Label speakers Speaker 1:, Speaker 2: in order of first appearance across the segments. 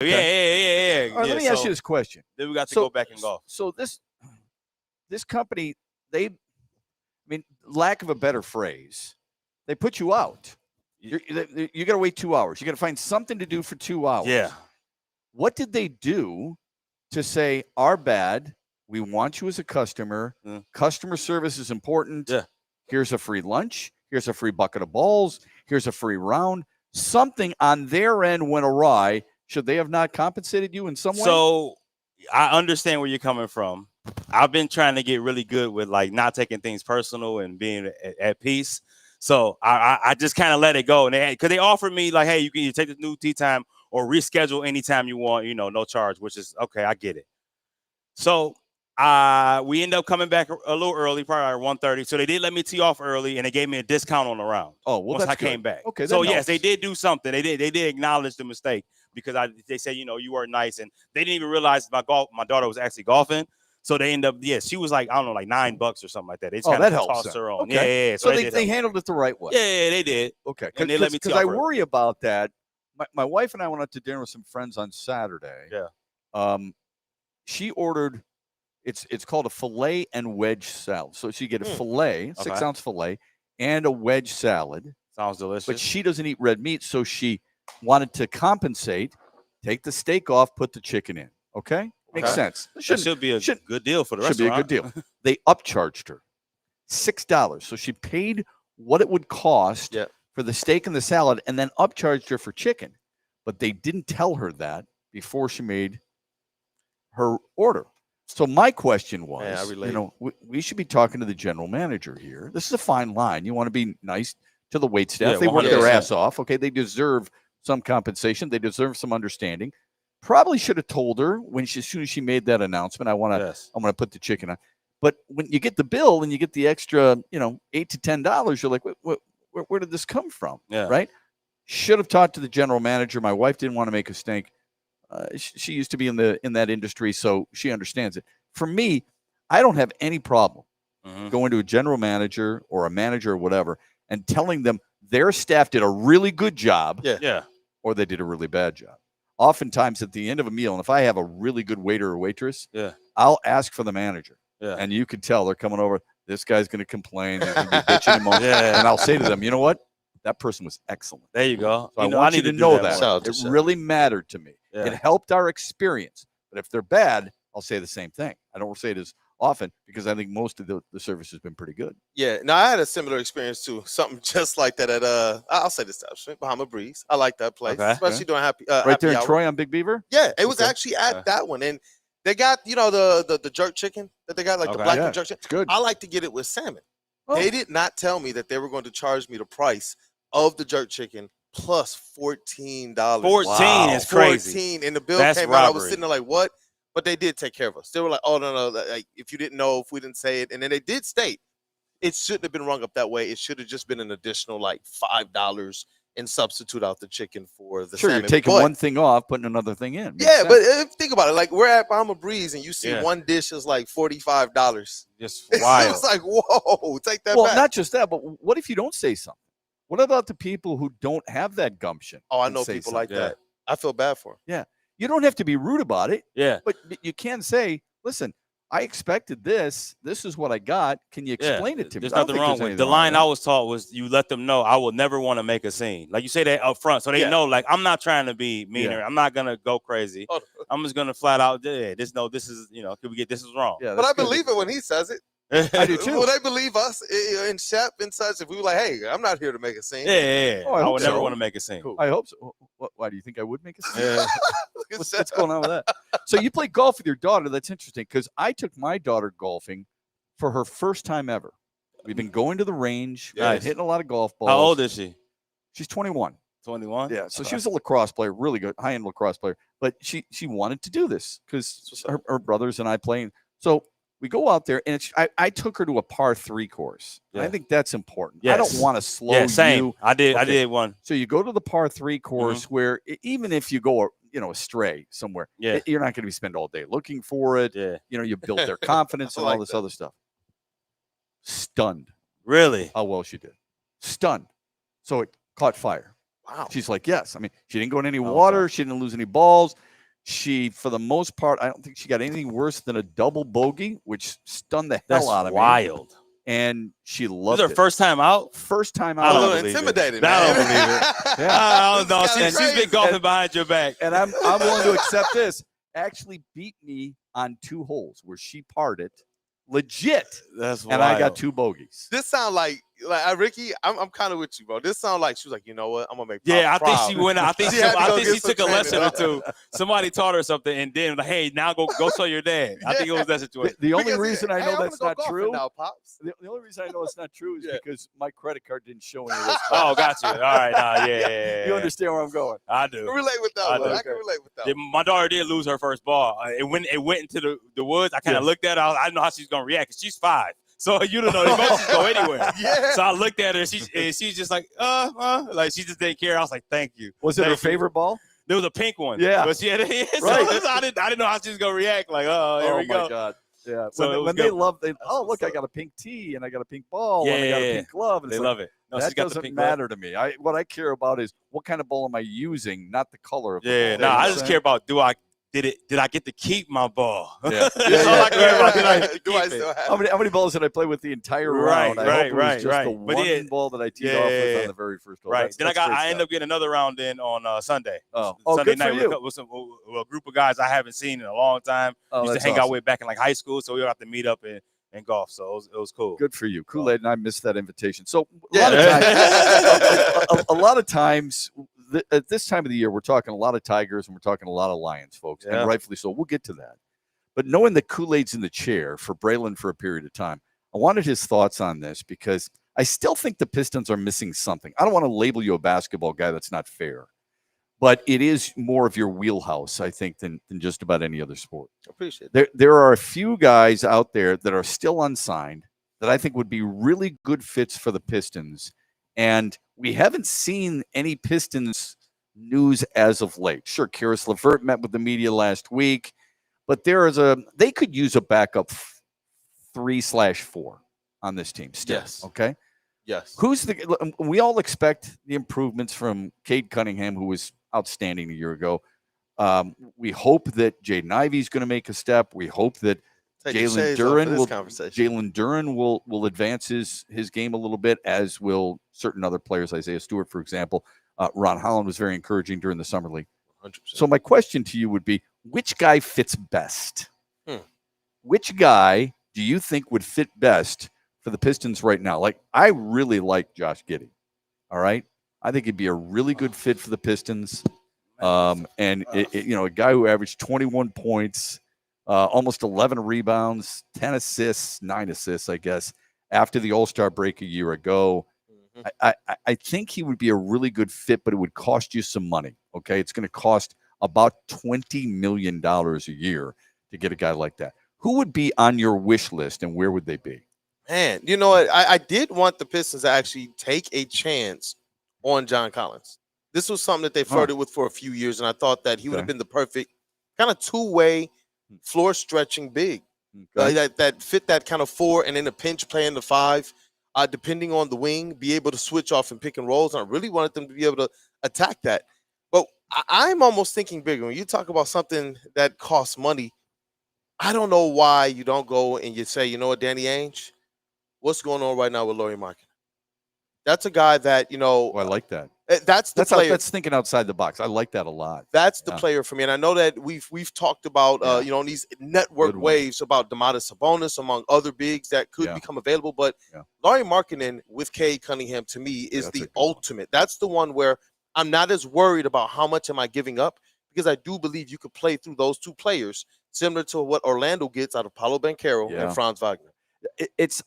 Speaker 1: Yeah.
Speaker 2: All right, let me ask you this question.
Speaker 1: Then we got to go back and golf.
Speaker 2: So this company, lack of a better phrase, they put you out. You got to wait 2 hours. You got to find something to do for 2 hours.
Speaker 1: Yeah.
Speaker 2: What did they do to say, our bad, we want you as a customer, customer service is important, here's a free lunch, here's a free bucket of balls, here's a free round, something on their end went awry. Should they have not compensated you in some way?
Speaker 1: So I understand where you're coming from. I've been trying to get really good with like not taking things personal and being at peace. So I just kind of let it go. And because they offered me like, hey, you can either take the new tea time or reschedule anytime you want, no charge, which is okay. I get it. So we end up coming back a little early, probably at 1:30. So they did let me tee off early, and they gave me a discount on the round.
Speaker 2: Oh, well,
Speaker 1: once
Speaker 2: that's
Speaker 1: I came back.
Speaker 2: Okay.
Speaker 1: So yes, they did do something. They did acknowledge the mistake because they said, you were nice, and they didn't even realize my daughter was actually golfing. So they end up, she was like, I don't know, like $9 or something like that. They just
Speaker 2: that helps
Speaker 1: tossed her on.
Speaker 2: Okay.
Speaker 1: Yeah.
Speaker 2: So they handled it the right way.
Speaker 1: Yeah, they did.
Speaker 2: Okay.
Speaker 1: And they let me tee off
Speaker 2: I
Speaker 1: early.
Speaker 2: worry about that. My wife and I went out to dinner with some friends on Saturday.
Speaker 1: Yeah.
Speaker 2: She ordered, it's called a filet and wedge salad. So she get a filet, 6-ounce filet, and a wedge salad.
Speaker 1: Sounds delicious.
Speaker 2: But she doesn't eat red meat, so she wanted to compensate, take the steak off, put the chicken in. Okay? Makes sense.
Speaker 1: That should be a good deal for the restaurant.
Speaker 2: Should be a good deal. They upcharged her $6. So she paid what it would cost for the steak and the salad and then upcharged her for chicken. But they didn't tell her that before she made her order. So my question was, we should be talking to the general manager here. This is a fine line. You want to be nice to the wait staff. They work their ass off. Okay, they deserve some compensation. They deserve some understanding. Probably should have told her as soon as she made that announcement, I want to put the chicken on. But when you get the bill and you get the extra, $8 to $10, you're like, where did this come from?
Speaker 1: Yeah.
Speaker 2: Right? Should have talked to the general manager. My wife didn't want to make a stink. She used to be in that industry, so she understands it. For me, I don't have any problem going to a general manager or a manager or whatever and telling them their staff did a really good job, or they did a really bad job. Oftentimes at the end of a meal, and if I have a really good waiter or waitress, I'll ask for the manager.
Speaker 1: Yeah.
Speaker 2: And you can tell they're coming over. This guy's going to complain. They're going to be bitching him off. And I'll say to them, you know what? That person was excellent.
Speaker 1: There you go.
Speaker 2: So I want you to know that. It really mattered to me.
Speaker 1: Yeah.
Speaker 2: It helped our experience. But if they're bad, I'll say the same thing. I don't say it as often because I think most of the service has been pretty good.
Speaker 3: Yeah. No, I had a similar experience too. Something just like that at I'll say this establishment, Bahama Breeze. I like that place, especially doing happy.
Speaker 2: Right there in
Speaker 3: hour.
Speaker 2: Troy on Big Beaver.
Speaker 3: Yeah, it was actually at that one, and they got the jerk chicken that they got, like the black jerk chicken.
Speaker 2: It's good.
Speaker 3: I like to get it with salmon. They did not tell me that they were going to charge me the price of the jerk chicken plus $14.
Speaker 1: 14 is crazy.
Speaker 3: 14, and the bill
Speaker 1: That's
Speaker 3: came
Speaker 1: robbery.
Speaker 3: out. I was sitting there like, what? But they did take care of us. They were like, oh, no, like, if you didn't know, if we didn't say it. And then they did state it shouldn't have been rung up that way. It should have just been an additional like $5 and substitute out the chicken for the salmon.
Speaker 2: You're taking one thing off, putting another thing in.
Speaker 3: Yeah, but think about it. Like, we're at Bahama Breeze, and you see one dish is like $45.
Speaker 1: Just wild.
Speaker 3: It's like, whoa, take that back.
Speaker 2: Well, not just that, but what if you don't say something? What about the people who don't have that gumption?
Speaker 3: Oh, I know people like that. I feel bad for them.
Speaker 2: Yeah. You don't have to be rude about it.
Speaker 1: Yeah.
Speaker 2: But you can say, listen, I expected this. This is what I got. Can you explain it to me?
Speaker 1: There's nothing wrong with it. The line I was taught was you let them know I will never want to make a scene. Like you say that up front. So they know, like, I'm not trying to be meaner. I'm not going to go crazy. I'm just going to flat out, this is, could we get this is wrong.
Speaker 3: Yeah, but I believe it when he says it.
Speaker 2: I do too.
Speaker 3: Will they believe us and Shep and such if we were like, hey, I'm not here to make a scene?
Speaker 1: Yeah. Oh, I would never want to make a scene.
Speaker 2: Cool. I hope so. Why do you think I would make a scene? Yeah. What's going on with that? So you play golf with your daughter. That's interesting because I took my daughter golfing for her first time ever. We've been going to the range, hitting a lot of golf balls.
Speaker 1: How old is she?
Speaker 2: She's 21.
Speaker 1: 21?
Speaker 2: Yeah. So she was a lacrosse player, really good, high-end lacrosse player. But she wanted to do this because her brothers and I playing. So we go out there, and I took her to a par 3 course. Yeah. I think that's important.
Speaker 1: Yes.
Speaker 2: I don't want to slow you.
Speaker 1: I did one.
Speaker 2: So you go to the par 3 course where even if you go, astray somewhere, you're not going to be spend all day looking for it.
Speaker 1: Yeah.
Speaker 2: You build their confidence and all this other stuff. Stunned.
Speaker 1: Really?
Speaker 2: How well she did. Stunned. So it caught fire.
Speaker 3: Wow.
Speaker 2: She's like, yes. I mean, she didn't go in any water. She didn't lose any balls. She, for the most part, I don't think she got anything worse than a double bogey, which stunned the
Speaker 1: That's
Speaker 2: hell out of me.
Speaker 1: wild.
Speaker 2: And she
Speaker 1: This
Speaker 2: loved
Speaker 1: is her
Speaker 2: it.
Speaker 1: first time out.
Speaker 2: First time
Speaker 1: I
Speaker 2: out.
Speaker 3: A
Speaker 1: don't
Speaker 3: little
Speaker 1: believe it.
Speaker 3: intimidating.
Speaker 1: I don't
Speaker 3: man.
Speaker 1: believe it.
Speaker 2: Yeah.
Speaker 1: I don't know.
Speaker 3: It's kinda
Speaker 1: She's been
Speaker 3: crazy.
Speaker 1: golfing behind your back.
Speaker 2: And I'm willing to accept this. Actually beat me on 2 holes where she parred it. Legit.
Speaker 1: That's
Speaker 2: And I got 2 bogeys.
Speaker 3: This sound like Ricky. I'm kind of with you, bro. This sound like she was like, you know what? I'm gonna make.
Speaker 1: Yeah,
Speaker 3: Pop
Speaker 1: I think
Speaker 3: proud.
Speaker 1: she went. I think
Speaker 3: She
Speaker 1: she,
Speaker 3: had to
Speaker 1: I
Speaker 3: go
Speaker 1: think
Speaker 3: get
Speaker 1: she
Speaker 3: some
Speaker 1: took a lesson or
Speaker 3: training.
Speaker 1: two. Somebody taught her something, and then like, hey, now go tell your dad. I think it was that situation.
Speaker 2: The only
Speaker 3: Because,
Speaker 2: reason I
Speaker 3: hey,
Speaker 2: know
Speaker 3: I'm
Speaker 2: that's
Speaker 3: gonna
Speaker 2: not
Speaker 3: go golfing
Speaker 2: true.
Speaker 3: now, Pops.
Speaker 2: The only reason I know it's not true is
Speaker 3: Yeah.
Speaker 2: because my credit card didn't show any of this.
Speaker 1: Oh, got you. All right, nah, yeah.
Speaker 2: You understand where I'm going?
Speaker 1: I
Speaker 3: I
Speaker 1: do.
Speaker 3: can relate with that
Speaker 1: I
Speaker 3: one.
Speaker 1: do.
Speaker 3: I can relate with that
Speaker 1: Yeah,
Speaker 3: one.
Speaker 1: my daughter did lose her first ball. It went into the woods. I kind of looked at her. I didn't know how she's gonna react because she's 5. So you don't know the emotions go anywhere.
Speaker 3: Yeah.
Speaker 1: So I looked at her. She's just like like she just didn't care. I was like, thank you.
Speaker 2: Was it her
Speaker 1: Thank you.
Speaker 2: favorite ball?
Speaker 1: There was a pink one.
Speaker 2: Yeah.
Speaker 1: But she had
Speaker 2: Right.
Speaker 1: I didn't know how she was gonna react. Like, here we go.
Speaker 2: My God. Yeah.
Speaker 1: So it was
Speaker 2: when they
Speaker 1: good.
Speaker 2: love,
Speaker 3: what's
Speaker 2: look, I
Speaker 3: up.
Speaker 2: got a pink tee and I got a pink ball and I got a
Speaker 1: Yeah.
Speaker 2: pink glove. And
Speaker 1: They
Speaker 2: it's
Speaker 1: love it. No,
Speaker 2: that
Speaker 1: she's got the
Speaker 2: doesn't
Speaker 1: pink glove.
Speaker 2: matter to me. What I care about is what kind of ball am I using, not the color of the
Speaker 1: Yeah,
Speaker 2: ball.
Speaker 1: no,
Speaker 2: You know
Speaker 1: I
Speaker 2: what
Speaker 1: just
Speaker 2: I'm
Speaker 1: care about did I get to keep my ball?
Speaker 2: Yeah.
Speaker 1: That's all I care about. Did I
Speaker 3: Do I
Speaker 1: keep it?
Speaker 3: still have?
Speaker 2: How many balls did I play with the entire
Speaker 1: Right,
Speaker 2: round? I hope
Speaker 1: right,
Speaker 2: it was just the
Speaker 1: right. But
Speaker 2: one
Speaker 1: yeah.
Speaker 2: ball that I teed off with
Speaker 1: Yeah.
Speaker 2: on the very first hole.
Speaker 1: Right. Then
Speaker 2: That's
Speaker 1: I
Speaker 2: great
Speaker 1: ended
Speaker 2: stuff.
Speaker 1: up getting another round in on Sunday.
Speaker 2: Oh,
Speaker 1: Sunday
Speaker 2: good
Speaker 1: night
Speaker 2: for
Speaker 1: with,
Speaker 2: you.
Speaker 1: with a group of guys I haven't seen in a long time.
Speaker 2: Oh,
Speaker 1: Used to
Speaker 2: that's
Speaker 1: hang out
Speaker 2: awesome.
Speaker 1: with back in like high school, so we got to meet up and golf. So it was cool.
Speaker 2: Good for you, Kool-Aid, and I missed that invitation. So
Speaker 3: Yeah.
Speaker 2: a lot of times, at this time of the year, we're talking a lot of Tigers and we're talking a lot of Lions, folks,
Speaker 1: Yeah.
Speaker 2: and rightfully so. We'll get to that. But knowing that Kool-Aid's in the chair for Braylon for a period of time, I wanted his thoughts on this because I still think the Pistons are missing something. I don't want to label you a basketball guy. That's not fair. But it is more of your wheelhouse, I think, than just about any other sport.
Speaker 3: Appreciate it.
Speaker 2: There are a few guys out there that are still unsigned that I think would be really good fits for the Pistons. And we haven't seen any Pistons news as of late. Sure, Karis LeVert met with the media last week, but they could use a backup 3/4 on this team still.
Speaker 3: Yes.
Speaker 2: Okay.
Speaker 3: Yes.
Speaker 2: We all expect the improvements from Cade Cunningham, who was outstanding a year ago. We hope that Jaden Ivey's going to make a step. We hope that
Speaker 3: Take your
Speaker 2: Jalen
Speaker 3: shades off
Speaker 2: Duren
Speaker 3: for this
Speaker 2: will
Speaker 3: conversation.
Speaker 2: Jalen Duren will advance his game a little bit, as will certain other players. Isaiah Stewart, for example. Ron Holland was very encouraging during the summer league.
Speaker 3: 100%.
Speaker 2: So my question to you would be, which guy fits best? Which guy do you think would fit best for the Pistons right now? Like, I really like Josh Giddey. All right. I think he'd be a really good fit for the Pistons. And a guy who averaged 21 points, almost 11 rebounds, 10 assists, 9 assists, I guess, after the All-Star break a year ago. I think he would be a really good fit, but it would cost you some money. Okay. It's going to cost about $20 million a year to get a guy like that. Who would be on your wish list and where would they be?
Speaker 3: Man, you know what? I did want the Pistons to actually take a chance on John Collins. This was something that they flirted with for a few years, and I thought that he would have been the perfect kind of two-way floor stretching big. That fit that kind of 4 and in a pinch playing the 5, depending on the wing, be able to switch off and pick and rolls. And I really wanted them to be able to attack that. But I'm almost thinking bigger. When you talk about something that costs money, I don't know why you don't go and you say, you know what, Danny Ainge, what's going on right now with Lauri Markkanen? That's a guy that,
Speaker 2: I like that.
Speaker 3: That's the player.
Speaker 2: That's thinking outside the box. I like that a lot.
Speaker 3: That's the player for me. And I know that we've talked about, these network waves about Domantas Sabonis, among other bigs that could become available. But Lauri Markkanen with Cade Cunningham, to me, is the ultimate. That's the one where I'm not as worried about how much am I giving up, because I do believe you could play through those two players, similar to what Orlando gets out of Paolo Banchero and Franz Wagner.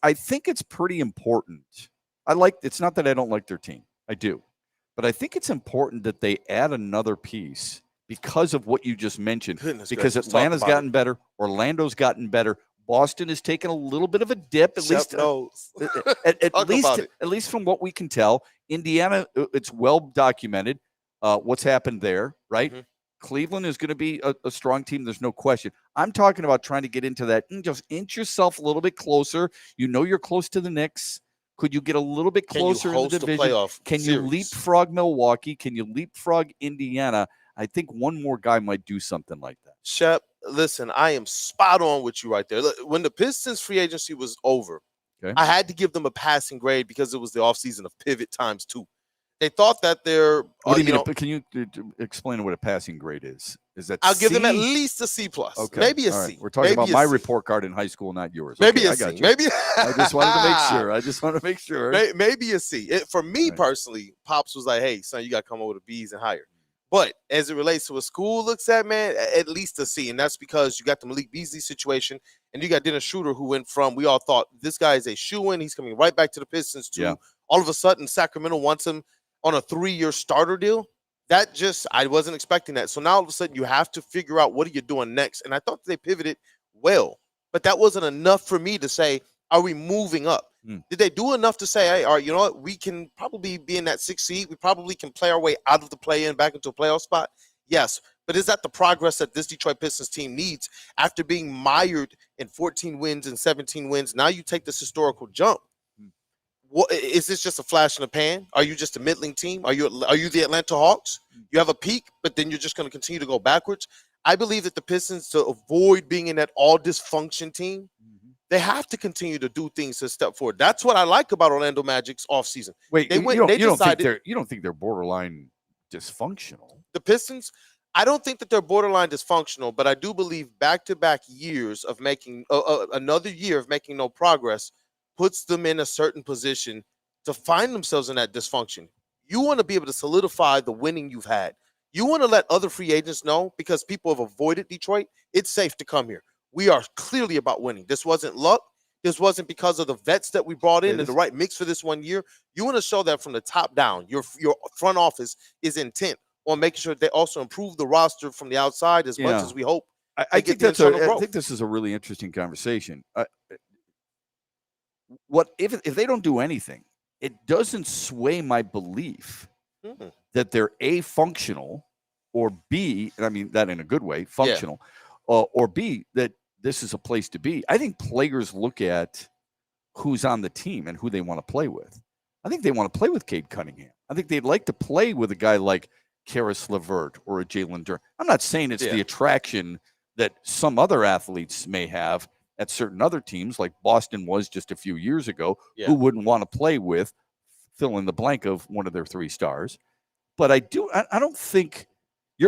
Speaker 2: I think it's pretty important. It's not that I don't like their team. I do. But I think it's important that they add another piece because of what you just mentioned. Because Atlanta's gotten better. Orlando's gotten better. Boston has taken a little bit of a dip, at least at least from what we can tell. Indiana, it's well documented what's happened there, right? Cleveland is going to be a strong team. There's no question. I'm talking about trying to get into that. Just inch yourself a little bit closer. You're close to the Knicks. Could you get a little bit closer in the division?
Speaker 3: Can
Speaker 2: you leapfrog Milwaukee? Can you leapfrog Indiana? I think one more guy might do something like that.
Speaker 3: Shep, listen, I am spot on with you right there. Look, when the Pistons free agency was over,
Speaker 2: Okay.
Speaker 3: I had to give them a passing grade because it was the offseason of pivot times 2. They thought that they're.
Speaker 2: What do you mean? Can you explain what a passing grade is? Is that
Speaker 3: I'll
Speaker 2: C?
Speaker 3: give them at least a C+.
Speaker 2: Okay.
Speaker 3: Maybe a
Speaker 2: All
Speaker 3: C.
Speaker 2: right. We're talking
Speaker 3: Maybe
Speaker 2: about
Speaker 3: a
Speaker 2: my
Speaker 3: C.
Speaker 2: report card in high school, not yours.
Speaker 3: Maybe
Speaker 2: okay,
Speaker 3: a
Speaker 2: I got
Speaker 3: C.
Speaker 2: you.
Speaker 3: Maybe.
Speaker 2: I just wanted to make sure. I just want to make sure.
Speaker 3: Maybe a C. For me
Speaker 2: Right.
Speaker 3: personally, Pops was like, "Hey, son, you got to come over to B's and higher." But as it relates to what school looks at, man, at least a C. And that's because you got the Malik Beasley situation and you got Dennis Schroeder, who went from, we all thought this guy is a shoo-in. He's coming right back to the Pistons to all of a sudden Sacramento wants him on a 3-year starter deal. That just, I wasn't expecting that. So now all of a sudden you have to figure out what are you doing next. And I thought they pivoted well, but that wasn't enough for me to say, are we moving up? Did they do enough to say, hey, all right, you know what? We can probably be in that 6th seed. We probably can play our way out of the play-in back into a playoff spot. Yes. But is that the progress that this Detroit Pistons team needs after being mired in 14 wins and 17 wins? Now you take this historical jump. What, is this just a flash in the pan? Are you just a middling team? Are you the Atlanta Hawks? You have a peak, but then you're just going to continue to go backwards. I believe that the Pistons, to avoid being in that all dysfunction team, they have to continue to do things to step forward. That's what I like about Orlando Magic's offseason.
Speaker 2: Wait,
Speaker 3: they went,
Speaker 2: you don't think they're borderline dysfunctional?
Speaker 3: The Pistons, I don't think that they're borderline dysfunctional, but I do believe back-to-back years of making another year of making no progress puts them in a certain position to find themselves in that dysfunction. You want to be able to solidify the winning you've had. You want to let other free agents know, because people have avoided Detroit, it's safe to come here. We are clearly about winning. This wasn't luck. This wasn't because of the vets that we brought in and the right mix for this 1 year. You want to show that from the top down. Your front office is intent on making sure they also improve the roster from the outside as much as we hope.
Speaker 2: I think this is a really interesting conversation. What if they don't do anything? It doesn't sway my belief that they're A, functional, or B, and I mean that in a good way, functional, or B, that this is a place to be. I think players look at who's on the team and who they want to play with. I think they want to play with Cade Cunningham. I think they'd like to play with a guy like Karis LeVert or a Jalen Duren. I'm not saying it's the attraction that some other athletes may have at certain other teams, like Boston was just a few years ago, who wouldn't want to play with fill in the blank of one of their 3 stars. But I don't think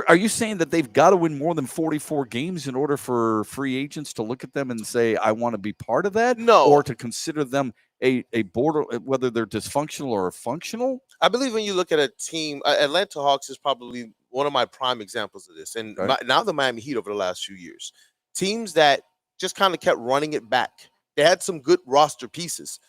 Speaker 2: are you saying that they've got to win more than 44 games in order for free agents to look at them and say, I want to be part of that?
Speaker 3: No.
Speaker 2: Or to consider them a border, whether they're dysfunctional or functional?
Speaker 3: I believe when you look at a team, Atlanta Hawks is probably one of my prime examples of this. And now the Miami Heat over the last few years, teams that just kind of kept running it back. They had some good roster pieces,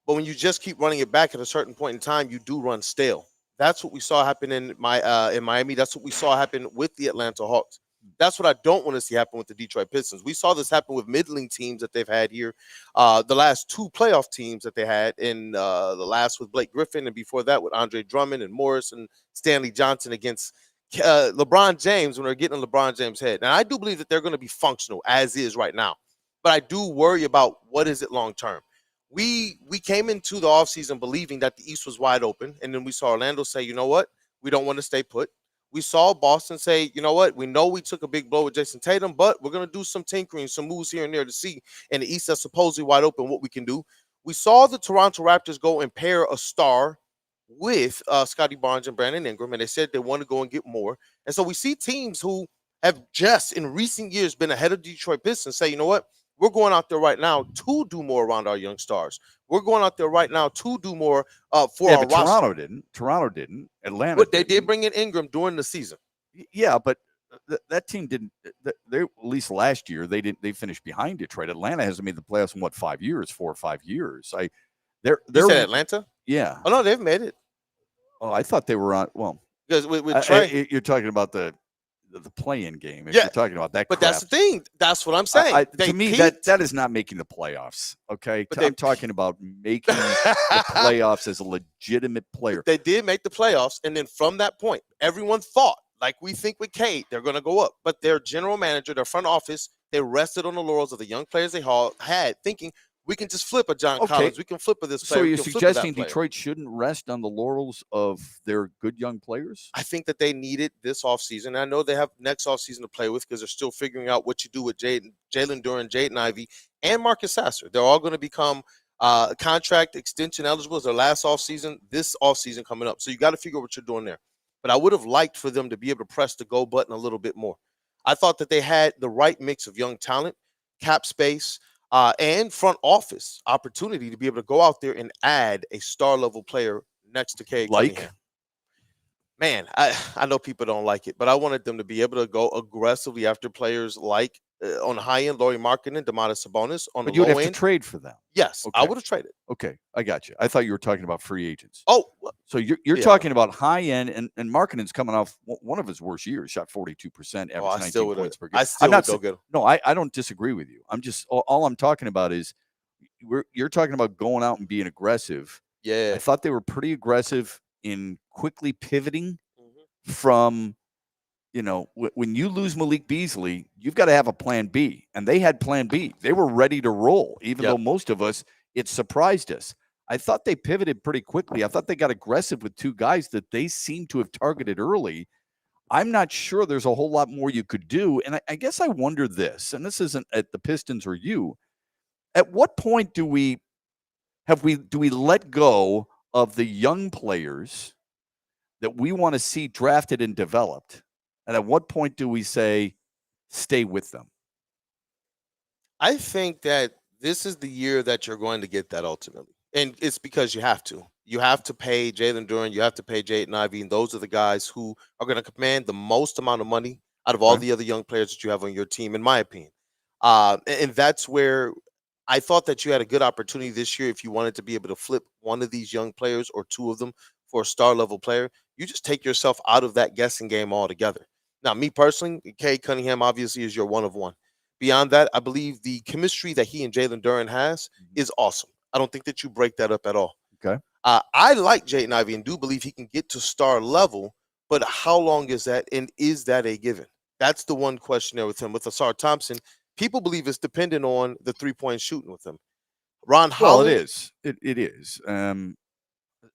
Speaker 3: but when you just keep running it back at a certain point in time, you do run stale. That's what we saw happen in Miami. That's what we saw happen with the Atlanta Hawks. That's what I don't want to see happen with the Detroit Pistons. We saw this happen with middling teams that they've had here. The last 2 playoff teams that they had in the last with Blake Griffin, and before that with Andre Drummond and Morris and Stanley Johnson against LeBron James, when they're getting on LeBron James' head. Now, I do believe that they're going to be functional as is right now, but I do worry about what is it long term. We came into the offseason believing that the East was wide open, and then we saw Orlando say, you know what, we don't want to stay put. We saw Boston say, you know what, we know we took a big blow with Jason Tatum, but we're going to do some tinkering, some moves here and there to see in the East that's supposedly wide open what we can do. We saw the Toronto Raptors go and pair a star with Scotty Barnes and Brandon Ingram, and they said they want to go and get more. And so we see teams who have just in recent years been ahead of Detroit Pistons say, you know what, we're going out there right now to do more around our young stars. We're going out there right now to do more for our roster.
Speaker 2: Toronto didn't. Atlanta
Speaker 3: But they did bring in Ingram during the season.
Speaker 2: Yeah, but that team didn't. They at least last year they didn't. They finished behind Detroit. Atlanta hasn't made the playoffs in 4 or 5 years. They're
Speaker 3: you said Atlanta?
Speaker 2: Yeah.
Speaker 3: Oh no, they've made it.
Speaker 2: Oh, I thought they were on. Well,
Speaker 3: because with Trey,
Speaker 2: you're talking about the play-in game. If you're talking about that.
Speaker 3: But
Speaker 2: crap.
Speaker 3: that's the thing. That's what I'm saying.
Speaker 2: To me, that is not making the playoffs. Okay, I'm talking about making the playoffs as a legitimate player.
Speaker 3: They did make the playoffs, and then from that point, everyone thought, like we think with Cade, they're going to go up. But their general manager, their front office, they rested on the laurels of the young players they had, thinking We can just flip a John
Speaker 2: Okay.
Speaker 3: Collins. We can flip a this player.
Speaker 2: So
Speaker 3: we
Speaker 2: you're
Speaker 3: can flip a that
Speaker 2: suggesting
Speaker 3: player.
Speaker 2: Detroit shouldn't rest on the laurels of their good young players?
Speaker 3: I think that they need it this offseason. I know they have next offseason to play with because they're still figuring out what you do with Jalen Duren, Jaden Ivey, and Marcus Sasser. They're all going to become contract extension eligible as their last offseason, this offseason coming up. So you got to figure out what you're doing there. But I would have liked for them to be able to press the go button a little bit more. I thought that they had the right mix of young talent, cap space, and front office opportunity to be able to go out there and add a star-level player next to Cade Cunningham. Man, I know people don't like it, but I wanted them to be able to go aggressively after players like on the high end, Lauri Markkanen, Domantas Sabonis. On
Speaker 2: But
Speaker 3: the
Speaker 2: you would
Speaker 3: low
Speaker 2: have
Speaker 3: end,
Speaker 2: to trade for them.
Speaker 3: yes, I
Speaker 2: Okay.
Speaker 3: would have traded.
Speaker 2: Okay, I got you. I thought you were talking about free agents.
Speaker 3: Oh,
Speaker 2: So you're talking about high end, and Markkanen's coming off one of his worst years, shot 42%, average 19 points per game.
Speaker 3: I still would go get him.
Speaker 2: No, I don't disagree with you. I'm just all I'm talking about is you're talking about going out and being aggressive.
Speaker 3: Yeah,
Speaker 2: I thought they were pretty aggressive in quickly pivoting from, when you lose Malik Beasley, you've got to have a plan B. And they had plan B. They were ready to roll, even though most of us, it surprised us. I thought they pivoted pretty quickly. I thought they got aggressive with two guys that they seemed to have targeted early. I'm not sure there's a whole lot more you could do. And I guess I wonder this, and this isn't at the Pistons or you. At what point do we let go of the young players that we want to see drafted and developed? And at what point do we say, stay with them?
Speaker 3: I think that this is the year that you're going to get that ultimately. And it's because you have to. You have to pay Jalen Duren. You have to pay Jaden Ivey. And those are the guys who are going to command the most amount of money out of all the other young players that you have on your team, in my opinion. And that's where I thought that you had a good opportunity this year if you wanted to be able to flip one of these young players or two of them for a star-level player. You just take yourself out of that guessing game altogether. Now, me personally, Cade Cunningham obviously is your one of one. Beyond that, I believe the chemistry that he and Jalen Duren has is awesome. I don't think that you break that up at all.
Speaker 2: Okay.
Speaker 3: I like Jaden Ivey and do believe he can get to star level, but how long is that, and is that a given? That's the one question there with him. With Asar Thompson, people believe it's dependent on the three-point shooting with him. Ron Holland.
Speaker 2: Well, it is. It is.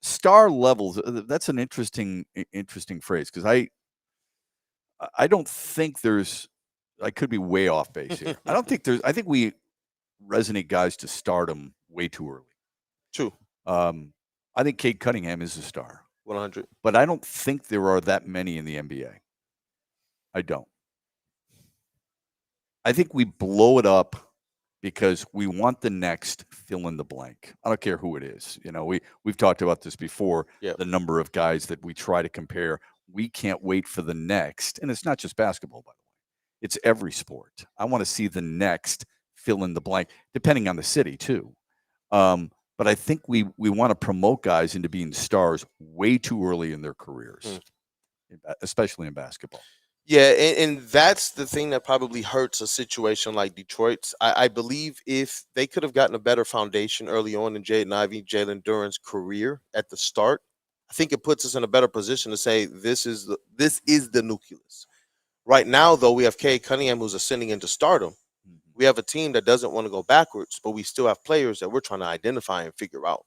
Speaker 2: Star levels. That's an interesting phrase, because I don't think there's. I could be way off base here. I think we resonate guys to stardom way too early.
Speaker 3: True.
Speaker 2: I think Cade Cunningham is a star.
Speaker 3: 100.
Speaker 2: But I don't think there are that many in the NBA. I don't. I think we blow it up because we want the next fill in the blank. I don't care who it is. We've talked about this before.
Speaker 3: Yep.
Speaker 2: The number of guys that we try to compare. We can't wait for the next. And it's not just basketball, by the way. It's every sport. I want to see the next fill in the blank, depending on the city too. But I think we want to promote guys into being stars way too early in their careers, especially in basketball.
Speaker 3: Yeah, and that's the thing that probably hurts a situation like Detroit's. I believe if they could have gotten a better foundation early on in Jaden Ivey, Jalen Duren's career at the start, I think it puts us in a better position to say this is the nucleus. Right now, though, we have Cade Cunningham who's ascending into stardom. We have a team that doesn't want to go backwards, but we still have players that we're trying to identify and figure out.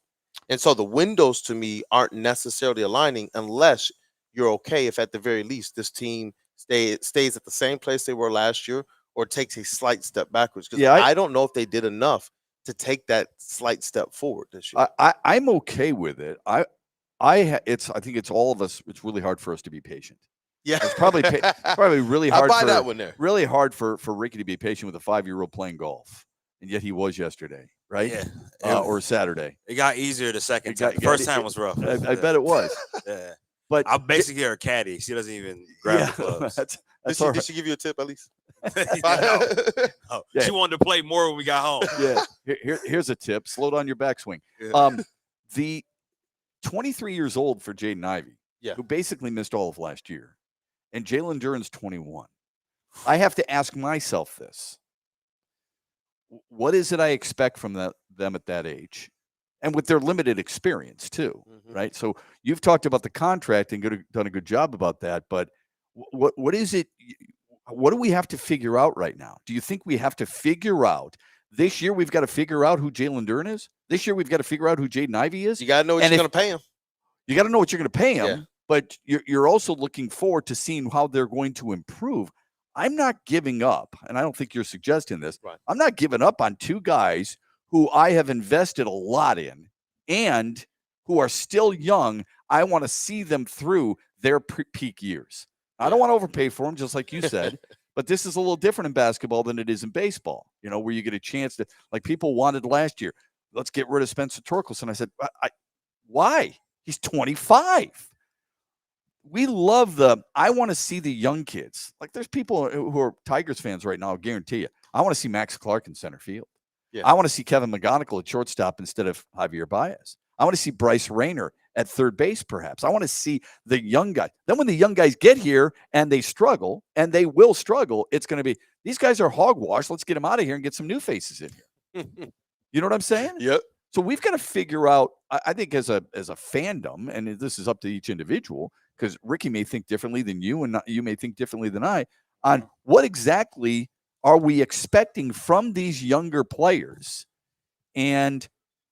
Speaker 3: And so the windows to me aren't necessarily aligning unless you're okay if at the very least this team stays at the same place they were last year or takes a slight step backwards. Because I don't know if they did enough to take that slight step forward this year.
Speaker 2: I'm okay with it. I think it's all of us. It's really hard for us to be patient.
Speaker 3: Yeah,
Speaker 2: it's probably really hard.
Speaker 3: I buy that one there.
Speaker 2: Really hard for Ricky to be patient with a 5-year-old playing golf, and yet he was yesterday, right?
Speaker 1: Yeah,
Speaker 2: or Saturday.
Speaker 1: It got easier the second time. The first time was rough.
Speaker 2: I bet it was.
Speaker 1: Yeah,
Speaker 2: but
Speaker 1: I'm basically her caddy. She doesn't even grab the clubs.
Speaker 3: Did she give you a tip at least?
Speaker 1: No. She wanted to play more when we got home.
Speaker 2: Yeah. Here's a tip: slow down your backswing. Yeah. The 23 years old for Jaden Ivey, who basically missed all of last year. And Jalen Duren's 21. I have to ask myself this. What is it I expect from them at that age? And with their limited experience, too, right? So you've talked about the contract and done a good job about that. But what is it? What do we have to figure out right now? Do you think we have to figure out This year, we've got to figure out who Jalen Duren is. This year, we've got to figure out who Jaden Ivey is.
Speaker 3: You got to know what you're going to pay him.
Speaker 2: You got to know what you're going to pay him,
Speaker 3: Yeah.
Speaker 2: but you're also looking forward to seeing how they're going to improve. I'm not giving up, and I don't think you're suggesting this.
Speaker 3: Right.
Speaker 2: I'm not giving up on two guys who I have invested a lot in and who are still young. I want to see them through their peak years. I don't want to overpay for them, just like you said. But this is a little different in basketball than it is in baseball, where you get a chance to, like people wanted last year, let's get rid of Spencer Torkelson. I said, why? He's 25. We love I want to see the young kids. Like there's people who are Tigers fans right now, I'll guarantee you. I want to see Max Clark in center field.
Speaker 3: Yeah.
Speaker 2: I want to see Kevin McGonigal at shortstop instead of Javier Baez. I want to see Bryce Rayner at third base, perhaps. I want to see the young guys. Then when the young guys get here and they struggle, and they will struggle, it's going to be, these guys are hogwash. Let's get them out of here and get some new faces in here. You know what I'm saying?
Speaker 3: Yep.
Speaker 2: So we've got to figure out, I think as a fandom, and this is up to each individual, because Ricky may think differently than you, and you may think differently than I, on what exactly are we expecting from these younger players, and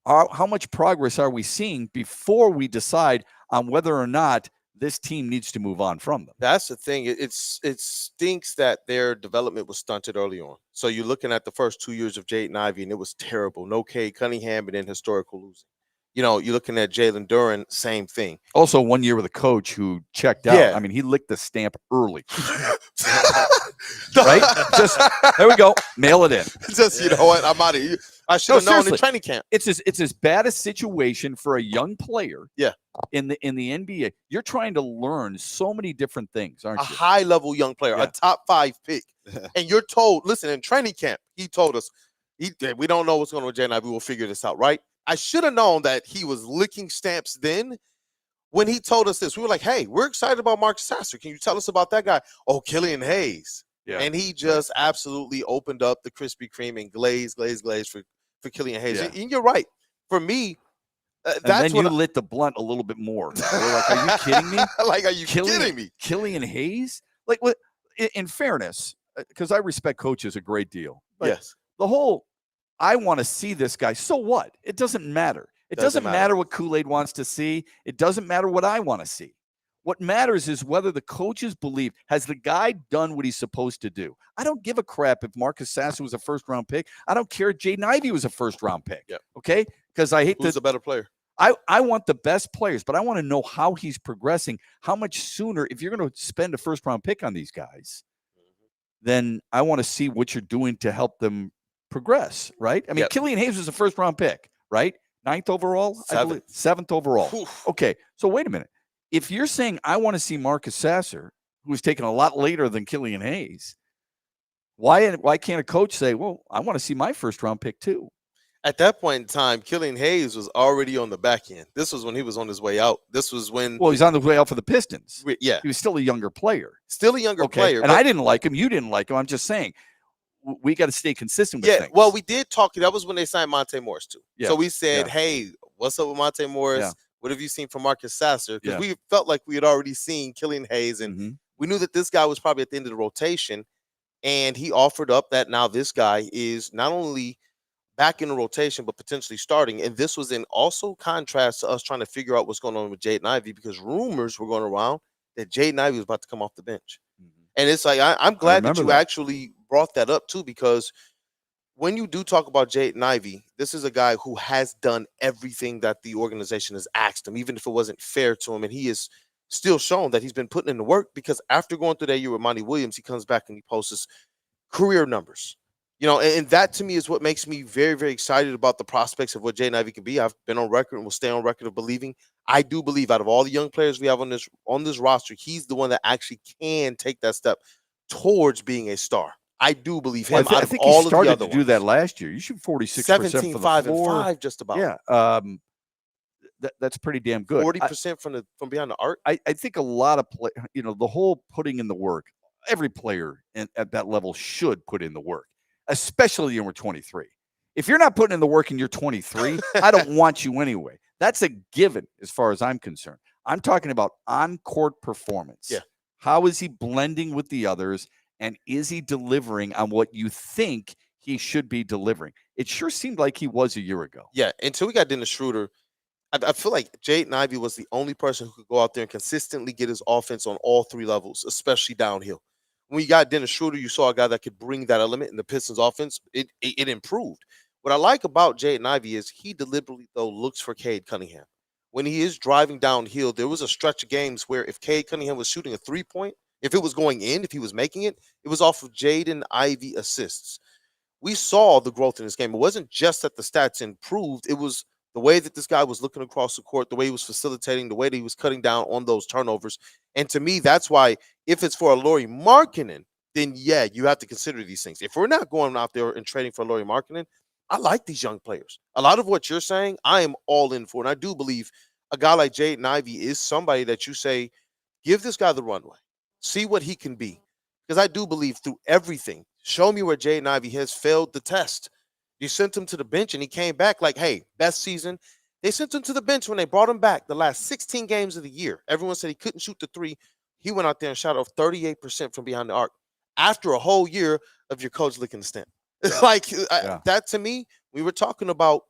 Speaker 2: how much progress are we seeing before we decide on whether or not this team needs to move on from them.
Speaker 3: That's the thing. It stinks that their development was stunted early on. So you're looking at the first 2 years of Jaden Ivey, and it was terrible. No Cade Cunningham, and then historical losing. You're looking at Jalen Duren, same thing.
Speaker 2: Also, 1 year with a coach who checked out.
Speaker 3: Yeah.
Speaker 2: I mean, he licked the stamp early. Right? Just there we go. Mail it in.
Speaker 3: Just, you know what? I'm out of here. I should have known in training camp.
Speaker 2: It's as bad a situation for a young player.
Speaker 3: Yeah.
Speaker 2: In the NBA, you're trying to learn so many different things, aren't you?
Speaker 3: A high level young player, a top 5 pick, and you're told, listen, in training camp, he told us, we don't know what's going on with Jaden Ivey. We'll figure this out, right? I should have known that he was licking stamps then. When he told us this, we were like, hey, we're excited about Marcus Sasser. Can you tell us about that guy? Oh, Killian Hayes. Yeah. And he just absolutely opened up the Krispy Kreme and glaze for Killian Hayes. Yeah. And you're right. For me,
Speaker 2: that's and then you lit the blunt a little bit more. We're like, are you kidding me?
Speaker 3: Like, are you kidding me?
Speaker 2: Killian Hayes? Like, what? In fairness, because I respect coaches a great deal.
Speaker 3: Yes.
Speaker 2: The whole, I want to see this guy. So what? It doesn't matter. It doesn't matter what Kool-Aid wants to see. It doesn't matter what I want to see. What matters is whether the coaches believe, has the guy done what he's supposed to do? I don't give a crap if Marcus Sasser was a first-round pick. I don't care if Jaden Ivey was a first-round pick.
Speaker 3: Yep.
Speaker 2: Okay? Because I hate
Speaker 3: Who's a better player?
Speaker 2: I want the best players, but I want to know how he's progressing, how much sooner. If you're going to spend a first-round pick on these guys, then I want to see what you're doing to help them progress, right? I mean, Killian Hayes was a first-round pick, right? 9th overall? 7th overall.
Speaker 3: Oof.
Speaker 2: Okay, so wait a minute. If you're saying I want to see Marcus Sasser, who was taken a lot later than Killian Hayes, why can't a coach say, well, I want to see my first-round pick too?
Speaker 3: At that point in time, Killian Hayes was already on the back end. This was when he was on his way out. This was when...
Speaker 2: Well, he's on the way out for the Pistons.
Speaker 3: Yeah.
Speaker 2: He was still a younger player.
Speaker 3: Still a younger player.
Speaker 2: And I didn't like him. You didn't like him. I'm just saying, we got to stay consistent with things.
Speaker 3: Well, we did talk. That was when they signed Monte Morris, too.
Speaker 2: Yeah.
Speaker 3: So we said, hey, what's up with Monte Morris?
Speaker 2: Yeah.
Speaker 3: What have you seen from Marcus Sasser? Because we felt like we had already seen Killian Hayes, and we knew that this guy was probably at the end of the rotation. And he offered up that now this guy is not only back in the rotation, but potentially starting. And this was in also contrast to us trying to figure out what's going on with Jaden Ivey, because rumors were going around that Jaden Ivey was about to come off the bench. And it's like, I'm glad that you actually brought that up too, because when you do talk about Jaden Ivey, this is a guy who has done everything that the organization has asked him, even if it wasn't fair to him. And he is still shown that he's been putting in the work, because after going through that year with Monty Williams, he comes back and he posts his career numbers. And that to me is what makes me very, very excited about the prospects of what Jaden Ivey can be. I've been on record and will stay on record of believing. I do believe out of all the young players we have on this roster, he's the one that actually can take that step towards being a star. I do believe him.
Speaker 2: I think he started to do that last year. You shoot 46%
Speaker 3: 17,
Speaker 2: from the
Speaker 3: 5,
Speaker 2: floor.
Speaker 3: and 5 just about.
Speaker 2: Yeah. That's pretty damn good.
Speaker 3: 40% from behind the arc.
Speaker 2: I think a lot of the whole putting in the work, every player at that level should put in the work, especially when we're 23. If you're not putting in the work and you're 23, I don't want you anyway. That's a given as far as I'm concerned. I'm talking about on-court performance.
Speaker 3: Yeah.
Speaker 2: How is he blending with the others, and is he delivering on what you think he should be delivering. It sure seemed like he was a year ago.
Speaker 3: Yeah, until we got Dennis Schroeder, I feel like Jaden Ivey was the only person who could go out there and consistently get his offense on all three levels, especially downhill. When you got Dennis Schroeder, you saw a guy that could bring that element in the Pistons offense. It improved. What I like about Jaden Ivey is he deliberately, though, looks for Cade Cunningham. When he is driving downhill, there was a stretch of games where if Cade Cunningham was shooting a three-point, if it was going in, if he was making it, it was off of Jaden Ivey assists. We saw the growth in this game. It wasn't just that the stats improved. It was the way that this guy was looking across the court, the way he was facilitating, the way that he was cutting down on those turnovers. And to me, that's why if it's for a Lauri Markkanen, then yeah, you have to consider these things. If we're not going out there and trading for Lauri Markkanen, I like these young players. A lot of what you're saying, I am all in for. And I do believe a guy like Jaden Ivey is somebody that you say, give this guy the runway. See what he can be. Because I do believe through everything, show me where Jaden Ivey has failed the test. You sent him to the bench and he came back like, hey, best season. They sent him to the bench when they brought him back the last 16 games of the year. Everyone said he couldn't shoot the three. He went out there and shot off 38% from behind the arc after a whole year of your coach licking the stamp. That to me, we were talking about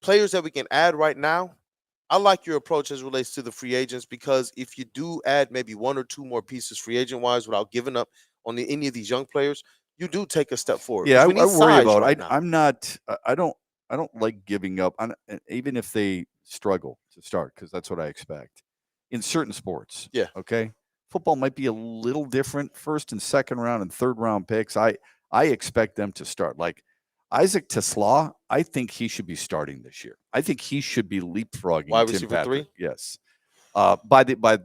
Speaker 3: players that we can add right now. I like your approach as it relates to the free agents, because if you do add maybe one or two more pieces free agent wise without giving up on any of these young players, you do take a step forward.
Speaker 2: Yeah, I worry about
Speaker 3: right
Speaker 2: I don't like giving up on, even if they struggle to start, because that's what I expect in certain sports.
Speaker 3: Yeah.
Speaker 2: Okay. Football might be a little different. First and second round and third round picks. I expect them to start. Like Isaac Tesla, I think he should be starting this year. I think he should be leapfrogging
Speaker 3: wide
Speaker 2: Tim
Speaker 3: receiver
Speaker 2: Patrick.
Speaker 3: 3.
Speaker 2: Yes. By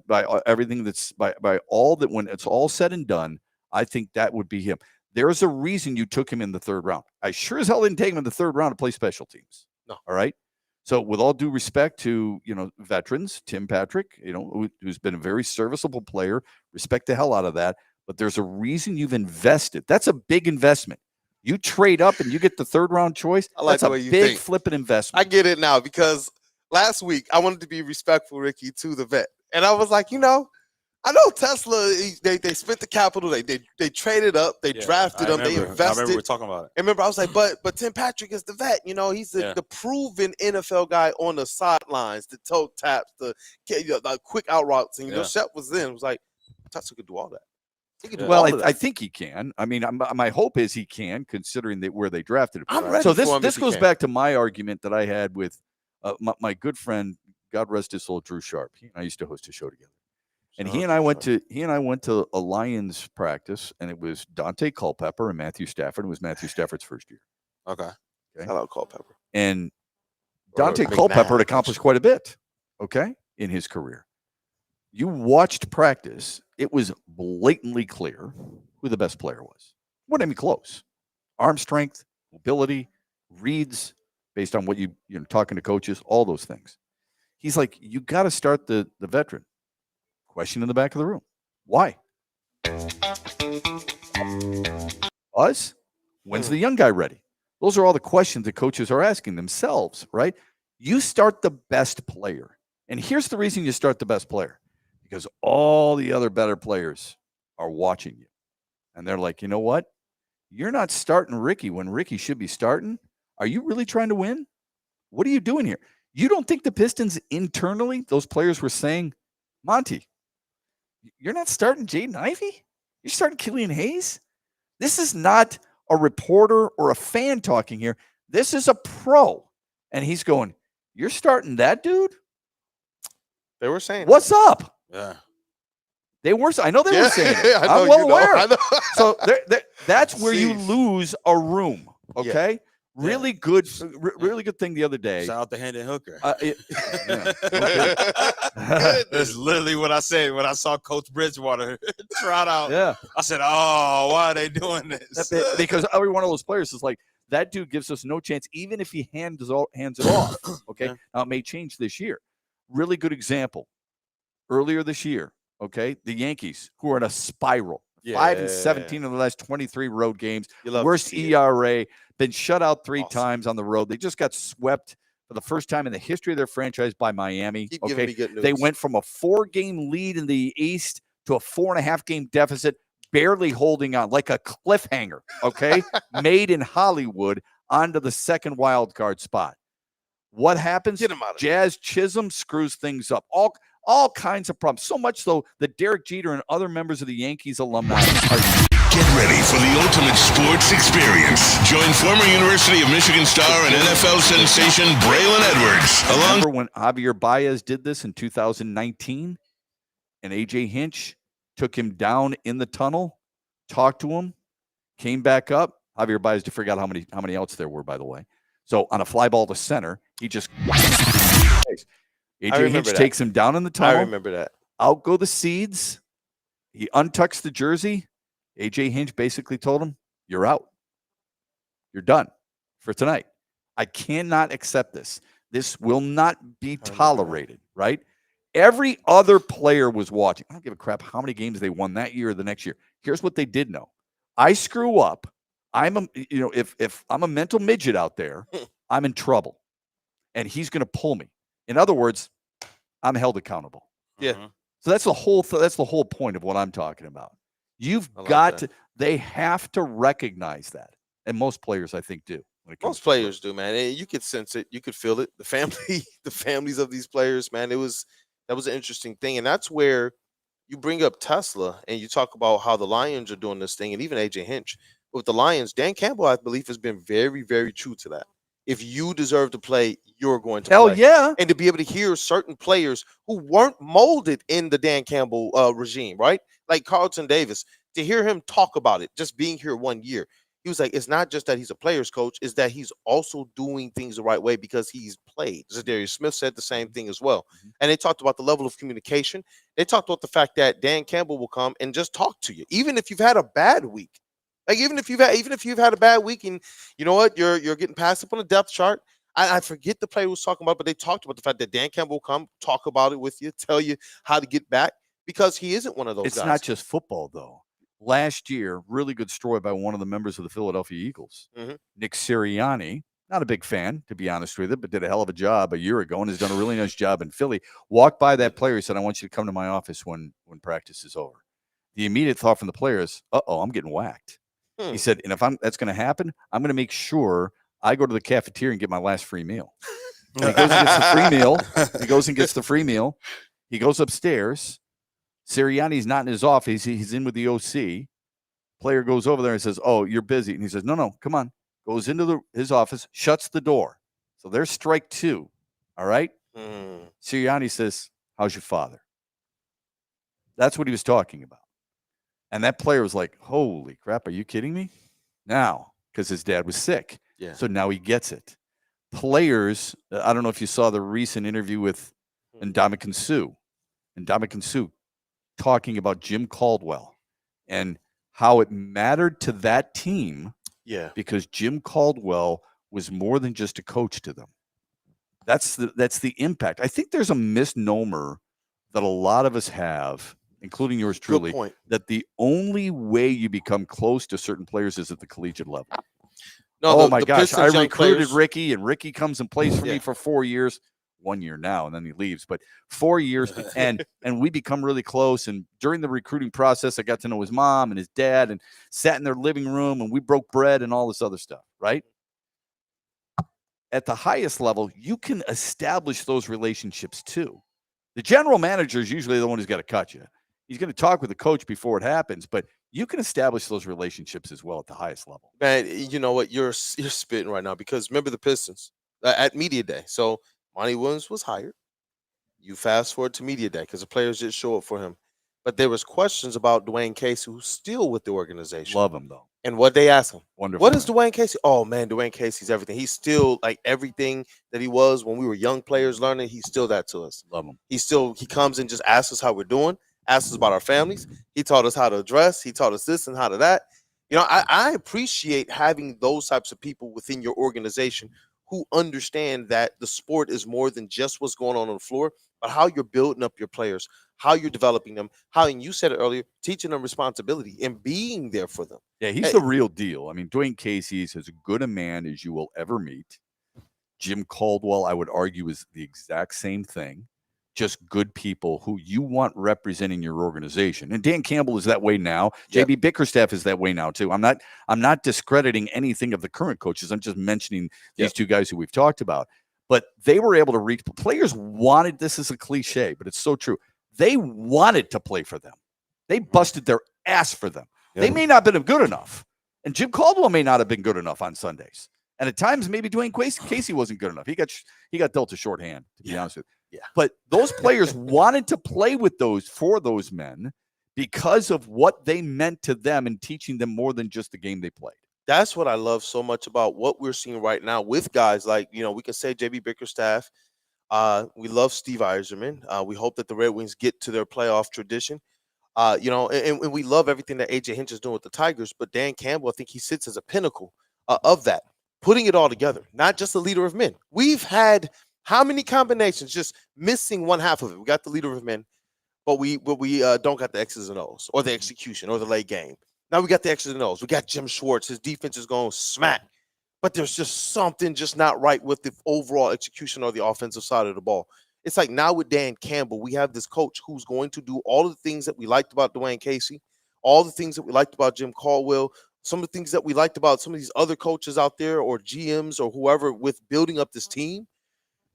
Speaker 2: everything that's by all that, when it's all said and done, I think that would be him. There's a reason you took him in the third round. I sure as hell didn't take him in the third round to play special teams.
Speaker 3: No.
Speaker 2: All right. So with all due respect to, veterans, Tim Patrick, who's been a very serviceable player, respect the hell out of that. But there's a reason you've invested. That's a big investment. You trade up and you get the third round choice.
Speaker 3: I like
Speaker 2: that's
Speaker 3: the
Speaker 2: a
Speaker 3: way you
Speaker 2: big
Speaker 3: think.
Speaker 2: flipping investment.
Speaker 3: I get it now, because last week I wanted to be respectful, Ricky, to the vet. And I was like, I know Tesla, they spent the capital, they traded up, they drafted him, they invested.
Speaker 1: I remember we were talking about it.
Speaker 3: And remember, I was like, but Tim Patrick is the vet. He's the proven NFL guy on the sidelines, the toe taps, the quick out routes. And Shep was in. It was like, Tesla could do all that. He could do all of that.
Speaker 2: I think he can. I mean, my hope is he can, considering where they drafted him.
Speaker 3: I'm ready
Speaker 2: so
Speaker 3: for him
Speaker 2: this
Speaker 3: if he
Speaker 2: goes
Speaker 3: can.
Speaker 2: back to my argument that I had with my good friend, God rest his soul, Drew Sharp. He and I used to host a show together. And he and I went to a Lions practice, and it was Dante Culpepper and Matthew Stafford. It was Matthew Stafford's first year.
Speaker 3: Okay. Shout out Culpepper.
Speaker 2: And Dante Culpepper had accomplished quite a bit, in his career. You watched practice. It was blatantly clear who the best player was. Wasn't even close. Arm strength, mobility, reads, based on what talking to coaches, all those things. He's like, you got to start the veteran. Question in the back of the room. Why? Us? When's the young guy ready? Those are all the questions that coaches are asking themselves, right? You start the best player. And here's the reason you start the best player. Because all the other better players are watching you. And they're like, you know what? You're not starting Ricky when Ricky should be starting. Are you really trying to win? What are you doing here? You don't think the Pistons internally, those players were saying, Monty, you're not starting Jaden Ivey? You're starting Killian Hayes? This is not a reporter or a fan talking here. This is a pro. And he's going, you're starting that dude?
Speaker 3: They were saying,
Speaker 2: what's up?
Speaker 1: Yeah.
Speaker 2: They were. I know they were saying it. I'm well aware. So that's where you lose a room. Okay. Yeah. Really good thing the other day.
Speaker 1: Shout out to Hendon Hooker. That's literally what I said when I saw Coach Bridgewater trot out.
Speaker 2: Yeah.
Speaker 1: I said, oh, why are they doing this?
Speaker 2: Because every one of those players is like, that dude gives us no chance, even if he hands it off. Okay. Yeah. Now, it may change this year. Really good example. Earlier this year, the Yankees, who are in a spiral. 5-17 in the last 23 road games. Worst ERA. Been shut out 3 times on the road. They just got swept for the first time in the history of their franchise by Miami.
Speaker 3: Keep giving me good news.
Speaker 2: They went from a 4-game lead in the East to a 4.5-game deficit. barely holding on like a cliffhanger, okay? Made in Hollywood onto the second wild card spot. What happens?
Speaker 3: Get him out of
Speaker 2: Jazz Chisholm screws things up. All kinds of problems. So much so that Derek Jeter and other members of the Yankees alumni are
Speaker 4: Get ready for the ultimate sports experience. Join former University of Michigan star and NFL sensation Braylon Edwards.
Speaker 2: Remember when Javier Baez did this in 2019 and A.J. Hinch took him down in the tunnel, talked to him, came back up. Javier Baez, I forgot how many outs there were, by the way. So on a fly ball to center, he just A.J. Hinch takes him down in the tunnel.
Speaker 3: I remember that.
Speaker 2: Out go the seeds. He untucks the jersey. A.J. Hinch basically told him, "You're out. You're done for tonight. I cannot accept this. This will not be tolerated," right? Every other player was watching. I don't give a crap how many games they won that year or the next year. Here's what they did know. I screw up. If I'm a mental midget out there, I'm in trouble. And he's going to pull me. In other words, I'm held accountable.
Speaker 3: Yeah.
Speaker 2: So that's the whole point of what I'm talking about. You've got to, they have to recognize that. And most players, I think, do.
Speaker 3: Most players do, man. You could sense it. You could feel it. The families of these players, man. That was an interesting thing. And that's where you bring up Tesla and you talk about how the Lions are doing this thing, and even A.J. Hinch. With the Lions, Dan Campbell, I believe, has been very, very true to that. If you deserve to play, you're going to play.
Speaker 2: Hell yeah.
Speaker 3: And to be able to hear certain players who weren't molded in the Dan Campbell regime, right? Like Carlton Davis, to hear him talk about it, just being here 1 year, he was like, it's not just that he's a player's coach, it's that he's also doing things the right way because he's played. Zadarius Smith said the same thing as well. Mm-hmm. And they talked about the level of communication. They talked about the fact that Dan Campbell will come and just talk to you, even if you've had a bad week. Like even if you've had a bad week and you know what, you're getting passed up on the depth chart. I forget the player was talking about, but they talked about the fact that Dan Campbell will come talk about it with you, tell you how to get back, because he isn't one of those guys.
Speaker 2: It's not just football though. Last year, really good story by one of the members of the Philadelphia Eagles, Nick Sirianni. Not a big fan, to be honest with you, but did a hell of a job a year ago and has done a really nice job in Philly. Walked by that player, he said, "I want you to come to my office when practice is over." The immediate thought from the player is, "Uh-oh, I'm getting whacked." He said, and if that's going to happen, I'm going to make sure I go to the cafeteria and get my last free meal. He goes and gets the free meal. He goes and gets the free meal. He goes upstairs. Sirianni's not in his office. He's in with the OC. Player goes over there and says, "Oh, you're busy." And he says, No, come on. Goes into his office, shuts the door. So there's strike two. All right? Sirianni says, "How's your father?" That's what he was talking about. And that player was like, "Holy crap, are you kidding me?" Now, because his dad was sick.
Speaker 3: Yeah.
Speaker 2: So now he gets it. Players, I don't know if you saw the recent interview with Ndamukong Suh. Ndamukong Suh talking about Jim Caldwell and how it mattered to that team.
Speaker 3: Yeah. Because
Speaker 2: Jim Caldwell was more than just a coach to them. That's the impact. I think there's a misnomer that a lot of us have, including yours truly, that the only way you become close to certain players is at the collegiate level. No, my gosh, I recruited Ricky, and Ricky comes and plays for me for 4 years. 1 year now, and then he leaves, but 4 years, and we become really close. And during the recruiting process, I got to know his mom and his dad, and sat in their living room, and we broke bread and all this other stuff, right? At the highest level, you can establish those relationships too. The general manager is usually the one who's got to cut you. He's going to talk with the coach before it happens, but you can establish those relationships as well at the highest level.
Speaker 3: Man, you know what? You're spitting right now, because remember the Pistons at Media Day. So Monty Williams was hired. You fast forward to Media Day because the players didn't show up for him. But there was questions about Dwayne Casey, who's still with the organization.
Speaker 2: Love him, though.
Speaker 3: And what they asked him.
Speaker 2: Wonderful.
Speaker 3: What is Dwayne Casey? Oh, man, Dwayne Casey's everything. He's still like everything that he was when we were young players learning. He's still that to us.
Speaker 2: Love him.
Speaker 3: He comes and just asks us how we're doing, asks us about our families. He taught us how to dress. He taught us this and how to that. You know, I appreciate having those types of people within your organization who understand that the sport is more than just what's going on the floor, but how you're building up your players, how you're developing them, how, and you said it earlier, teaching them responsibility and being there for them.
Speaker 2: Yeah, he's the real deal. I mean, Dwayne Casey is as good a man as you will ever meet. Jim Caldwell, I would argue, is the exact same thing. just good people who you want representing your organization. And Dan Campbell is that way now. JB Bickerstaff is that way now too. I'm not discrediting anything of the current coaches. I'm just mentioning these two guys who we've talked about. But they were able to reach players wanted, this is a cliche, but it's so true. They wanted to play for them. They busted their ass for them. Yeah. They may not have been good enough. And Jim Caldwell may not have been good enough on Sundays. And at times, maybe Dwayne Casey wasn't good enough. He got dealt a shorthand, to be honest with you. Yeah. But those players wanted to play with for those men because of what they meant to them and teaching them more than just the game they played.
Speaker 3: That's what I love so much about what we're seeing right now with guys like, we can say JB Bickerstaff. We love Steve Yzerman. We hope that the Red Wings get to their playoff tradition. And we love everything that AJ Hinch is doing with the Tigers. But Dan Campbell, I think he sits as a pinnacle of that, putting it all together, not just the leader of men. We've had how many combinations, just missing one half of it. We got the leader of men, but we don't got the X's and O's or the execution or the late game. Now we got the X's and O's. We got Jim Schwartz. His defense is going smack, but there's just something just not right with the overall execution or the offensive side of the ball. It's like now with Dan Campbell, we have this coach who's going to do all of the things that we liked about Dwayne Casey, all the things that we liked about Jim Caldwell, some of the things that we liked about some of these other coaches out there or GMs or whoever with building up this team.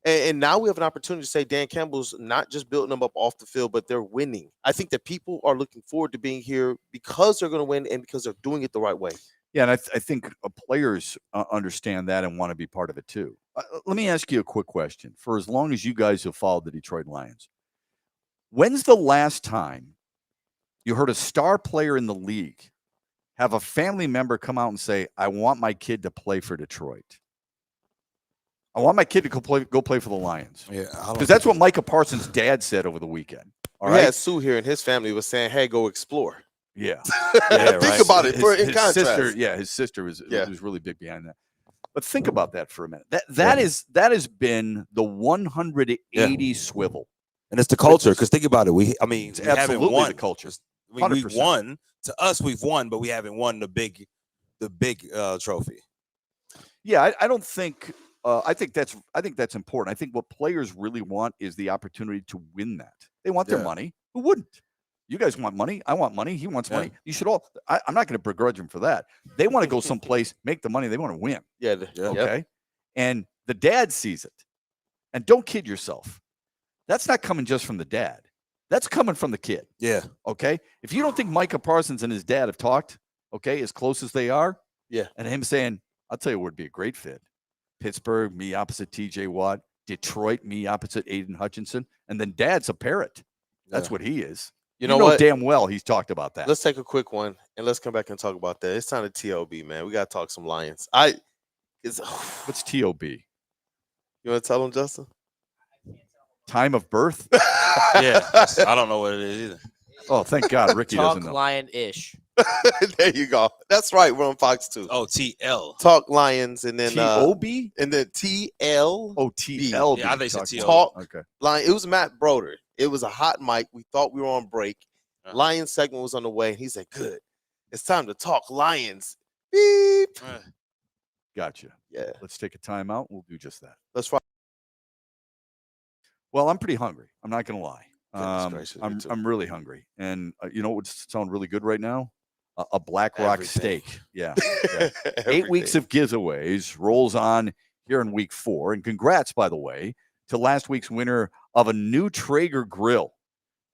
Speaker 3: And now we have an opportunity to say Dan Campbell's not just building them up off the field, but they're winning. I think that people are looking forward to being here because they're going to win and because they're doing it the right way.
Speaker 2: Yeah, and I think players understand that and want to be part of it too. Let me ask you a quick question. For as long as you guys have followed the Detroit Lions, when's the last time you heard a star player in the league have a family member come out and say, I want my kid to play for Detroit? I want my kid to go play for the Lions. Yeah, because that's what Micah Parsons' dad said over the weekend. All right,
Speaker 3: yeah, Sue here and his family was saying, "Hey, go explore."
Speaker 2: Yeah,
Speaker 3: think about it.
Speaker 2: His sister was really big behind that. But think about that for a minute. That has been the 180 swivel,
Speaker 1: and it's the culture. Because think about it. We
Speaker 2: haven't won
Speaker 1: the culture.
Speaker 2: 100%.
Speaker 1: We won. To us, we've won, but we haven't won the big trophy.
Speaker 2: Yeah, I don't think. I think that's important. I think what players really want is the opportunity to win that. They want their money. Who wouldn't? You guys want money. I want money. He wants money. You should all. I'm not going to begrudge him for that. They want to go someplace, make the money. They want to win.
Speaker 3: Yeah.
Speaker 2: Okay. Yep. And the dad sees it. And don't kid yourself. That's not coming just from the dad. That's coming from the kid.
Speaker 1: Yeah.
Speaker 2: Okay. If you don't think Micah Parsons and his dad have talked, okay, as close as they are.
Speaker 3: Yeah.
Speaker 2: And him saying, I'll tell you what would be a great fit. Pittsburgh, me opposite TJ Watt. Detroit, me opposite Aiden Hutchinson. And then dad's a parrot. That's what he is. You know what? Damn well he's talked about that.
Speaker 3: Let's take a quick one and let's come back and talk about that. It's time to TLB, man. We got to talk some Lions.
Speaker 2: What's TOB?
Speaker 3: You want to tell them, Justin?
Speaker 2: Time of birth?
Speaker 1: Yeah. I don't know what it is either.
Speaker 2: Oh, thank God. Ricky doesn't know.
Speaker 5: Lion-ish.
Speaker 3: There you go. That's right. We're on Fox 2.
Speaker 1: Oh, TL.
Speaker 3: Talk Lions and then
Speaker 2: T-O-B?
Speaker 3: And then TL.
Speaker 2: Oh, TL.
Speaker 1: Yeah, I think it's TL.
Speaker 3: Talk
Speaker 2: okay.
Speaker 3: Lion. It was Matt Broder. It was a hot mic. We thought we were on break. Lions segment was on the way. And he said, good. It's time to talk Lions. Beep.
Speaker 2: Gotcha.
Speaker 3: Yeah.
Speaker 2: Let's take a timeout. We'll do just that.
Speaker 3: Let's rock.
Speaker 2: Well, I'm pretty hungry. I'm not going to lie.
Speaker 3: I'm
Speaker 2: I'm really hungry. And you know what would sound really good right now? A Black Rock steak. Yeah. 8 weeks of giveaways rolls on here in week 4. And congrats, by the way, to last week's winner of a new Traeger grill,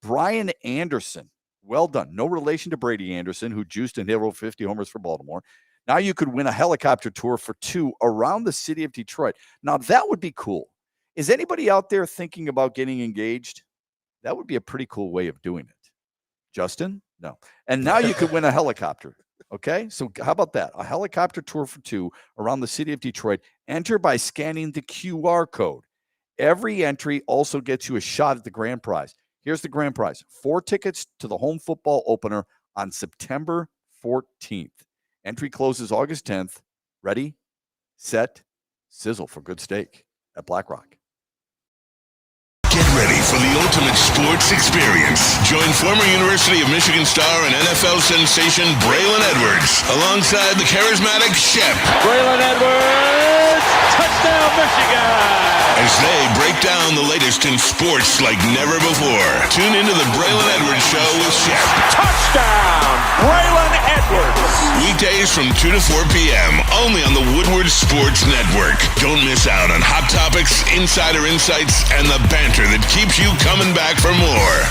Speaker 2: Brian Anderson. Well done. No relation to Brady Anderson, who juiced and hit over 50 homers for Baltimore. Now you could win a helicopter tour for 2 around the city of Detroit. Now that would be cool. Is anybody out there thinking about getting engaged? That would be a pretty cool way of doing it. Justin? No. And now you could win a helicopter. Okay? So how about that? A helicopter tour for 2 around the city of Detroit. Enter by scanning the QR code. Every entry also gets you a shot at the grand prize. Here's the grand prize. 4 tickets to the home football opener on September 14th. Entry closes August 10th. Ready, set, sizzle for good steak at Black Rock.
Speaker 4: Get ready for the ultimate sports experience. Join former University of Michigan star and NFL sensation Braylon Edwards alongside the charismatic Shep.
Speaker 6: Braylon Edwards, touchdown!
Speaker 5: Touchdown, Michigan!
Speaker 4: As they break down the latest in sports like never before. Tune into the Braylon Edwards Show with Shep.
Speaker 5: Touchdown, Braylon Edwards!
Speaker 4: Weekdays from 2 to 4 p.m. only on the Woodward Sports Network. Don't miss out on hot topics, insider insights, and the banter that keeps you coming back for more.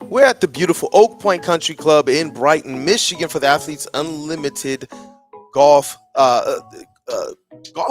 Speaker 3: We're at the beautiful Oak Point Country Club in Brighton, Michigan for the Athletes Unlimited golf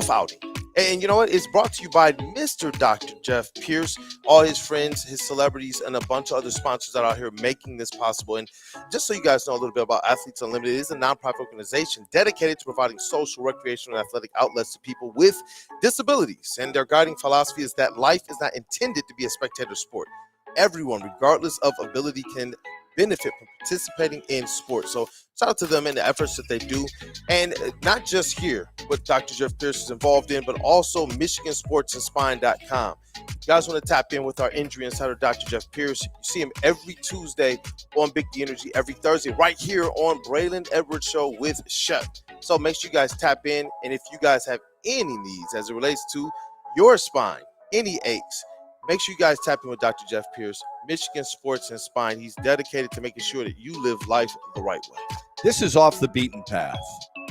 Speaker 3: outing. And you know what? It's brought to you by Mr. Dr. Jeff Pierce, all his friends, his celebrities, and a bunch of other sponsors that are out here making this possible. And just so you guys know a little bit about Athletes Unlimited, it is a nonprofit organization dedicated to providing social, recreational, and athletic outlets to people with disabilities. And their guiding philosophy is that life is not intended to be a spectator sport. Everyone, regardless of ability, can benefit from participating in sports. So shout out to them and the efforts that they do. And not just here, what Dr. Jeff Pierce is involved in, but also MichiganSportsAndSpine.com. You guys want to tap in with our injury insider, Dr. Jeff Pierce. You see him every Tuesday on Big D Energy, every Thursday right here on Braylon Edwards Show with Shep. So make sure you guys tap in. And if you guys have any needs as it relates to your spine, any aches, make sure you guys tap in with Dr. Jeff Pierce, Michigan Sports and Spine. He's dedicated to making sure that you live life the right way.
Speaker 2: This is off the beaten path.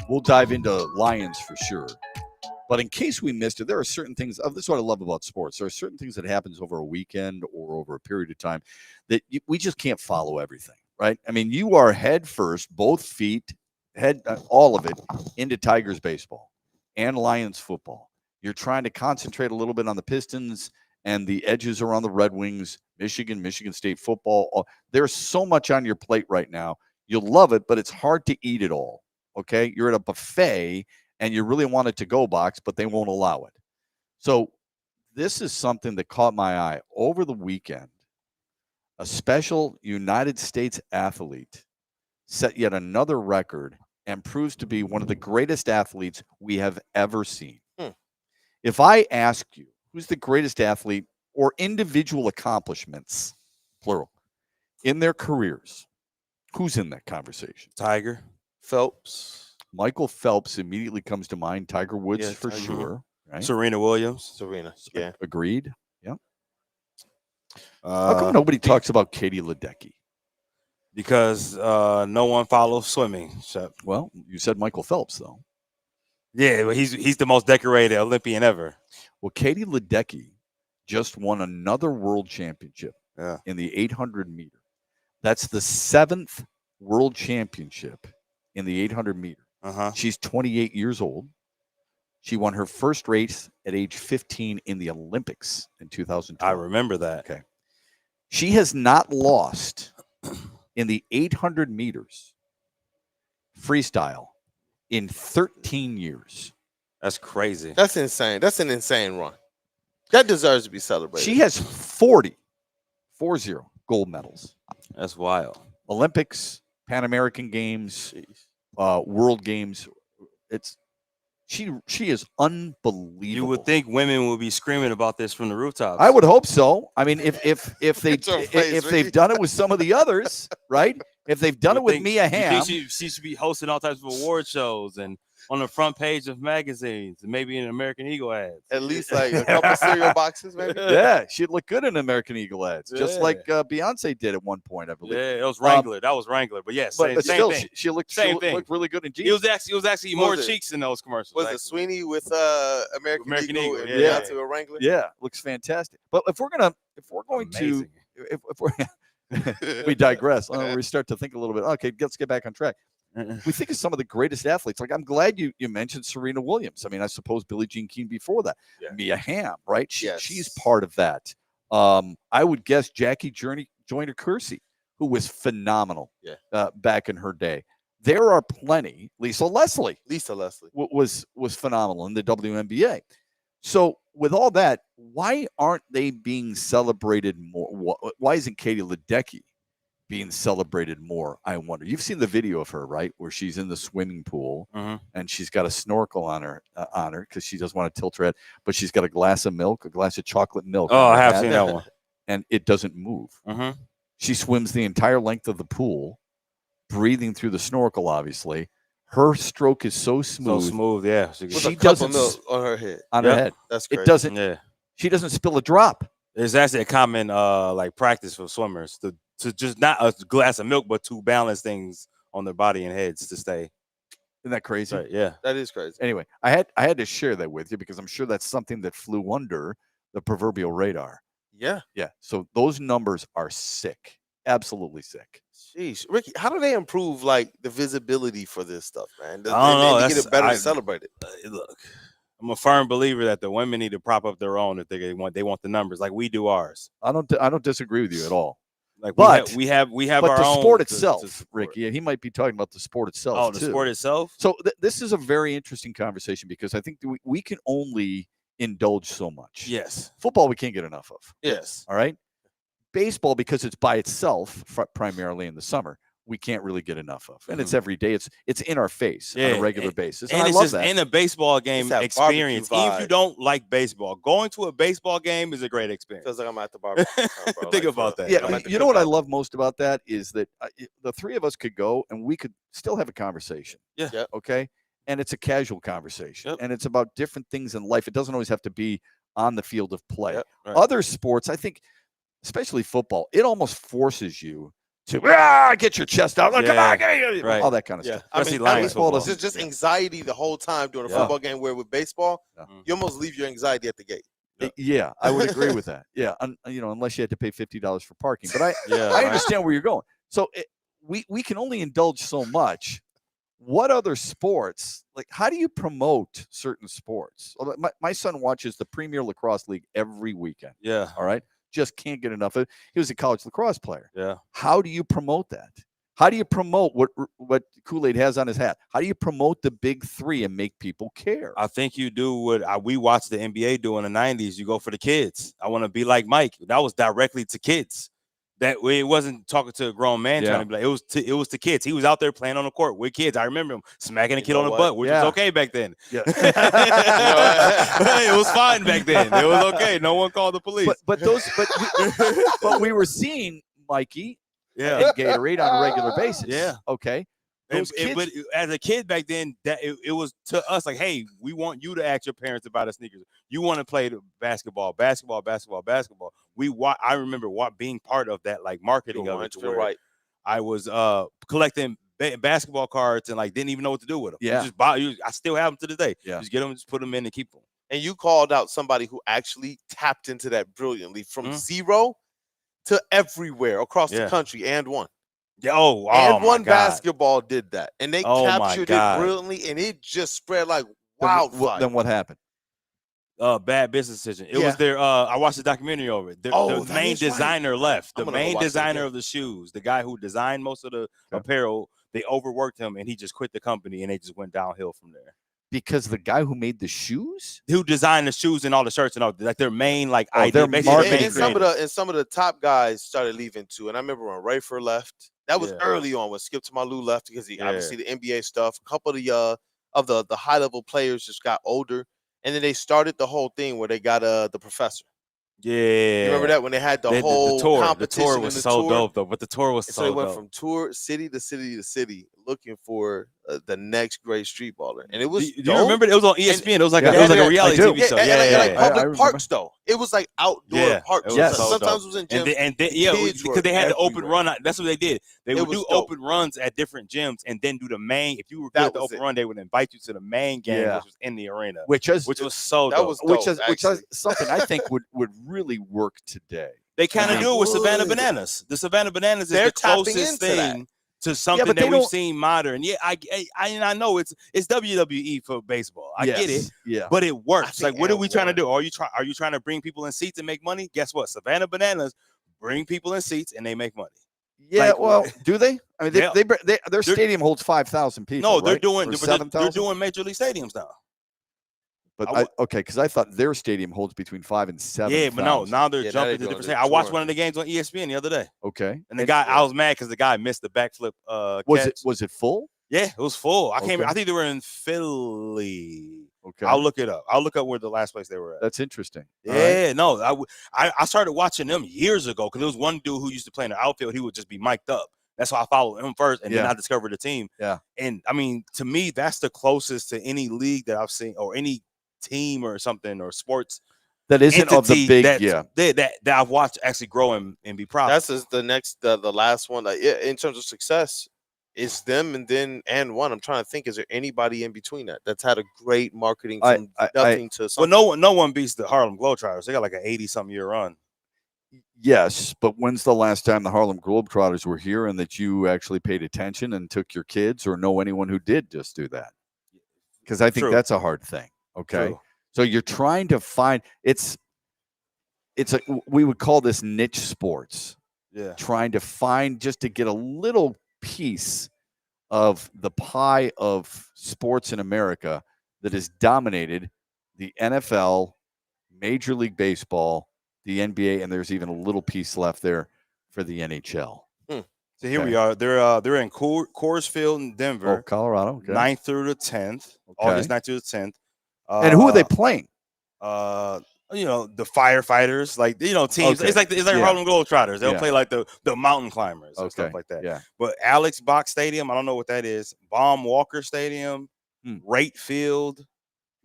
Speaker 2: We'll dive into Lions for sure. But in case we missed it, there are certain things. This is what I love about sports. There are certain things that happens over a weekend or over a period of time that we just can't follow everything, right? I mean, you are head first, both feet, all of it, into Tigers baseball and Lions football. You're trying to concentrate a little bit on the Pistons and the edges around the Red Wings, Michigan State football. There's so much on your plate right now. You'll love it, but it's hard to eat it all, okay? You're at a buffet, and you really want a to-go box, but they won't allow it. So this is something that caught my eye. Over the weekend, a special United States athlete set yet another record and proves to be one of the greatest athletes we have ever seen. If I ask you, who's the greatest athlete or individual accomplishments, plural, in their careers, who's in that conversation?
Speaker 1: Tiger
Speaker 3: Phelps.
Speaker 2: Michael Phelps immediately comes to mind. Tiger Woods for
Speaker 3: Tiger.
Speaker 2: sure. Right?
Speaker 1: Serena Williams.
Speaker 3: Serena, yeah.
Speaker 2: Agreed. Yeah. How come nobody talks about Katie Ledecky?
Speaker 1: Because no one follows swimming. Shep.
Speaker 2: Well, you said Michael Phelps, though.
Speaker 1: Yeah, but he's the most decorated Olympian ever.
Speaker 2: Well, Katie Ledecky just won another world championship in the 800 meter. That's the 7th world championship in the 800 meter. She's 28 years old. She won her first race at age 15 in the Olympics in 2012.
Speaker 1: I remember that.
Speaker 2: Okay. She has not lost in the 800 meters freestyle in 13 years.
Speaker 1: That's crazy.
Speaker 3: That's insane. That's an insane run. That deserves to be celebrated.
Speaker 2: She has 40 gold medals.
Speaker 1: That's wild.
Speaker 2: Olympics, Pan American Games, World Games. She is unbelievable.
Speaker 1: You would think women would be screaming about this from the rooftops.
Speaker 2: I would hope so. I mean, if they've done it with some of the others, right? If they've done it with Mia Hamm,
Speaker 1: she should be hosting all types of award shows and on the front page of magazines and maybe in American Eagle ads.
Speaker 3: At least like a couple cereal boxes, maybe.
Speaker 2: Yeah, she'd look good in American Eagle ads, just like Beyonce did at one point, I believe.
Speaker 1: Yeah, it was Wrangler. That was Wrangler, but yes,
Speaker 2: but still,
Speaker 1: thing.
Speaker 2: she looked really good in jeans.
Speaker 1: It was actually more cheeks in those commercials.
Speaker 3: Was it Sweeney with American Eagle and Beyonce with Wrangler?
Speaker 2: Yeah, looks fantastic. But if we're going to we digress. We start to think a little bit. Okay, let's get back on track. We think of some of the greatest athletes. Like, I'm glad you mentioned Serena Williams. I mean, I suppose Billie Jean King before that. Yeah. Mia Hamm, right? She's part of that. I would guess Jackie Joyner Kersey, who was phenomenal back in her day. There are plenty. Lisa Leslie was phenomenal in the WNBA. So with all that, why aren't they being celebrated more? Why isn't Katie Ledecky being celebrated more? I wonder. You've seen the video of her, right, where she's in the swimming pool and she's got a snorkel on her because she doesn't want to tilt her head, but she's got a glass of chocolate milk.
Speaker 1: Oh, I have seen that one,
Speaker 2: and it doesn't move. She swims the entire length of the pool, breathing through the snorkel. Obviously, her stroke is so smooth.
Speaker 1: So smooth, yeah.
Speaker 3: She doesn't milk on her head.
Speaker 2: Her head.
Speaker 3: That's crazy.
Speaker 2: It doesn't. Yeah. She doesn't spill a drop.
Speaker 1: It's actually a common like practice for swimmers to just not a glass of milk, but to balance things on their body and heads to stay.
Speaker 2: Isn't that crazy?
Speaker 1: Right, yeah,
Speaker 3: that is crazy.
Speaker 2: Anyway, I had to share that with you because I'm sure that's something that flew under the proverbial radar.
Speaker 3: Yeah.
Speaker 2: So those numbers are sick. Absolutely sick.
Speaker 3: Jeez, Ricky, how do they improve like the visibility for this stuff, man?
Speaker 1: I don't know.
Speaker 3: They get it better celebrated.
Speaker 1: Look, I'm a firm believer that the women need to prop up their own if they want the numbers like we do ours.
Speaker 2: I don't disagree with you at all.
Speaker 1: Like,
Speaker 2: but
Speaker 1: we have
Speaker 2: but
Speaker 1: our
Speaker 2: the
Speaker 1: own
Speaker 2: sport itself, Ricky, and he might be talking about the sport itself.
Speaker 1: Oh, the
Speaker 2: too.
Speaker 1: sport itself.
Speaker 2: So this is a very interesting conversation because I think we can only indulge so much.
Speaker 1: Yes.
Speaker 2: Football we can't get enough of.
Speaker 1: Yes.
Speaker 2: All right. Baseball, because it's by itself primarily in the summer, we can't really get enough of, and it's every day. It's in our face on a regular basis, and I
Speaker 1: it's
Speaker 2: love
Speaker 1: just
Speaker 2: that.
Speaker 1: in a baseball game experience. Even if you don't like baseball, going to a baseball game is a great experience.
Speaker 3: Feels like I'm at the barbecue.
Speaker 1: Think about that.
Speaker 2: Yeah, you know what I love most about that is that the three of us could go and we could still have a conversation.
Speaker 1: Yeah.
Speaker 3: Yep.
Speaker 2: Okay. And it's a casual conversation, and it's about different things in life. It doesn't always have to be on the field of play.
Speaker 3: Yep. Right.
Speaker 2: Other sports, I think, especially football, it almost forces you to get your chest out, come on, all that kind of stuff.
Speaker 3: I mean, baseball is just anxiety the whole time during a football game. Where with baseball, you almost leave your anxiety at the gate.
Speaker 2: Yeah, I would agree with that. Yeah, unless you had to pay $50 for parking. But I understand where you're going. So we can only indulge so much. What other sports, like how do you promote certain sports? My son watches the Premier Lacrosse League every weekend.
Speaker 1: Yeah.
Speaker 2: All right. Just can't get enough of it. He was a college lacrosse player.
Speaker 1: Yeah.
Speaker 2: How do you promote that? How do you promote what Kool-Aid has on his hat? How do you promote the big three and make people care?
Speaker 1: I think you do what we watched the NBA do in the 90s. You go for the kids. I want to be like Mike. That was directly to kids. That way, it wasn't talking to a grown man trying to be like, it was to kids. He was out there playing on the court with kids. I remember him smacking a kid on the butt, which was okay back then.
Speaker 2: Yeah.
Speaker 1: It was fine back then. It was okay. No one called the police.
Speaker 2: But we were seeing Mikey and Gatorade on a regular basis.
Speaker 1: Yeah.
Speaker 2: Okay.
Speaker 1: But as a kid back then, that it was to us like, hey, we want you to ask your parents about the sneakers. You want to play the basketball. I remember being part of that like marketing of it.
Speaker 3: Right.
Speaker 1: I was collecting basketball cards and like didn't even know what to do with them.
Speaker 2: Yeah.
Speaker 1: I still have them to this day.
Speaker 2: Yeah.
Speaker 1: Just get them, just put them in and keep them.
Speaker 3: And you called out somebody who actually tapped into that brilliantly from zero to everywhere across the country and won.
Speaker 1: Yeah,
Speaker 3: and one basketball did that, and they captured it brilliantly, and it just spread like wildfire.
Speaker 2: Then what happened?
Speaker 1: Bad business decision. It was their. I watched the documentary over it. The main designer left. The main designer of the shoes, the guy who designed most of the apparel, they overworked him, and he just quit the company, and they just went downhill from there.
Speaker 2: Because the guy who made the shoes,
Speaker 1: who designed the shoes and all the shirts and all, like their main idea,
Speaker 3: their marketing, and some of the top guys started leaving too. And I remember when Rafer left. That was early on when Skip Tamalu left because he obviously the NBA stuff. A couple of the high level players just got older, and then they started the whole thing where they got the professor.
Speaker 1: Yeah,
Speaker 3: you remember that when they had the whole
Speaker 1: tour.
Speaker 3: Competition.
Speaker 1: The tour was so dope though, but the tour was so
Speaker 3: they
Speaker 1: dope.
Speaker 3: went from tour city to city to city looking for the next great street baller, and it was.
Speaker 1: Do you remember it was on ESPN? It was like a reality TV show.
Speaker 3: Like public parks though. It was like outdoor parks. Sometimes it was in gyms.
Speaker 1: And because they had the open run. That's what they did. They would do open runs at different gyms, and then do the main. If you were good at the open run, they would invite you to the main game, which was in the arena,
Speaker 2: which was
Speaker 1: so dope.
Speaker 2: Which is something I think would really work today.
Speaker 1: They kind of do it with Savannah Bananas. The Savannah Bananas is the closest thing to something that we've seen modern. Yeah, I know it's WWE for baseball. I get it.
Speaker 2: Yeah.
Speaker 1: But it works. Like, what are we trying to do? Are you trying to bring people in seats and make money? Guess what? Savannah Bananas bring people in seats and they make money.
Speaker 2: Yeah,
Speaker 1: Like,
Speaker 2: well, do they? I mean, their stadium holds 5,000 people.
Speaker 1: No, they're
Speaker 2: right?
Speaker 1: doing
Speaker 2: Or 7,000?
Speaker 1: they're doing major league stadiums now.
Speaker 2: But because I thought their stadium holds between 5,000 and 7,000.
Speaker 1: Yeah, but no, now they're jumping to different. I watched one of the games on ESPN the other day.
Speaker 2: Okay,
Speaker 1: and the guy, I was mad because the guy missed the backflip.
Speaker 2: Was it full?
Speaker 1: Yeah, it was full. I think they were in Philly.
Speaker 2: Okay,
Speaker 1: I'll look it up. I'll look up where the last place they were at.
Speaker 2: That's interesting.
Speaker 1: Yeah, no, I started watching them years ago because there was one dude who used to play in the outfield. He would just be mic'd up. That's why I followed him first, and then I discovered the team.
Speaker 2: Yeah,
Speaker 1: and I mean, to me, that's the closest to any league that I've seen or any team or something or sports
Speaker 2: that isn't of the big
Speaker 1: that I've watched actually grow and be proud.
Speaker 3: That's the last one. Like, in terms of success, it's them and one. I'm trying to think, is there anybody in between that's had a great marketing from nothing to something?
Speaker 1: Well, no one beats the Harlem Globetrotters. They got like an 80-something year run.
Speaker 2: Yes, but when's the last time the Harlem Globetrotters were here and that you actually paid attention and took your kids or know anyone who did just do that? Because I think that's a hard thing. Okay.
Speaker 1: True.
Speaker 2: So you're trying to find we would call this niche sports.
Speaker 1: Yeah.
Speaker 2: Trying to find just to get a little piece of the pie of sports in America that has dominated the NFL, Major League Baseball, the NBA, and there's even a little piece left there for the NHL.
Speaker 1: So here we are. They're in Coors Field in Denver,
Speaker 2: Colorado,
Speaker 1: 9th through the 10th, August 9th through the 10th.
Speaker 2: And who are they playing?
Speaker 1: The firefighters, like teams.
Speaker 2: Okay.
Speaker 1: It's like Harlem Globetrotters. They'll play like the mountain climbers and stuff like that.
Speaker 2: Yeah.
Speaker 1: But Alex Box Stadium, I don't know what that is. Baum Walker Stadium, Rate Field,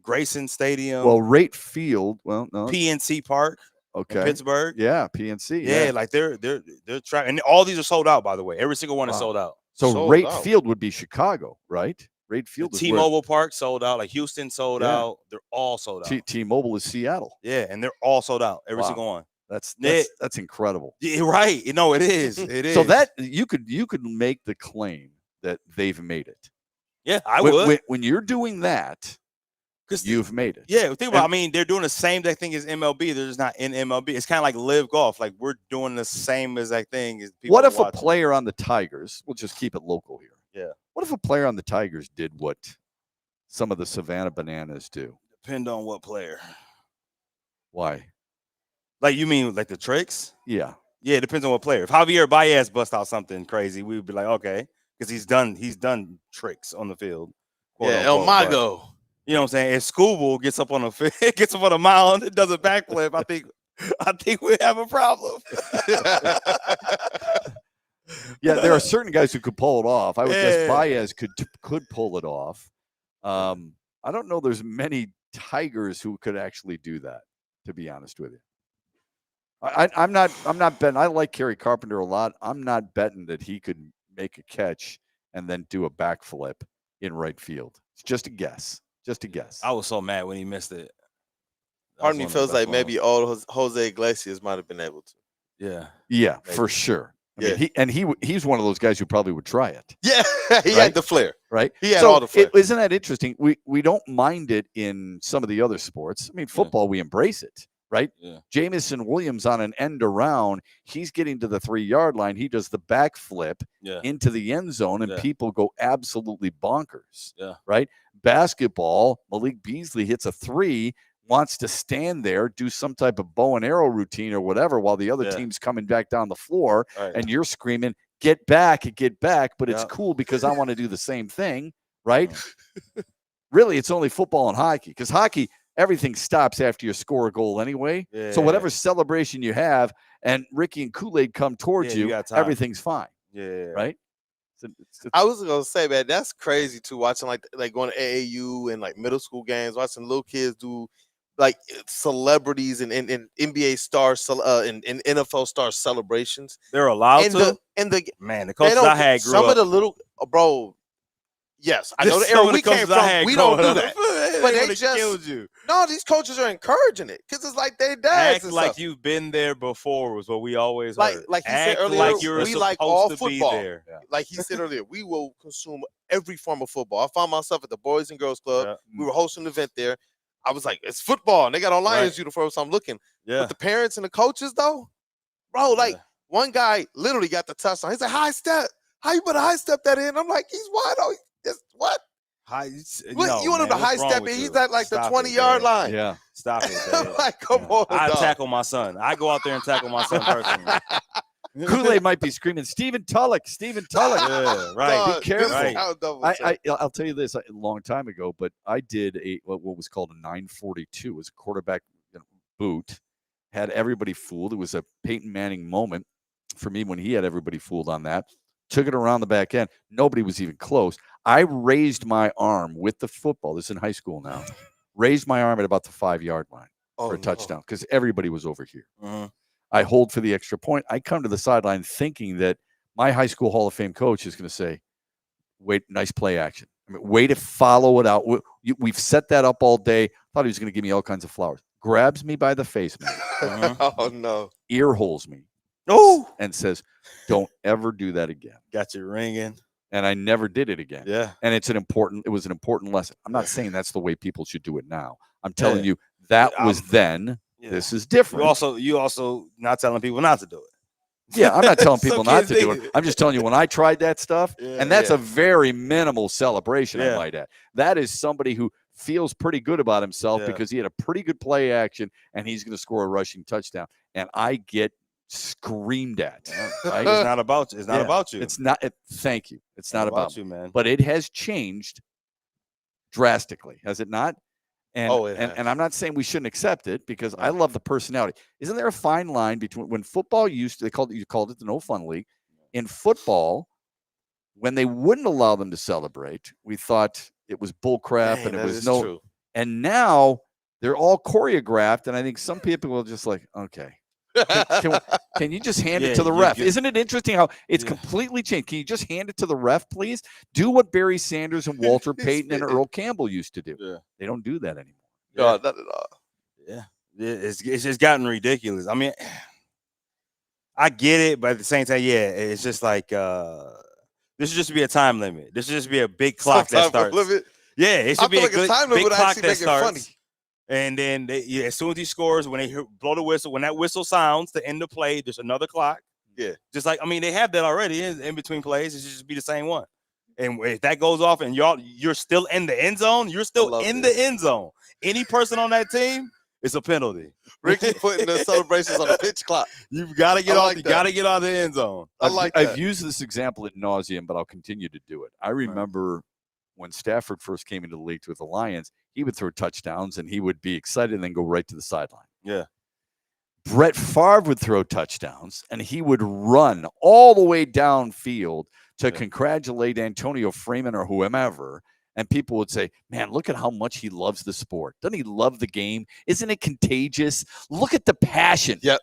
Speaker 1: Grayson Stadium.
Speaker 2: Well, Rate Field. Well, no.
Speaker 1: PNC Park.
Speaker 2: Okay.
Speaker 1: In Pittsburgh.
Speaker 2: Yeah, PNC.
Speaker 1: Yeah, like they're trying, and all these are sold out. By the way, every single one is sold out.
Speaker 2: So Rate Field would be Chicago, right? Rate Field.
Speaker 1: T-Mobile Park sold out. Like Houston sold out. They're all sold out.
Speaker 2: T-Mobile is Seattle.
Speaker 1: Yeah, and they're all sold out. Every single one.
Speaker 2: That's incredible.
Speaker 1: Yeah, right. It is. It is.
Speaker 2: So that you could make the claim that they've made it.
Speaker 1: Yeah, I would.
Speaker 2: When you're doing that, you've made it.
Speaker 1: Yeah, think about. They're doing the same thing as MLB. They're just not in MLB. It's kind of like Live Golf. Like we're doing the same exact thing as people.
Speaker 2: What if a player on the Tigers? We'll just keep it local here.
Speaker 1: Yeah.
Speaker 2: What if a player on the Tigers did what some of the Savannah Bananas do?
Speaker 1: Depend on what player.
Speaker 2: Why?
Speaker 1: Like you mean like the tricks?
Speaker 2: Yeah.
Speaker 1: Yeah, it depends on what player. If Javier Baez busts out something crazy, we would be like, okay, because he's done tricks on the field.
Speaker 3: Yeah, El Mago.
Speaker 1: You know what I'm saying? If Scooble gets up on a mound and does a backflip, I think we have a problem.
Speaker 2: Yeah, there are certain guys who could pull it off. I would guess Baez could pull it off. I don't know there's many Tigers who could actually do that, to be honest with you. I'm not betting. I like Kerry Carpenter a lot. I'm not betting that he could make a catch and then do a backflip in right field. It's just a guess. Just a guess.
Speaker 1: I was so mad when he missed it.
Speaker 3: Part of me feels like maybe old Jose Iglesias might have been able to.
Speaker 2: Yeah,
Speaker 3: maybe.
Speaker 2: For sure. I mean, he's one of those guys who probably would try it.
Speaker 3: Yeah, he had the flair.
Speaker 2: Right?
Speaker 3: He had all the flair.
Speaker 2: Isn't that interesting? We don't mind it in some of the other sports. I mean, football, we embrace it, right?
Speaker 1: Yeah.
Speaker 2: Jamison Williams on an end around, he's getting to the 3-yard line. He does the backflip into the end zone, and people go absolutely bonkers.
Speaker 1: Yeah.
Speaker 2: Right? Basketball, Malik Beasley hits a 3, wants to stand there, do some type of bow and arrow routine or whatever while the other team's coming back down the floor, and you're screaming, get back, but it's cool because I want to do the same thing, right? Really, it's only football and hockey, because hockey, everything stops after you score a goal anyway. So whatever celebration you have and Ricky and Kool-Aid come towards you, everything's fine. Right?
Speaker 3: I was gonna say, man, that's crazy too. Watching like going to AAU and like middle school games, watching little kids do like celebrities and NBA stars and NFL star celebrations.
Speaker 1: They're allowed to.
Speaker 3: The
Speaker 1: Man, the coaches I had grew
Speaker 3: some
Speaker 1: up.
Speaker 3: of the little bro. Yes, I know the era we came from. We don't do that. But they just
Speaker 1: killed you.
Speaker 3: No, these coaches are encouraging it because it's like they dads
Speaker 1: Act
Speaker 3: and
Speaker 1: like
Speaker 3: stuff.
Speaker 1: you've been there before was what we always
Speaker 3: Like
Speaker 1: heard.
Speaker 3: he said
Speaker 1: Act
Speaker 3: earlier,
Speaker 1: like you're
Speaker 3: we like
Speaker 1: supposed
Speaker 3: all
Speaker 1: to
Speaker 3: football.
Speaker 1: be there.
Speaker 3: Like he said earlier, we will consume every form of football. I found myself at the Boys and Girls Club.
Speaker 1: Yeah.
Speaker 3: We were hosting an event there. I was like, it's football, and they got on Lions
Speaker 1: Right.
Speaker 3: uniforms. So I'm looking.
Speaker 1: Yeah.
Speaker 3: But the parents and the coaches, though, bro, like one guy literally got the touchdown. He's like, high step. How you better high step that in? I'm like, he's wide open. What? What? You want him to high step in? He's at like the 20-yard line.
Speaker 2: Yeah.
Speaker 1: Stop it.
Speaker 3: I'm like, come on,
Speaker 1: I
Speaker 3: dog.
Speaker 1: tackle my son. I go out there and tackle my son personally.
Speaker 2: Kool-Aid might be screaming, Stephen Tulloch, Stephen Tulloch.
Speaker 1: Yeah, right.
Speaker 3: Dog,
Speaker 2: Be careful.
Speaker 3: this is
Speaker 1: Right.
Speaker 3: how double
Speaker 2: I'll tell you this a long time ago, but I did what was called a 942. It was a quarterback boot. Had everybody fooled. It was a Peyton Manning moment for me when he had everybody fooled on that. Took it around the back end. Nobody was even close. I raised my arm with the football. This is in high school now. Raised my arm at about the 5-yard line for a touchdown because everybody was over here. I hold for the extra point. I come to the sideline thinking that my high school Hall of Fame coach is going to say, wait, nice play action. I mean, way to follow it out. We've set that up all day. Thought he was going to give me all kinds of flowers. Grabs me by the face, man.
Speaker 3: Oh, no.
Speaker 2: Ear holes me.
Speaker 1: Oh,
Speaker 2: And says, don't ever do that again.
Speaker 1: got you ringing.
Speaker 2: And I never did it again.
Speaker 1: Yeah.
Speaker 2: And it was an important lesson. I'm not saying that's the way people should do it now. I'm telling you that was then.
Speaker 1: Yeah.
Speaker 2: This is different.
Speaker 1: You also not telling people not to do it.
Speaker 2: Yeah, I'm not telling
Speaker 1: Some
Speaker 2: people not
Speaker 1: kids
Speaker 2: to do
Speaker 1: need
Speaker 2: it. I'm just telling you when I tried that stuff, and that's a very minimal celebration, I might add. That is somebody who feels pretty good about himself because he had a pretty good play action and he's going to score a rushing touchdown. And I get screamed at. Right?
Speaker 1: It's not about you. It's not about you.
Speaker 2: It's not. Thank you. It's not about
Speaker 1: you, man.
Speaker 2: But it has changed drastically, has it not? And, and I'm not saying we shouldn't accept it because I love the personality. Isn't there a fine line between when football you called it the no fun league? In football, when they wouldn't allow them to celebrate, we thought it was bull crap and it was no. True. And now they're all choreographed, and I think some people are just like, okay. Can you just hand it to the ref? Isn't it interesting how it's completely changed? Can you just hand it to the ref, please? Do what Barry Sanders and Walter Payton and Earl Campbell used to do. Yeah. They don't do that anymore.
Speaker 3: No, not at all.
Speaker 1: Yeah. It's just gotten ridiculous. I mean, I get it, but at the same time, it's just like this should just be a time limit. This should just be a big clock that starts.
Speaker 3: Limit.
Speaker 1: Yeah, it should be a good
Speaker 3: time limit
Speaker 1: big clock that
Speaker 3: starts. Funny.
Speaker 1: And then as soon as he scores, when they blow the whistle, when that whistle sounds to end the play, there's another clock.
Speaker 3: Yeah.
Speaker 1: Just like, I mean, they have that already in between plays. It should just be the same one. And if that goes off and you're still in the end zone, you're still in the end zone. Any person on that team, it's a penalty.
Speaker 3: Ricky putting the celebrations on the pitch clock.
Speaker 1: You've got to get off. You got to get out of the end zone.
Speaker 2: I've used this example ad nauseum, but I'll continue to do it. I remember when Stafford first came into the league with the Lions, he would throw touchdowns and he would be excited and then go right to the sideline.
Speaker 1: Yeah.
Speaker 2: Brett Favre would throw touchdowns and he would run all the way downfield to congratulate Antonio Freeman or whomever. And people would say, man, look at how much he loves the sport. Doesn't he love the game? Isn't it contagious? Look at the passion.
Speaker 3: Yep.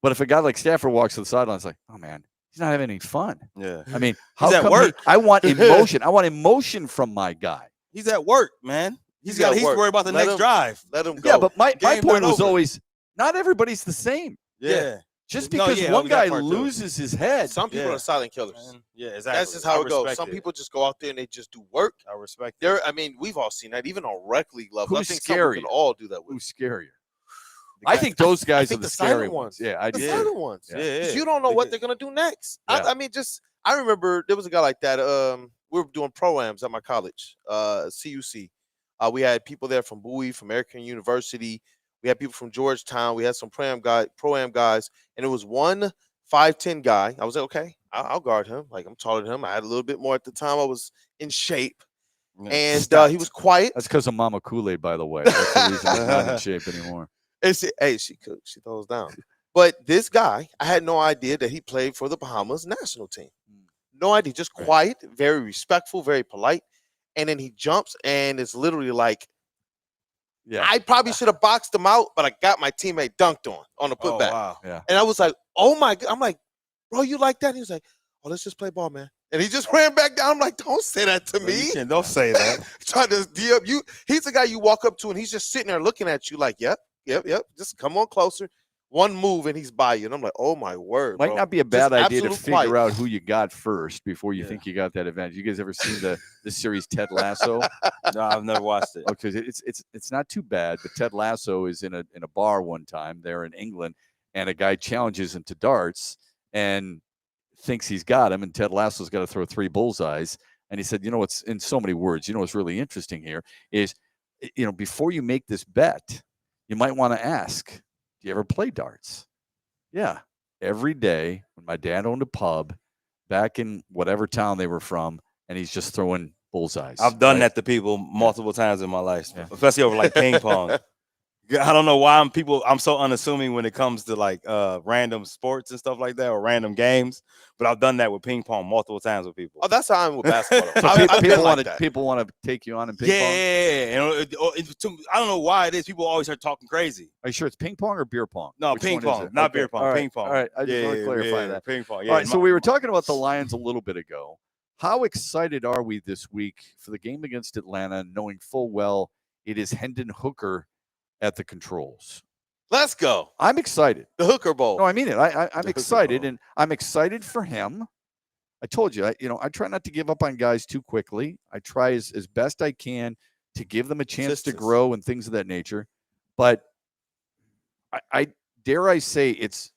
Speaker 2: But if a guy like Stafford walks to the sideline, it's like, oh, man, he's not having any fun.
Speaker 1: Yeah.
Speaker 2: I mean,
Speaker 1: he's at work.
Speaker 2: I want emotion. I want emotion from my guy.
Speaker 1: He's at work, man. He's worried about the next drive.
Speaker 3: Let him go.
Speaker 2: Yeah, but my point was always not everybody's the same.
Speaker 1: Yeah.
Speaker 2: Just because one guy loses his head.
Speaker 3: Some people are silent killers.
Speaker 1: Yeah, exactly.
Speaker 3: That's just how it goes. Some people just go out there and they just do work.
Speaker 1: I respect it.
Speaker 3: I mean, we've all seen that, even on rec league level.
Speaker 2: Who's
Speaker 3: I think
Speaker 2: scary?
Speaker 3: we can all do that with.
Speaker 2: Who's scarier? I think those guys are the scary
Speaker 3: ones.
Speaker 2: Yeah, I
Speaker 3: the
Speaker 2: did.
Speaker 3: silent ones.
Speaker 1: Yeah.
Speaker 3: You don't know what they're gonna do next. I mean, I remember there was a guy like that. We were doing pro-ams at my college, CUC. We had people there from Bowie, from American University. We had people from Georgetown. We had some pro-am guys, and it was one 5'10" guy. I was like, okay, I'll guard him. Like, I'm taller than him. I had a little bit more at the time. I was in shape. And he was quiet.
Speaker 2: That's because of Mama Kool-Aid, by the way. That's the reason I'm not in shape anymore.
Speaker 3: She cooks. She throws down. But this guy, I had no idea that he played for the Bahamas national team. No idea. Just quiet, very respectful, very polite. And then he jumps, and it's literally like, I probably should have boxed him out, but I got my teammate dunked on the putback.
Speaker 1: Wow.
Speaker 2: Yeah.
Speaker 3: And I was like, oh, my God. I'm like, bro, you like that? He was like, oh, let's just play ball, man. And he just ran back down. I'm like, don't say that to me.
Speaker 1: Don't say that.
Speaker 3: Trying to D-up you. He's the guy you walk up to, and he's just sitting there looking at you like, yep. Just come on closer. One move, and he's by you. And I'm like, oh, my word,
Speaker 2: Might
Speaker 3: bro.
Speaker 2: not be a bad
Speaker 3: Just
Speaker 2: idea to
Speaker 3: absolute
Speaker 2: figure
Speaker 3: flight.
Speaker 2: out who you got first before you think you got that advantage. You guys ever seen the series Ted Lasso?
Speaker 1: No, I've never watched it.
Speaker 2: Okay, it's not too bad, but Ted Lasso is in a bar one time there in England, and a guy challenges him to darts and thinks he's got him, and Ted Lasso's got to throw 3 bullseyes. And he said, it's in so many words, what's really interesting here is, before you make this bet, you might want to ask, do you ever play darts? Yeah. Every day when my dad owned a pub back in whatever town they were from, and he's just throwing bullseyes.
Speaker 1: I've done that to people multiple times in my life,
Speaker 2: Yeah.
Speaker 1: especially over like ping pong. I don't know why I'm so unassuming when it comes to like random sports and stuff like that or random games, but I've done that with ping pong multiple times with people.
Speaker 3: Oh, that's how I'm with basketball.
Speaker 2: So people want to take you on in ping pong?
Speaker 1: Yeah. I don't know why it is. People always are talking crazy.
Speaker 2: Are you sure it's ping pong or beer pong?
Speaker 1: No,
Speaker 2: Which
Speaker 1: ping
Speaker 2: one is
Speaker 1: pong,
Speaker 2: it?
Speaker 1: not
Speaker 2: Okay.
Speaker 1: beer pong.
Speaker 2: All right.
Speaker 1: Ping pong.
Speaker 2: All right. I just want to clarify that.
Speaker 1: Ping pong. Yeah.
Speaker 2: All right. So we were talking about the Lions a little bit ago. How excited are we this week for the game against Atlanta, knowing full well it is Hendon Hooker at the controls?
Speaker 3: Let's go.
Speaker 2: I'm excited.
Speaker 3: The Hooker Bowl.
Speaker 2: No, I mean it. I'm
Speaker 3: The
Speaker 2: excited,
Speaker 3: Hooker
Speaker 2: and I'm excited for him. I told you, I try not to give up on guys too quickly. I try as best I can to give them a chance to grow and things of that nature. But I dare I say it's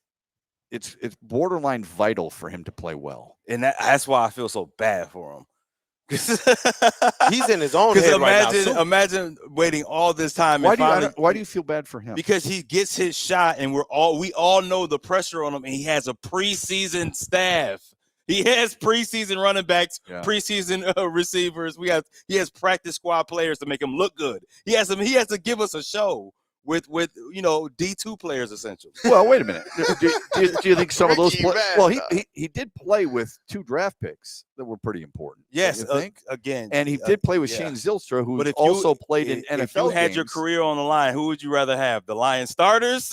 Speaker 2: borderline vital for him to play well.
Speaker 1: And that's why I feel so bad for him.
Speaker 3: He's in his own head right now.
Speaker 1: Imagine waiting all this time.
Speaker 2: Why do you feel bad for him?
Speaker 1: Because he gets his shot, and we all know the pressure on him, and he has a preseason staff. He has preseason running backs, preseason receivers. He has practice squad players to make him look good. He has to give us a show with D2 players essentially.
Speaker 2: Well, wait a minute. Do you think some of those well, he did play with 2 draft picks that were pretty important.
Speaker 1: Yes,
Speaker 2: think?
Speaker 1: Again,
Speaker 2: and he did play with Shane Zylstra, who also played in NFL
Speaker 1: If you had
Speaker 2: games.
Speaker 1: your career on the line, who would you rather have? The Lions starters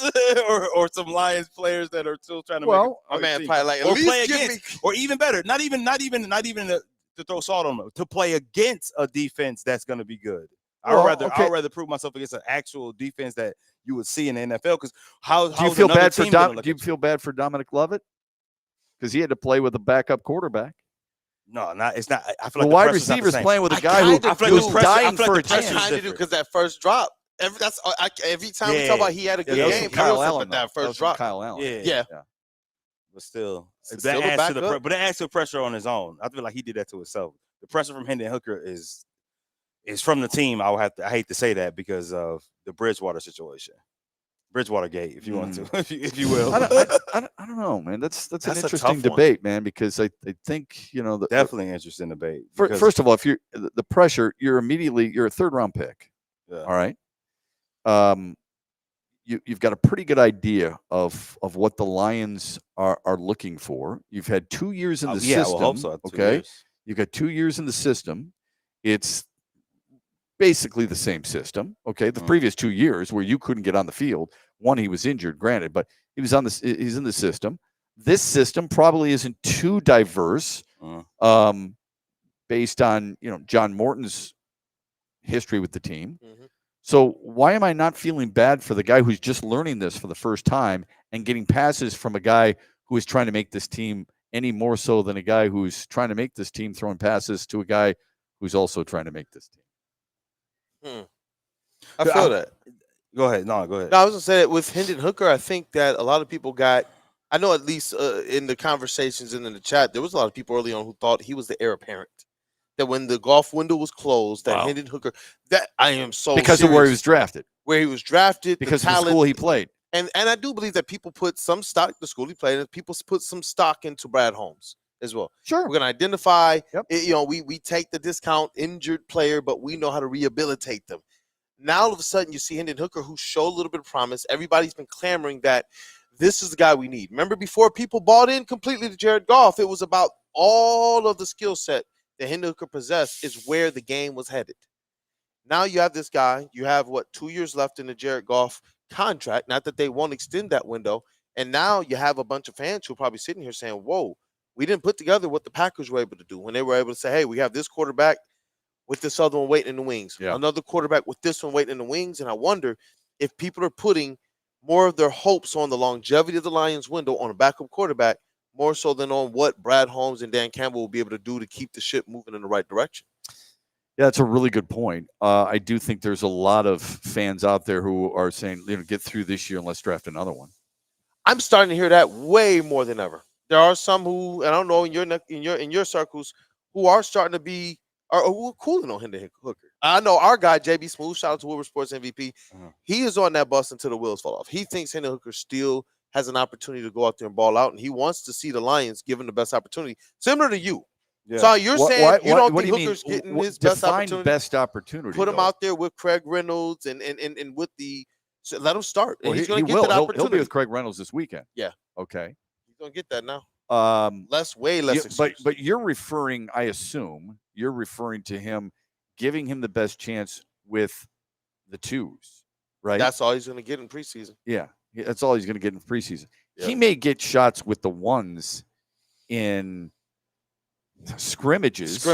Speaker 1: or some Lions players that are still trying to make
Speaker 3: my man probably like
Speaker 1: or play against, or even better, not even to throw salt on them, to play against a defense that's going to be good. I'd rather prove myself against an actual defense that you would see in the NFL. Because
Speaker 2: do you feel bad for Do you feel bad for Dominic Lovett? Because he had to play with a backup quarterback.
Speaker 1: No, it's not. I feel
Speaker 2: like wide receiver's playing with a guy who was dying for a chance.
Speaker 3: I kind of do because that first drop. Every time we talk about he had a good game,
Speaker 2: Kyle Allen,
Speaker 3: that first drop.
Speaker 2: Kyle Allen.
Speaker 3: Yeah.
Speaker 1: But still,
Speaker 3: Still
Speaker 1: that
Speaker 3: a
Speaker 1: adds to
Speaker 3: backup.
Speaker 1: but it adds to pressure on his own. I feel like he did that to himself. The pressure from Hendon Hooker is from the team. I hate to say that because of the Bridgewater situation, Bridgewater Gate, if you want to, if you will.
Speaker 2: I don't know, man. That's an interesting
Speaker 3: tough
Speaker 2: debate, man. Because I think
Speaker 1: definitely interesting debate.
Speaker 2: First of all, if you're the pressure, you're a 3rd round pick.
Speaker 1: Yeah.
Speaker 2: All right. You've got a pretty good idea of what the Lions are looking for. You've had 2 years in the system.
Speaker 1: Well, I hope so. 2
Speaker 2: Okay.
Speaker 1: years.
Speaker 2: You've got 2 years in the system. It's basically the same system. Okay. The previous 2 years where you couldn't get on the field, one, he was injured, granted, but he's in the system. This system probably isn't too diverse based on, John Morton's history with the team.
Speaker 3: Mm-hmm.
Speaker 2: So why am I not feeling bad for the guy who's just learning this for the first time and getting passes from a guy who is trying to make this team any more so than a guy who's trying to make this team throwing passes to a guy who's also trying to make this team?
Speaker 3: I feel that.
Speaker 1: Go ahead. No, go ahead.
Speaker 3: No, I was going to say that with Hendon Hooker, I think that a lot of people I know at least in the conversations and in the chat, there was a lot of people early on who thought he was the heir apparent. That when the golf window was closed, that Hendon Hooker, that I am so
Speaker 2: because
Speaker 3: serious.
Speaker 2: of where he was drafted.
Speaker 3: Where he was drafted,
Speaker 2: because
Speaker 3: the
Speaker 2: of
Speaker 3: talent,
Speaker 2: the school he played.
Speaker 3: And I do believe that people put some stock, the school he played, and people put some stock into Brad Holmes as well.
Speaker 2: Sure.
Speaker 3: We're going to identify, we take the discount injured player, but we know how to rehabilitate them. Now, all of a sudden, you see Hendon Hooker, who showed a little bit of promise. Everybody's been clamoring that this is the guy we need. Remember, before people bought in completely to Jared Goff, it was about all of the skill set that Hendon Hooker possessed is where the game was headed. Now you have this guy. You have, 2 years left in the Jared Goff contract. Not that they won't extend that window. And now you have a bunch of fans who are probably sitting here saying, whoa, We didn't put together what the Packers were able to do when they were able to say, hey, we have this quarterback with this other one waiting in the wings, another quarterback with this one waiting in the wings. And I wonder if people are putting more of their hopes on the longevity of the Lions window on a backup quarterback, more so than on what Brad Holmes and Dan Campbell will be able to do to keep the ship moving in the right direction.
Speaker 2: Yeah, that's a really good point. I do think there's a lot of fans out there who are saying, get through this year and let's draft another one.
Speaker 3: I'm starting to hear that way more than ever. There are some who, and I don't know, in your circles, who are starting to be, or who are cooling on Hendon Hooker. I know our guy, JB Smooth, shout out to Woodward Sports MVP. He is on that bus until the wheels fall off. He thinks Hendon Hooker still has an opportunity to go out there and ball out, and he wants to see the Lions give him the best opportunity, similar to you. Yeah. So you're saying you don't think Hooker's getting his best opportunity?
Speaker 2: Best opportunity.
Speaker 3: Put him out there with Craig Reynolds and with the – let him start.
Speaker 2: Well,
Speaker 3: he's going to get that opportunity.
Speaker 2: He'll be with Craig Reynolds this weekend.
Speaker 3: Yeah.
Speaker 2: Okay.
Speaker 3: He's going to get that now.
Speaker 2: Way
Speaker 3: less.
Speaker 2: But you're referring, I assume, to him giving him the best chance with the twos, right?
Speaker 3: That's all he's going to get in preseason.
Speaker 2: Yeah, that's all he's going to get in preseason. Yep. He may get shots with the ones in scrimmages.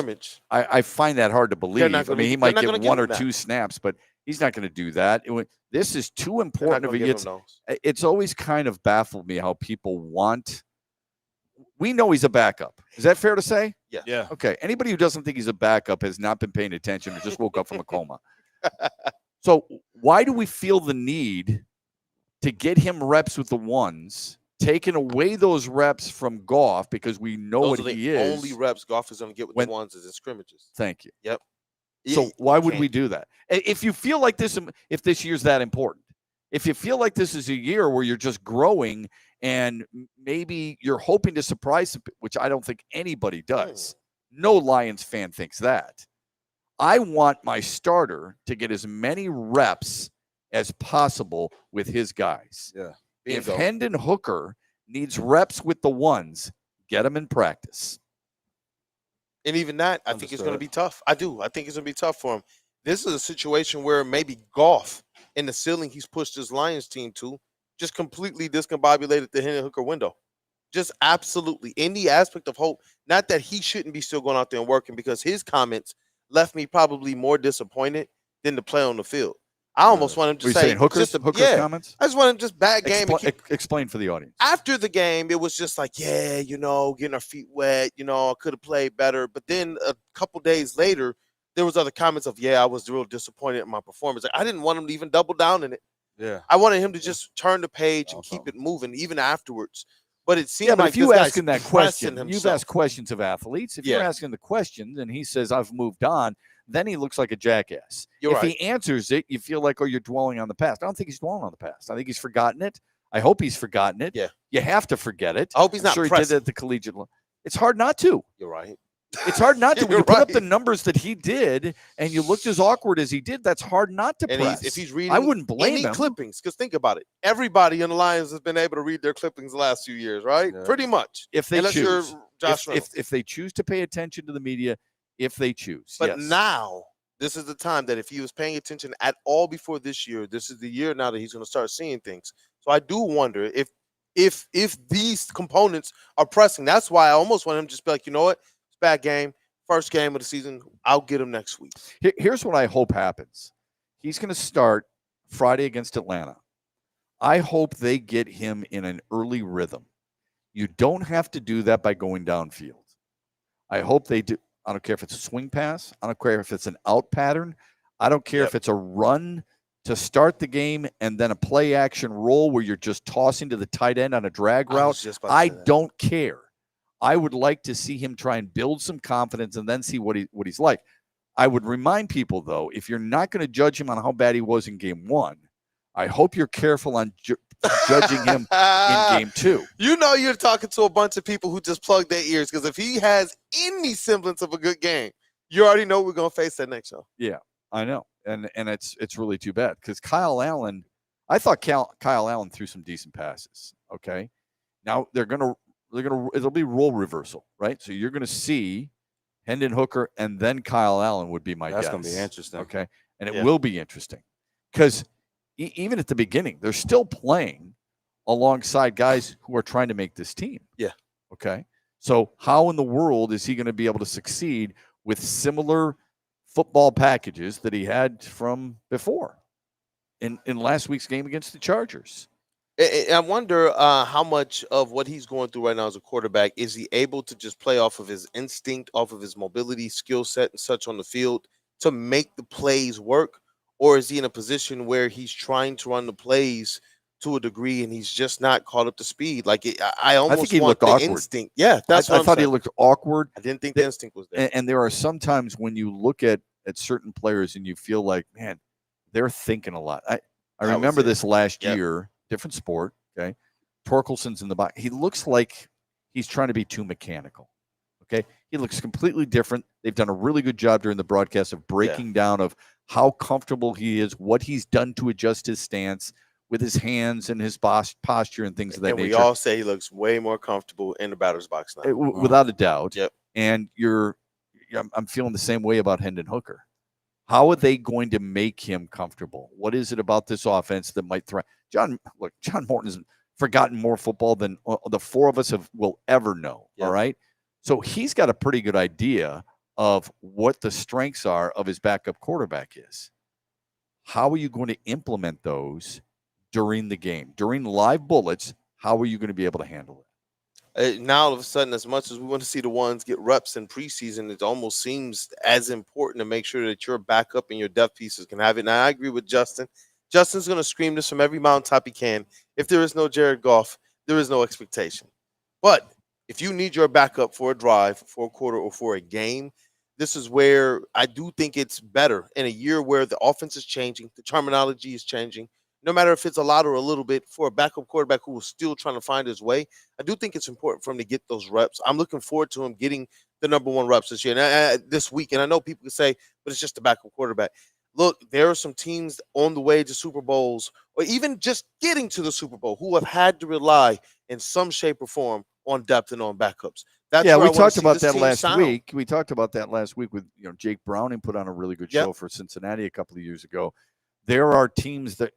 Speaker 2: I find that hard to believe. I mean, he might get one or two snaps, but he's not going to do that. This is too important of a. It's always kind of baffled me how people want. We know he's a backup. Is that fair to say?
Speaker 3: Yeah.
Speaker 1: Yeah.
Speaker 2: Okay. Anybody who doesn't think he's a backup has not been paying attention or just woke up from a coma. So why do we feel the need to get him reps with the ones, taking away those reps from Goff because we know what he is?
Speaker 3: Only reps Goff is going to get with the ones is in scrimmages.
Speaker 2: Thank you.
Speaker 3: Yep.
Speaker 2: So why would we do that? If you feel like this, if this year's that important, if you feel like this is a year where you're just growing and maybe you're hoping to surprise, which I don't think anybody does. No Lions fan thinks that. I want my starter to get as many reps as possible with his guys.
Speaker 3: Yeah.
Speaker 2: If Hendon Hooker needs reps with the ones, get him in practice.
Speaker 3: And even that, I think it's going to be tough. I think it's going to be tough for him. This is a situation where maybe Goff in the ceiling he's pushed his Lions team to just completely discombobulated the Hendon Hooker window. Just absolutely. Any aspect of hope. Not that he shouldn't be still going out there and working, because his comments left me probably more disappointed than the play on the field. I almost want him to say
Speaker 2: Hooker's comments?
Speaker 3: I just want him just bad game.
Speaker 2: Explain for the audience.
Speaker 3: After the game, it was just like, getting our feet wet, I could have played better. But then a couple days later, there was other comments of, I was real disappointed in my performance. Like, I didn't want him to even double down in it.
Speaker 1: Yeah.
Speaker 3: I wanted him to just turn the page and keep it moving, even afterwards. But it seemed like
Speaker 2: if you asking that question,
Speaker 3: himself.
Speaker 2: You've asked questions of athletes. If you're asking the questions and he says, I've moved on, then he looks like a jackass. If he answers it, you feel like, you're dwelling on the past. I don't think he's dwelling on the past. I think he's forgotten it. I hope he's forgotten it.
Speaker 3: Yeah.
Speaker 2: You have to forget it.
Speaker 3: I hope he's not
Speaker 2: sure he did it at the collegiate level. It's hard not to.
Speaker 3: You're right.
Speaker 2: It's hard not to. When you put up the numbers that he did and you looked as awkward as he did, that's hard not to press.
Speaker 3: If he's reading
Speaker 2: I wouldn't blame him.
Speaker 3: Clippings, because think about it. Everybody in the Lions has been able to read their clippings the last few years, right? Yeah. Pretty much.
Speaker 2: If they
Speaker 3: Unless
Speaker 2: choose.
Speaker 3: You're Josh
Speaker 2: if they choose to pay attention to the media, if they choose.
Speaker 3: But now, this is the time that if he was paying attention at all before this year, this is the year now that he's going to start seeing things. So I do wonder if these components are pressing. That's why I almost want him to just be like, you know what? It's a bad game. First game of the season. I'll get him next week.
Speaker 2: Here's what I hope happens. He's going to start Friday against Atlanta. I hope they get him in an early rhythm. You don't have to do that by going downfield. I hope they do. I don't care if it's a swing pass. I don't care if it's an out pattern. I don't care if it's a run to start the game and then a play action roll where you're just tossing to the tight end on a drag route. I don't care. I would like to see him try and build some confidence and then see what he's like. I would remind people, though, if you're not going to judge him on how bad he was in game one, I hope you're careful on judging him in game two.
Speaker 3: You're talking to a bunch of people who just plug their ears, because if he has any semblance of a good game, you already know we're going to face that next show.
Speaker 2: Yeah, I know. And it's really too bad, because Kyle Allen, I thought Kyle Allen threw some decent passes. Okay. Now it'll be role reversal, right? So you're going to see Hendon Hooker and then Kyle Allen would be my guess.
Speaker 1: That's going to be interesting.
Speaker 2: Okay. And it will be interesting, because even at the beginning, they're still playing alongside guys who are trying to make this team.
Speaker 3: Yeah.
Speaker 2: Okay. So how in the world is he going to be able to succeed with similar football packages that he had from before in last week's game against the Chargers?
Speaker 3: I wonder how much of what he's going through right now as a quarterback is he able to just play off of his instinct, off of his mobility, skill set, and such on the field to make the plays work, or is he in a position where he's trying to run the plays to a degree and he's just not caught up to speed? Like I almost
Speaker 2: think he
Speaker 3: want
Speaker 2: looked
Speaker 3: the
Speaker 2: awkward.
Speaker 3: instinct. Yeah, that's
Speaker 2: I
Speaker 3: what I'm
Speaker 2: thought he
Speaker 3: saying.
Speaker 2: looked awkward.
Speaker 3: I didn't think the instinct was there.
Speaker 2: And there are some times when you look at certain players and you feel like, man, they're thinking a lot. I remember this last year, different sport. Okay, Torkelson's in the box. He looks like he's trying to be too mechanical. Okay, he looks completely different. They've done a really good job during the broadcast of breaking down of how comfortable he is, what he's done to adjust his stance with his hands and his posture and things of that nature.
Speaker 3: And we all say he looks way more comfortable in the batter's box now.
Speaker 2: Without a doubt.
Speaker 3: Yep.
Speaker 2: And I'm feeling the same way about Hendon Hooker. How are they going to make him comfortable? What is it about this offense that might threaten? John Morton's forgotten more football than the four of us will ever know. All right. So he's got a pretty good idea of what the strengths are of his backup quarterback is. How are you going to implement those during the game? During live bullets, how are you going to be able to handle it?
Speaker 3: Now, all of a sudden, as much as we want to see the ones get reps in preseason, it almost seems as important to make sure that your backup and your depth pieces can have it. Now, I agree with Justin. Justin's going to scream this from every mountaintop he can. If there is no Jared Goff, there is no expectation. But if you need your backup for a drive, for a quarter, or for a game, this is where I do think it's better in a year where the offense is changing, the terminology is changing. No matter if it's a lot or a little bit, for a backup quarterback who was still trying to find his way, I do think it's important for him to get those reps. I'm looking forward to him getting the number one reps this year, this week. And I know people can say, but it's just a backup quarterback. Look, there are some teams on the way to Super Bowls, or even just getting to the Super Bowl, who have had to rely in some shape or form on depth and on backups. That's
Speaker 2: we talked about that last week.
Speaker 3: We
Speaker 2: talked about that last week with Jake Browning put on a really good show for Cincinnati a couple of years ago. There are teams that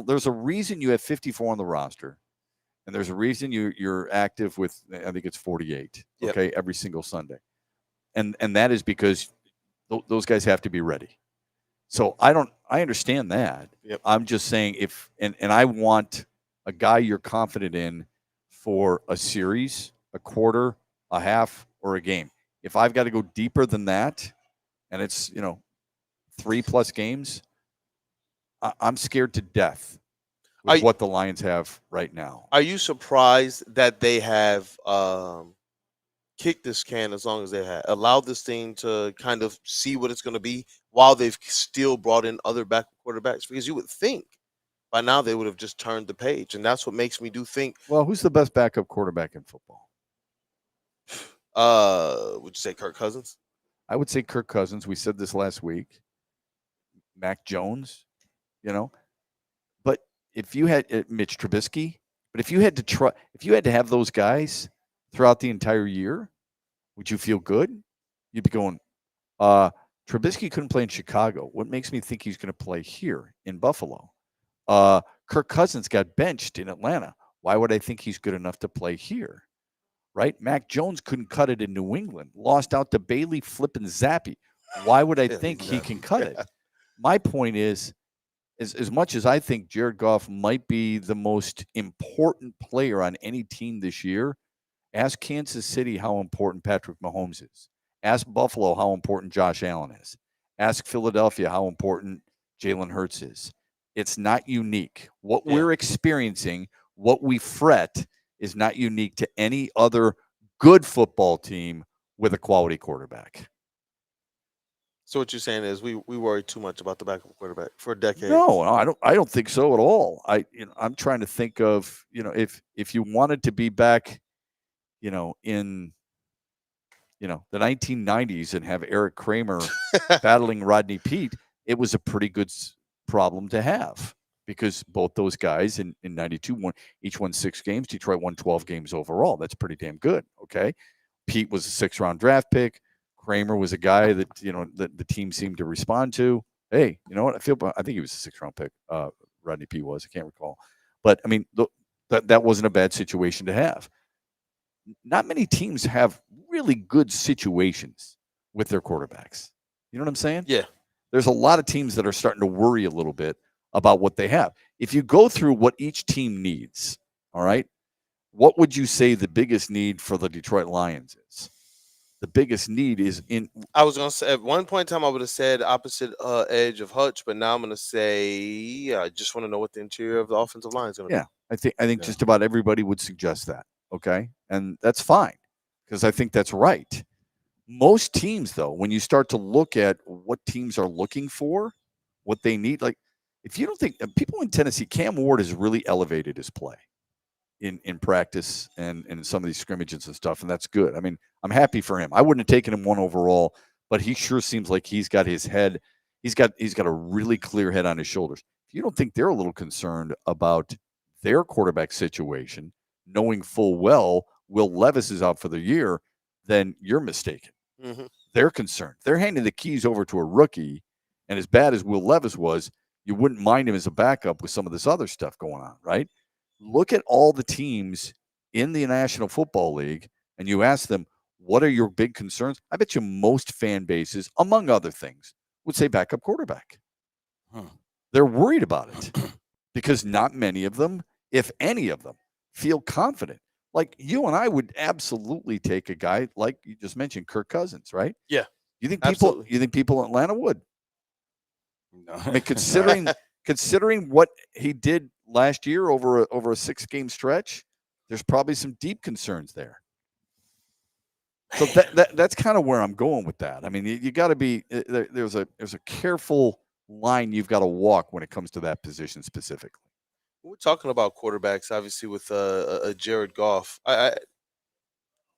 Speaker 2: there's a reason you have 54 on the roster, and there's a reason you're active with, I think it's 48. Okay, every single Sunday, and that is because those guys have to be ready. So I understand that. I'm just saying and I want a guy you're confident in for a series, a quarter, a half, or a game. If I've got to go deeper than that, and it's 3+ games, I'm scared to death with what the Lions have right now.
Speaker 3: Are you surprised that they have kicked this can as long as they have, allowed this thing to kind of see what it's going to be while they've still brought in other backup quarterbacks? Because you would think by now they would have just turned the page, and that's what makes me think.
Speaker 2: Well, who's the best backup quarterback in football?
Speaker 3: Would you say Kirk Cousins?
Speaker 2: I would say Kirk Cousins. We said this last week. Mac Jones. But if you had Mitch Trubisky, but if you had to have those guys throughout the entire year, would you feel good? You'd be going, Trubisky couldn't play in Chicago. What makes me think he's going to play here in Buffalo? Kirk Cousins got benched in Atlanta. Why would I think he's good enough to play here? Right? Mac Jones couldn't cut it in New England. Lost out to Bailey flipping Zappy. Why would I think he can cut it? My point is, as much as I think Jared Goff might be the most important player on any team this year, ask Kansas City how important Patrick Mahomes is. Ask Buffalo how important Josh Allen is. Ask Philadelphia how important Jalen Hurts is. It's not unique. What we're experiencing, what we fret, is not unique to any other good football team with a quality quarterback.
Speaker 3: So what you're saying is we worry too much about the backup quarterback for a decade.
Speaker 2: No, I don't think so at all. I'm trying to think of, if you wanted to be back, in the 1990s and have Eric Kramer battling Rodney Peete, it was a pretty good problem to have, because both those guys in 92 each won 6 games. Detroit won 12 games overall. That's pretty damn good. Okay. Peete was a 6th-round draft pick. Kramer was a guy that, the team seemed to respond to. Hey, you know what? I think he was a 6th-round pick. Rodney Peete was. I can't recall. But, I mean, that wasn't a bad situation to have. not many teams have really good situations with their quarterbacks. You know what I'm saying?
Speaker 3: Yeah.
Speaker 2: There's a lot of teams that are starting to worry a little bit about what they have. If you go through what each team needs, all right, what would you say the biggest need for the Detroit Lions is? The biggest need is in.
Speaker 3: I was gonna say at one point in time I would have said opposite edge of Hutch, but now I'm gonna say I just want to know what the interior of the offensive line is gonna
Speaker 2: Yeah,
Speaker 3: be.
Speaker 2: I think just about everybody would suggest that. Okay, and that's fine because I think that's right. Most teams, though, when you start to look at what teams are looking for, what they need, like if you don't think people in Tennessee, Cam Ward has really elevated his play in practice and in some of these scrimmages and stuff, and that's good. I mean, I'm happy for him. I wouldn't have taken him 1 overall, but he sure seems like he's got his head. He's got a really clear head on his shoulders. If you don't think they're a little concerned about their quarterback situation, knowing full well Will Levis is out for the year, then you're mistaken.
Speaker 3: Mm-hmm.
Speaker 2: They're concerned. They're handing the keys over to a rookie, and as bad as Will Levis was, you wouldn't mind him as a backup with some of this other stuff going on, right? Look at all the teams in the National Football League, and you ask them, what are your big concerns? I bet you most fan bases, among other things, would say backup quarterback. They're worried about it because not many of them, if any of them, feel confident. Like you and I would absolutely take a guy like you just mentioned, Kirk Cousins, right?
Speaker 3: Yeah.
Speaker 2: You think
Speaker 3: absolutely.
Speaker 2: people in Atlanta would?
Speaker 1: No.
Speaker 2: I mean, considering what he did last year over a 6-game stretch, there's probably some deep concerns there. So that's kind of where I'm going with that. I mean, you got to be there's a careful line you've got to walk when it comes to that position specifically.
Speaker 3: We're talking about quarterbacks, obviously, with Jared Goff.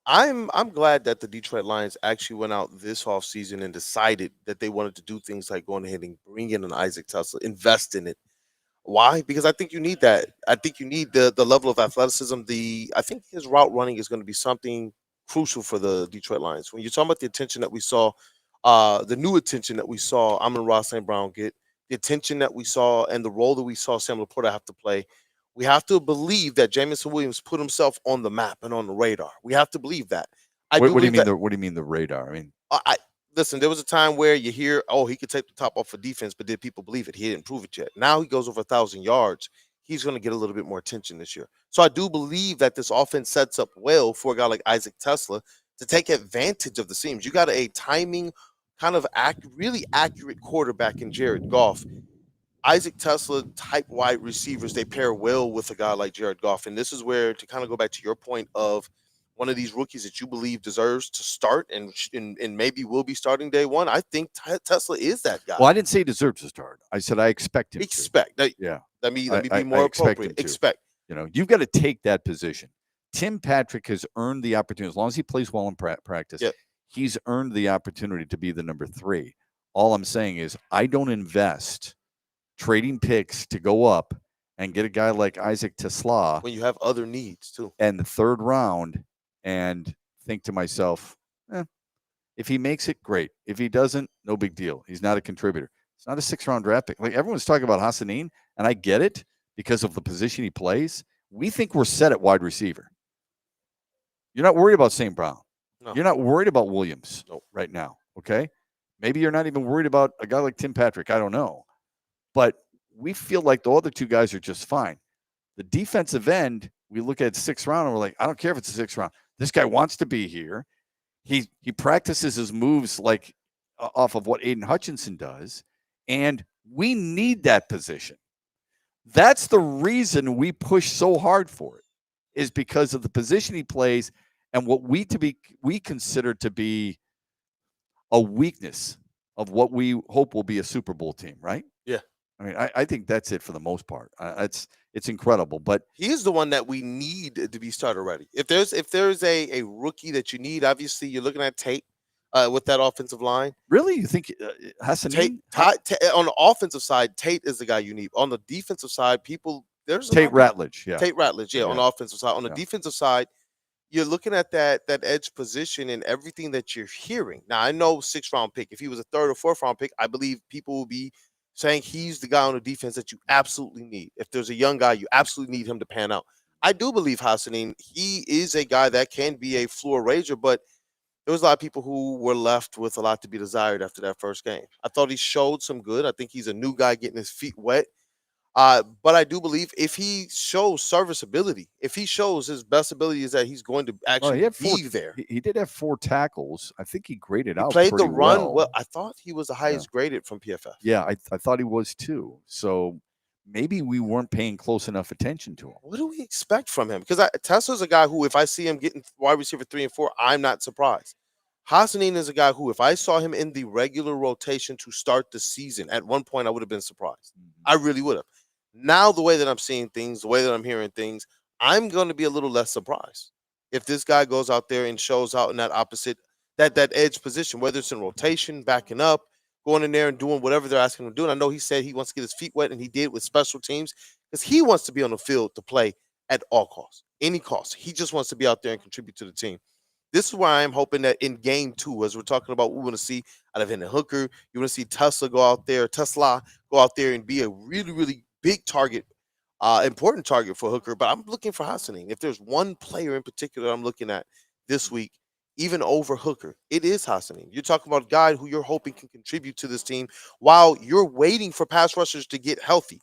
Speaker 3: I'm glad that the Detroit Lions actually went out this offseason and decided that they wanted to do things like going ahead and bring in an Isaac Tesla, invest in it. Why? Because I think you need that. I think you need the level of athleticism. I think his route running is going to be something crucial for the Detroit Lions. When you're talking about the attention that we saw, the new attention that we saw Amon-Ra St. Brown get, the attention that we saw and the role that we saw Sam Laporta have to play, we have to believe that Jamison Williams put himself on the map and on the radar. We have to believe that.
Speaker 2: What do you mean? What do you mean the radar? I mean,
Speaker 3: listen. There was a time where you hear, "Oh, he could take the top off for defense," but did people believe it? He didn't prove it yet. Now he goes over 1,000 yards. He's going to get a little bit more attention this year. So I do believe that this offense sets up well for a guy like Isaac Tesla to take advantage of the seams. You got a timing, kind of really accurate quarterback in Jared Goff. Isaac Tesla type wide receivers, they pair well with a guy like Jared Goff. And this is where, to kind of go back to your point of one of these rookies that you believe deserves to start and maybe will be starting day one, I think Tesla is that guy.
Speaker 2: Well, I didn't say he deserves to start. I said I expect him to.
Speaker 3: Yeah. Let me be more appropriate. Expect.
Speaker 2: You know, you've got to take that position. Tim Patrick has earned the opportunity. As long as he plays well in practice, he's earned the opportunity to be the number 3. All I'm saying is I don't invest trading picks to go up and get a guy like Isaac Tesla
Speaker 3: when you have other needs too,
Speaker 2: and the 3rd round, and think to myself, if he makes it, great. If he doesn't, no big deal. He's not a contributor. It's not a 6th-round draft pick. Like everyone's talking about Hassanin, and I get it because of the position he plays. We think we're set at wide receiver. You're not worried about St. Brown. No. You're not worried about Williams right now, okay? Maybe you're not even worried about a guy like Tim Patrick. I don't know. But we feel like the other 2 guys are just fine. The defensive end, we look at 6th round and we're like, I don't care if it's a 6th round. This guy wants to be here. He practices his moves like off of what Aiden Hutchinson does, and we need that position. That's the reason we push so hard for it, is because of the position he plays and what we consider to be a weakness of what we hope will be a Super Bowl team, right?
Speaker 3: Yeah.
Speaker 2: I mean, I think that's it for the most part. It's incredible, but
Speaker 3: he is the one that we need to be starter ready. If there's a rookie that you need, obviously you're looking at Tate with that offensive line.
Speaker 2: Really, you think Hassanin?
Speaker 3: Tate on the offensive side, Tate is the guy you need. On the defensive side, there's
Speaker 2: Tate Ratledge,
Speaker 3: Tate Ratledge, on the offensive side. On the defensive side, you're looking at that edge position and everything that you're hearing. Now, I know 6th-round pick. If he was a 3rd or 4th-round pick, I believe people will be saying he's the guy on the defense that you absolutely need. If there's a young guy, you absolutely need him to pan out. I do believe Hassanin, he is a guy that can be a floor raiser, but there was a lot of people who were left with a lot to be desired after that first game. I thought he showed some good. I think he's a new guy getting his feet wet. But I do believe if he shows serviceability, if he shows his best ability is that he's going to actually be there.
Speaker 2: He did have 4 tackles. I think he graded
Speaker 3: He
Speaker 2: out
Speaker 3: played
Speaker 2: pretty
Speaker 3: the run
Speaker 2: well.
Speaker 3: well. I thought he was the highest graded from PFF.
Speaker 2: Yeah, I thought he was too. So maybe we weren't paying close enough attention to him.
Speaker 3: What do we expect from him? Because Tesla's a guy who, if I see him getting wide receiver 3 and 4, I'm not surprised. Hassanin is a guy who, if I saw him in the regular rotation to start the season, at one point I would have been surprised. I really would have. Now, the way that I'm seeing things, the way that I'm hearing things, I'm going to be a little less surprised if this guy goes out there and shows out in that opposite, that edge position, whether it's in rotation, backing up, going in there and doing whatever they're asking him to do. And I know he said he wants to get his feet wet, and he did with special teams because he wants to be on the field to play at all costs, any cost. He just wants to be out there and contribute to the team. This is why I'm hoping that in game 2, as we're talking about, we want to see out of Hendon Hooker, you want to see Tesla go out there and be a really, really big target, important target for Hooker. But I'm looking for Hassanin. If there's one player in particular I'm looking at this week, even over Hooker, it is Hassanin. You're talking about a guy who you're hoping can contribute to this team while you're waiting for pass rushers to get healthy.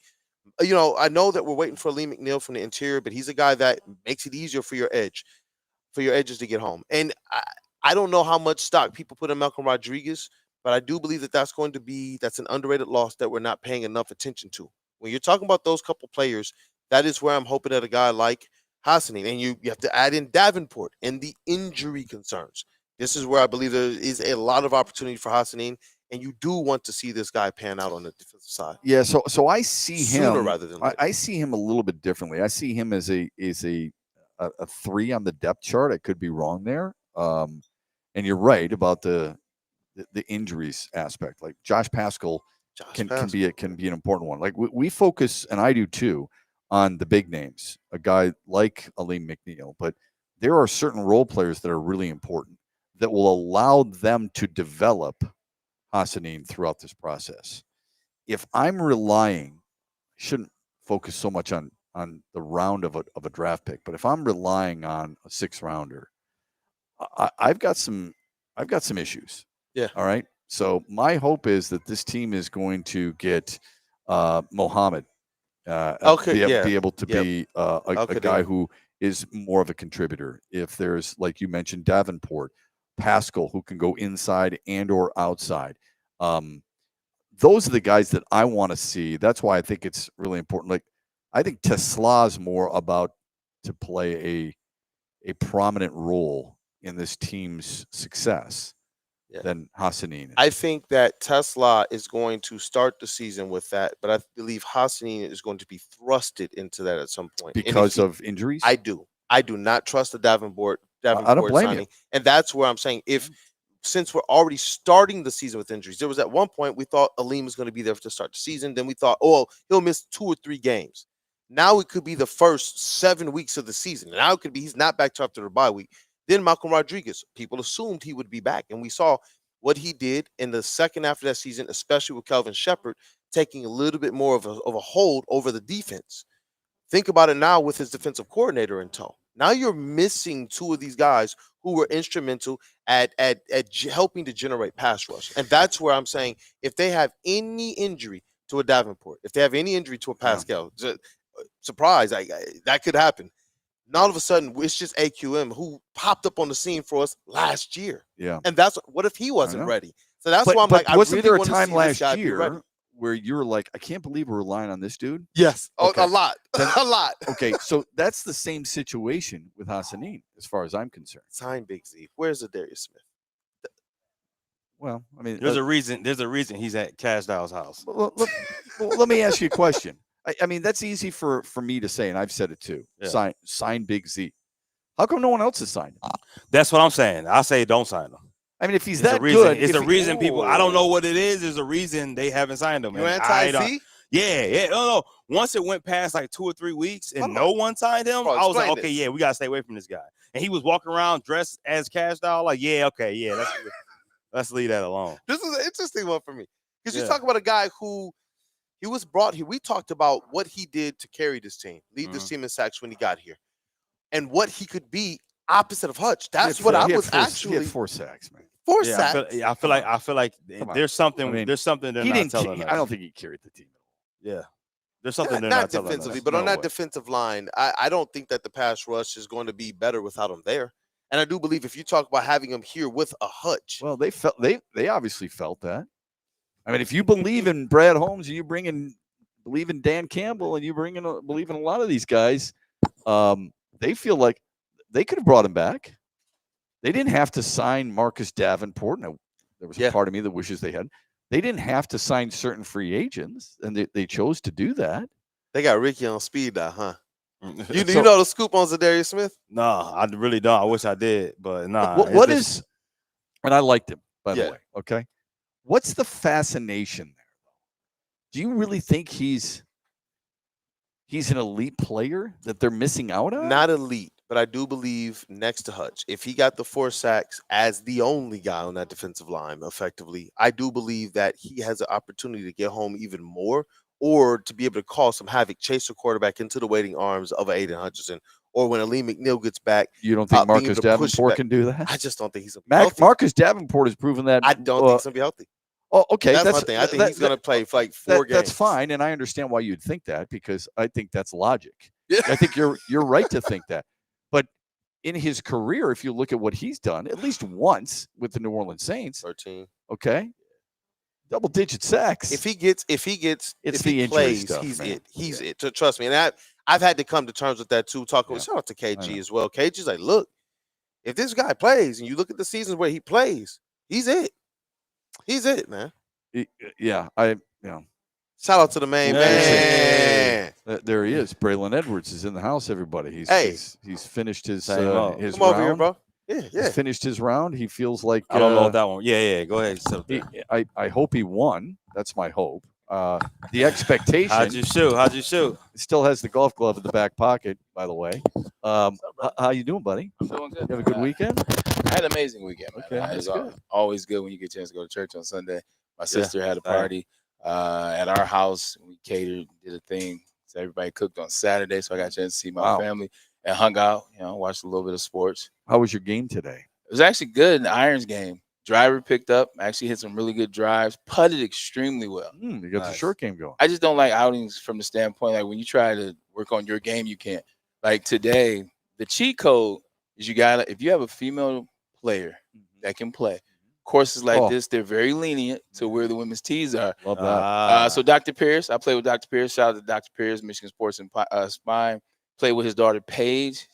Speaker 3: You know, I know that we're waiting for Lee McNeil from the interior, but he's a guy that makes it easier for your edges to get home. And I don't know how much stock people put in Malcolm Rodriguez, but I do believe that that's an underrated loss that we're not paying enough attention to. When you're talking about those couple players, that is where I'm hoping that a guy like Hassanin, and you have to add in Davenport and the injury concerns. This is where I believe there is a lot of opportunity for Hassanin, and you do want to see this guy pan out on the defensive side.
Speaker 2: Yeah, so I see
Speaker 3: Sooner
Speaker 2: him
Speaker 3: rather than later.
Speaker 2: I see him a little bit differently. I see him as a 3 on the depth chart. I could be wrong there. And you're right about the injuries aspect. Like Josh Paschal can be an important one. Like we focus, and I do too, on the big names, a guy like Aleem McNeil, but there are certain role players that are really important that will allow them to develop Hassanin throughout this process. If I'm relying, I shouldn't focus so much on the round of a draft pick, but if I'm relying on a 6th rounder, I've got some issues.
Speaker 3: Yeah.
Speaker 2: All right. So my hope is that this team is going to get Mohammed be able to be a guy who is more of a contributor. If there's, like you mentioned, Davenport, Paschal, who can go inside and or outside. Those are the guys that I want to see. That's why I think it's really important. Like, I think Tesla's more about to play a prominent role in this team's success than Hassanin.
Speaker 3: I think that Tesla is going to start the season with that, but I believe Hassanin is going to be thrusted into that at some point
Speaker 2: because of injuries.
Speaker 3: I do not trust the Davenport
Speaker 2: I don't blame
Speaker 3: signing,
Speaker 2: you.
Speaker 3: and that's where I'm saying since we're already starting the season with injuries, there was at one point we thought Aleem was going to be there to start the season. Then we thought, he'll miss 2 or 3 games. Now it could be the first 7 weeks of the season. Now it could be he's not back to after the bye week. Then Malcolm Rodriguez, people assumed he would be back, and we saw what he did in the second half of that season, especially with Kelvin Shepard taking a little bit more of a hold over the defense. Think about it now with his defensive coordinator in tow. Now you're missing 2 of these guys who were instrumental at helping to generate pass rush. And that's where I'm saying if they have any injury to a Davenport, if they have any injury to a Paschal, surprise, that could happen. Now all of a sudden, it's just AQM who popped up on the scene for us last year.
Speaker 2: Yeah.
Speaker 3: And what if he wasn't ready? So that's why I'm like,
Speaker 2: wasn't
Speaker 3: I really
Speaker 2: there a
Speaker 3: want
Speaker 2: time
Speaker 3: to see this
Speaker 2: last
Speaker 3: guy be ready.
Speaker 2: year where you're like, I can't believe we're relying on this dude?
Speaker 3: Yes.
Speaker 2: Okay.
Speaker 3: A lot. A lot.
Speaker 2: Okay, so that's the same situation with Hassanin, as far as I'm concerned.
Speaker 3: Sign Big Z. Where's Darius Smith?
Speaker 2: Well, I mean,
Speaker 1: there's a reason he's at Cash Dow's house.
Speaker 2: Well, let me ask you a question. I mean, that's easy for me to say, and I've said it too. Yeah. Sign Big Z. How come no one else has signed him?
Speaker 1: That's what I'm saying. I say don't sign him.
Speaker 2: I mean, if he's that good,
Speaker 1: it's a reason people. I don't know what it is. There's a reason they haven't signed him.
Speaker 3: You anti-Z?
Speaker 1: Yeah. No. Once it went past like 2 or 3 weeks and no one signed him, I was like, okay, yeah, we gotta stay away from this guy. And he was walking around dressed as Cash Doll. Like, let's leave that alone.
Speaker 3: This is an interesting one for me because you talk about a guy who he was brought here. We talked about what he did to carry this team, lead this team in sacks when he got here. and what he could be opposite of Hutch. That's
Speaker 2: He
Speaker 3: what I
Speaker 2: had
Speaker 3: was
Speaker 2: he
Speaker 3: actually
Speaker 2: had 4 sacks, man.
Speaker 3: 4
Speaker 1: Yeah,
Speaker 3: sacks.
Speaker 1: I feel like
Speaker 2: Come on.
Speaker 1: there's something
Speaker 2: I mean,
Speaker 1: there's something they're
Speaker 2: He
Speaker 1: not
Speaker 2: didn't.
Speaker 1: telling us.
Speaker 2: I don't think he carried the team.
Speaker 1: Yeah, there's something they're
Speaker 3: Not
Speaker 1: not telling
Speaker 3: defensively,
Speaker 1: us.
Speaker 3: but on
Speaker 2: No
Speaker 3: that
Speaker 2: way.
Speaker 3: defensive line, I don't think that the pass rush is going to be better without him there. And I do believe if you talk about having him here with a Hutch,
Speaker 2: Well, they obviously felt that. I mean, if you believe in Brad Holmes and you believe in Dan Campbell and you believe in a lot of these guys, they feel like they could have brought him back. They didn't have to sign Marcus Davenport. Now, there was a part of me that wishes they had. They didn't have to sign certain free agents, and they chose to do that.
Speaker 3: they got Ricky on speed dial, huh? You
Speaker 2: So-
Speaker 3: know the scoop on Zadarius Smith?
Speaker 1: No, I really don't. I wish I did, but nah.
Speaker 2: What
Speaker 1: it's just-
Speaker 2: is? And I liked him, by
Speaker 3: Yeah.
Speaker 2: the way. Okay, what's the fascination there? Do you really think he's an elite player that they're missing out on?
Speaker 3: Not elite, but I do believe next to Hutch, if he got the 4 sacks as the only guy on that defensive line effectively, I do believe that he has an opportunity to get home even more or to be able to cause some havoc, chase the quarterback into the waiting arms of Aiden Hutchinson. Or when Aleem McNeil gets back,
Speaker 2: You don't think
Speaker 3: being able
Speaker 2: Marcus
Speaker 3: to push
Speaker 2: Davenport
Speaker 3: back.
Speaker 2: can do that?
Speaker 3: I just don't think he's going to be healthy.
Speaker 2: Marcus Davenport has proven that.
Speaker 3: I don't think he's going to be healthy.
Speaker 2: Oh, okay.
Speaker 3: That's my thing. I think he's going to play for like 4 games.
Speaker 2: That's fine, and I understand why you'd think that because I think that's logic.
Speaker 3: Yeah.
Speaker 2: I think you're right to think that. But in his career, if you look at what he's done, at least once with the New Orleans Saints,
Speaker 3: 13.
Speaker 2: okay, double-digit sacks.
Speaker 3: If he plays,
Speaker 2: stuff,
Speaker 3: he's
Speaker 2: man.
Speaker 3: it. He's it. So trust me. And I've had to come to terms with that too. Talking with shout out to
Speaker 2: I
Speaker 3: KG
Speaker 2: know.
Speaker 3: as well. KG's like, look, if this guy plays and you look at the seasons where he plays, he's it. He's it, man.
Speaker 2: Yeah,
Speaker 3: Shout out to the main man.
Speaker 2: there he is. Braylon Edwards is in the house. Everybody, he's finished his
Speaker 1: Same up.
Speaker 2: his
Speaker 3: Come
Speaker 2: round.
Speaker 3: over here, bro. Yeah.
Speaker 2: He's finished his round. He feels like
Speaker 1: I don't know if that one. Yeah. Go ahead. So,
Speaker 2: I hope he won. That's my hope. The expectation.
Speaker 1: how'd you shoot?
Speaker 2: Still has the golf glove in the back pocket, by the way. How you doing, buddy?
Speaker 6: I'm doing good.
Speaker 2: You have a good weekend?
Speaker 6: I had an amazing weekend. Man.
Speaker 2: Okay, that's
Speaker 6: It's
Speaker 2: good.
Speaker 6: always good when you get a chance to go to church on Sunday. My
Speaker 1: Yeah,
Speaker 6: sister had a
Speaker 1: same.
Speaker 6: party at our house. We catered, did a thing. So everybody cooked on Saturday, so I got a chance to see my
Speaker 2: Wow.
Speaker 6: family and hung out. Watched a little bit of sports.
Speaker 2: How was your game today?
Speaker 6: It was actually good. The Irons game. Driver picked up. Actually hit some really good drives. Putted extremely well.
Speaker 2: You got the
Speaker 1: Nice.
Speaker 2: short game going.
Speaker 6: I just don't like outings from the standpoint like when you try to work on your game, you can't. Like today, the cheat code is you gotta if you have a female player that can play. Courses like
Speaker 2: Oh.
Speaker 6: this, they're very lenient to where the women's tees are.
Speaker 2: Love that.
Speaker 6: So Dr. Pierce, I played with Dr. Pierce. Shout out to Dr. Pierce, Michigan Sports and Spine. Played with his daughter Paige.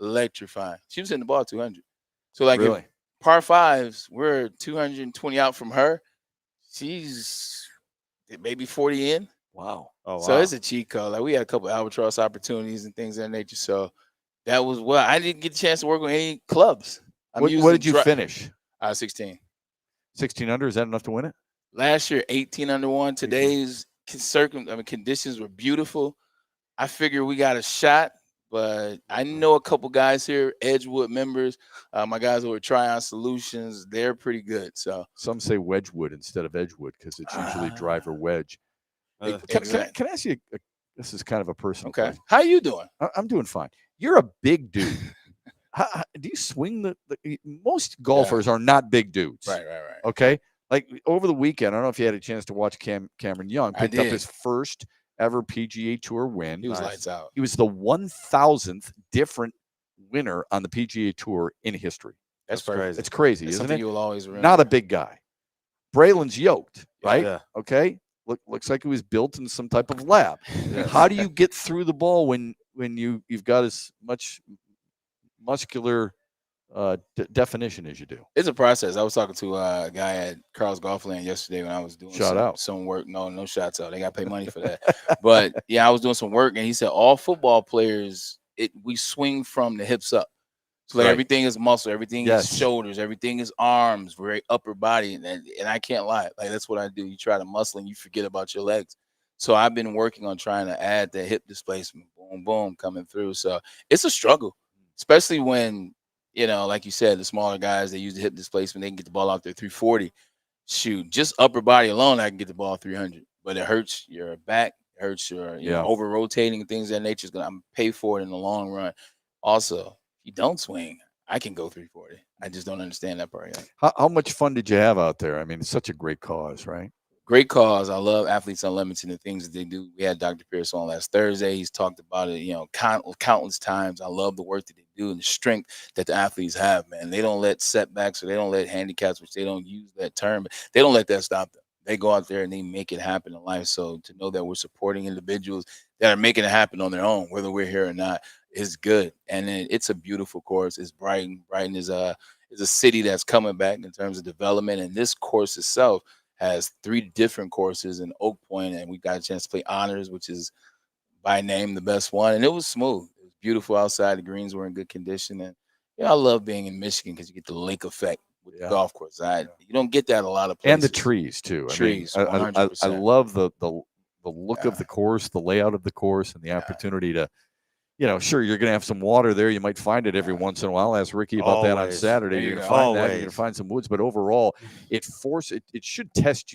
Speaker 6: Electrifying. She was hitting the ball 200. So like
Speaker 2: Really?
Speaker 6: if par fives, we're 220 out from her. She's maybe 40 in.
Speaker 2: Wow.
Speaker 1: Oh, wow.
Speaker 6: So it's a cheat code. Like we had a couple albatross opportunities and things of that nature. So that was I didn't get a chance to work with any clubs.
Speaker 2: What did you finish?
Speaker 6: 16.
Speaker 2: 16 under. Is that enough to win it?
Speaker 6: Last year, 18 under 1. Today's conditions were beautiful. I figure we got a shot, but I know a couple guys here, Edgewood members, my guys over at Tryon Solutions, they're pretty good. So
Speaker 2: Some say Wedgewood instead of Edgewood because it's usually driver wedge. Hey,
Speaker 6: exactly.
Speaker 2: can I ask you? This is kind of a personal
Speaker 6: Okay.
Speaker 2: question.
Speaker 6: How you doing?
Speaker 2: I'm doing fine. You're a big dude. Do you swing the most golfers are not big dudes.
Speaker 6: Right.
Speaker 2: Okay. Like over the weekend, I don't know if you had a chance to watch Cameron Young
Speaker 6: I
Speaker 2: picked up
Speaker 6: did.
Speaker 2: his first ever PGA Tour win.
Speaker 6: He was lights out.
Speaker 2: He was the 1,000th different winner on the PGA Tour in history.
Speaker 6: That's
Speaker 1: crazy.
Speaker 6: perfect.
Speaker 2: It's crazy,
Speaker 6: That's
Speaker 2: isn't
Speaker 6: something
Speaker 2: it?
Speaker 6: you will always remember.
Speaker 2: Not a big guy. Braylon's yoked, right?
Speaker 1: Yeah.
Speaker 2: Okay. Looks like he was built in some type of lab. How do you get through the ball when you've got as much muscular definition as you do?
Speaker 6: It's a process. I was talking to a guy at Carl's Golfland yesterday when I was doing
Speaker 2: Shout out.
Speaker 6: some work. No shots out. They got to pay money for that. But yeah, I was doing some work, and he said all football players, we swing from the hips up. So like
Speaker 2: Right.
Speaker 6: everything is muscle, everything
Speaker 2: Yes.
Speaker 6: is shoulders, everything is arms, very upper body, and I can't lie. Like that's what I do. You try to muscle and you forget about your legs. So I've been working on trying to add that hip displacement, boom, boom, coming through. So it's a struggle, especially when, like you said, the smaller guys, they use the hip displacement, they can get the ball out there 340. Shoot, just upper body alone, I can get the ball 300, but it hurts your back, it hurts your, over rotating things of that nature is going to pay for it in the long run. Also, if you don't swing, I can go 340. I just don't understand that part yet.
Speaker 2: How much fun did you have out there? I mean, it's such a great cause, right?
Speaker 6: Great cause. I love Athletes Unlimited and the things that they do. We had Dr. Pierce on last Thursday. He's talked about it, countless times. I love the work that they do and the strength that the athletes have, man. They don't let setbacks or they don't let handicaps, which they don't use that term, but they don't let that stop them. They go out there and they make it happen in life. So to know that we're supporting individuals that are making it happen on their own, whether we're here or not, is good. And then it's a beautiful course. It's Brighton. Brighton is a city that's coming back in terms of development. And this course itself has 3 different courses in Oak Point, and we got a chance to play honors, which is by name the best one. And it was smooth. It was beautiful outside. The greens were in good condition. And I love being in Michigan because you get the lake effect with the golf course. You don't get that a lot of places.
Speaker 2: And the trees too.
Speaker 6: Trees.
Speaker 2: I love the look of the course, the layout of the course, and the opportunity to, sure, you're going to have some water there. You might find it every once in a while. Ask Ricky about that on Saturday. You're going to find that. You're going to find some woods. But overall, it should test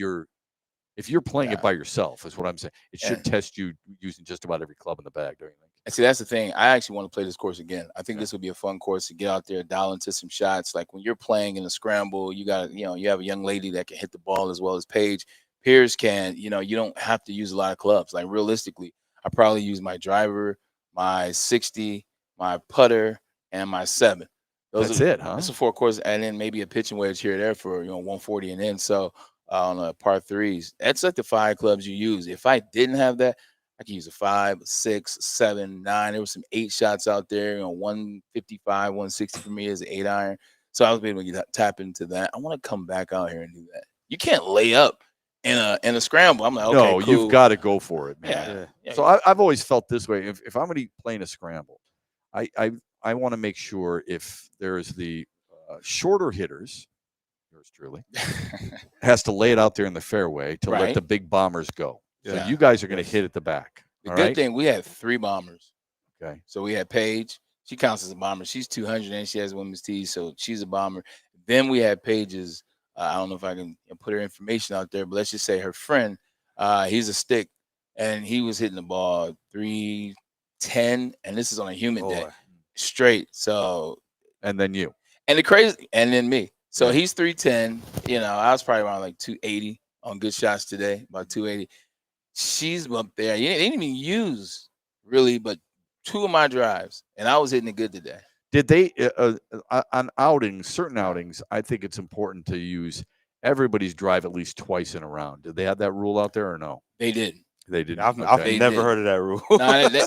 Speaker 2: if you're playing it by yourself, is what I'm saying. It should test you using just about every club in the bag, don't you think?
Speaker 6: And see, that's the thing. I actually want to play this course again. I think this would be a fun course to get out there, dial into some shots. Like when you're playing in a scramble, you got, you have a young lady that can hit the ball as well as Paige. Peers can, you don't have to use a lot of clubs. Like realistically, I probably use my driver, my 60, my putter, and my 7.
Speaker 2: That's it, huh?
Speaker 6: That's a 4 course, and then maybe a pitching wedge here or there for 140 and in. So on a par 3s, that's like the 5 clubs you use. If I didn't have that, I could use a 5, 6, 7, 9. There were some 8 shots out there. 155, 160 for me is an 8 iron. So I was able to tap into that. I want to come back out here and do that. You can't lay up in a scramble. I'm like, okay,
Speaker 2: no,
Speaker 6: cool.
Speaker 2: You've got to go for it, man.
Speaker 6: Yeah.
Speaker 2: So I've always felt this way. If I'm going to be playing a scramble, I want to make sure if there's the shorter hitters, yours truly, has to lay it out there in the fairway to let the big bombers go. So you guys are going to hit at the back.
Speaker 6: The good thing, we had 3 bombers.
Speaker 2: Okay.
Speaker 6: So we had Paige. She counts as a bomber. She's 200 and she has women's tees, so she's a bomber. Then we had Paige's. I don't know if I can put her information out there, but let's just say her friend, he's a stick, and he was hitting the ball 310, and this is on a humid day, straight. So,
Speaker 2: and then you,
Speaker 6: and the crazy, and then me. So he's 310. I was probably around like 280 on good shots today, about 280. She's up there. They didn't even use really, but 2 of my drives, and I was hitting it good today.
Speaker 2: Did they on outings, certain outings? I think it's important to use everybody's drive at least twice in a round. Did they have that rule out there or no?
Speaker 6: They didn't.
Speaker 2: They didn't.
Speaker 1: I've never heard of that rule.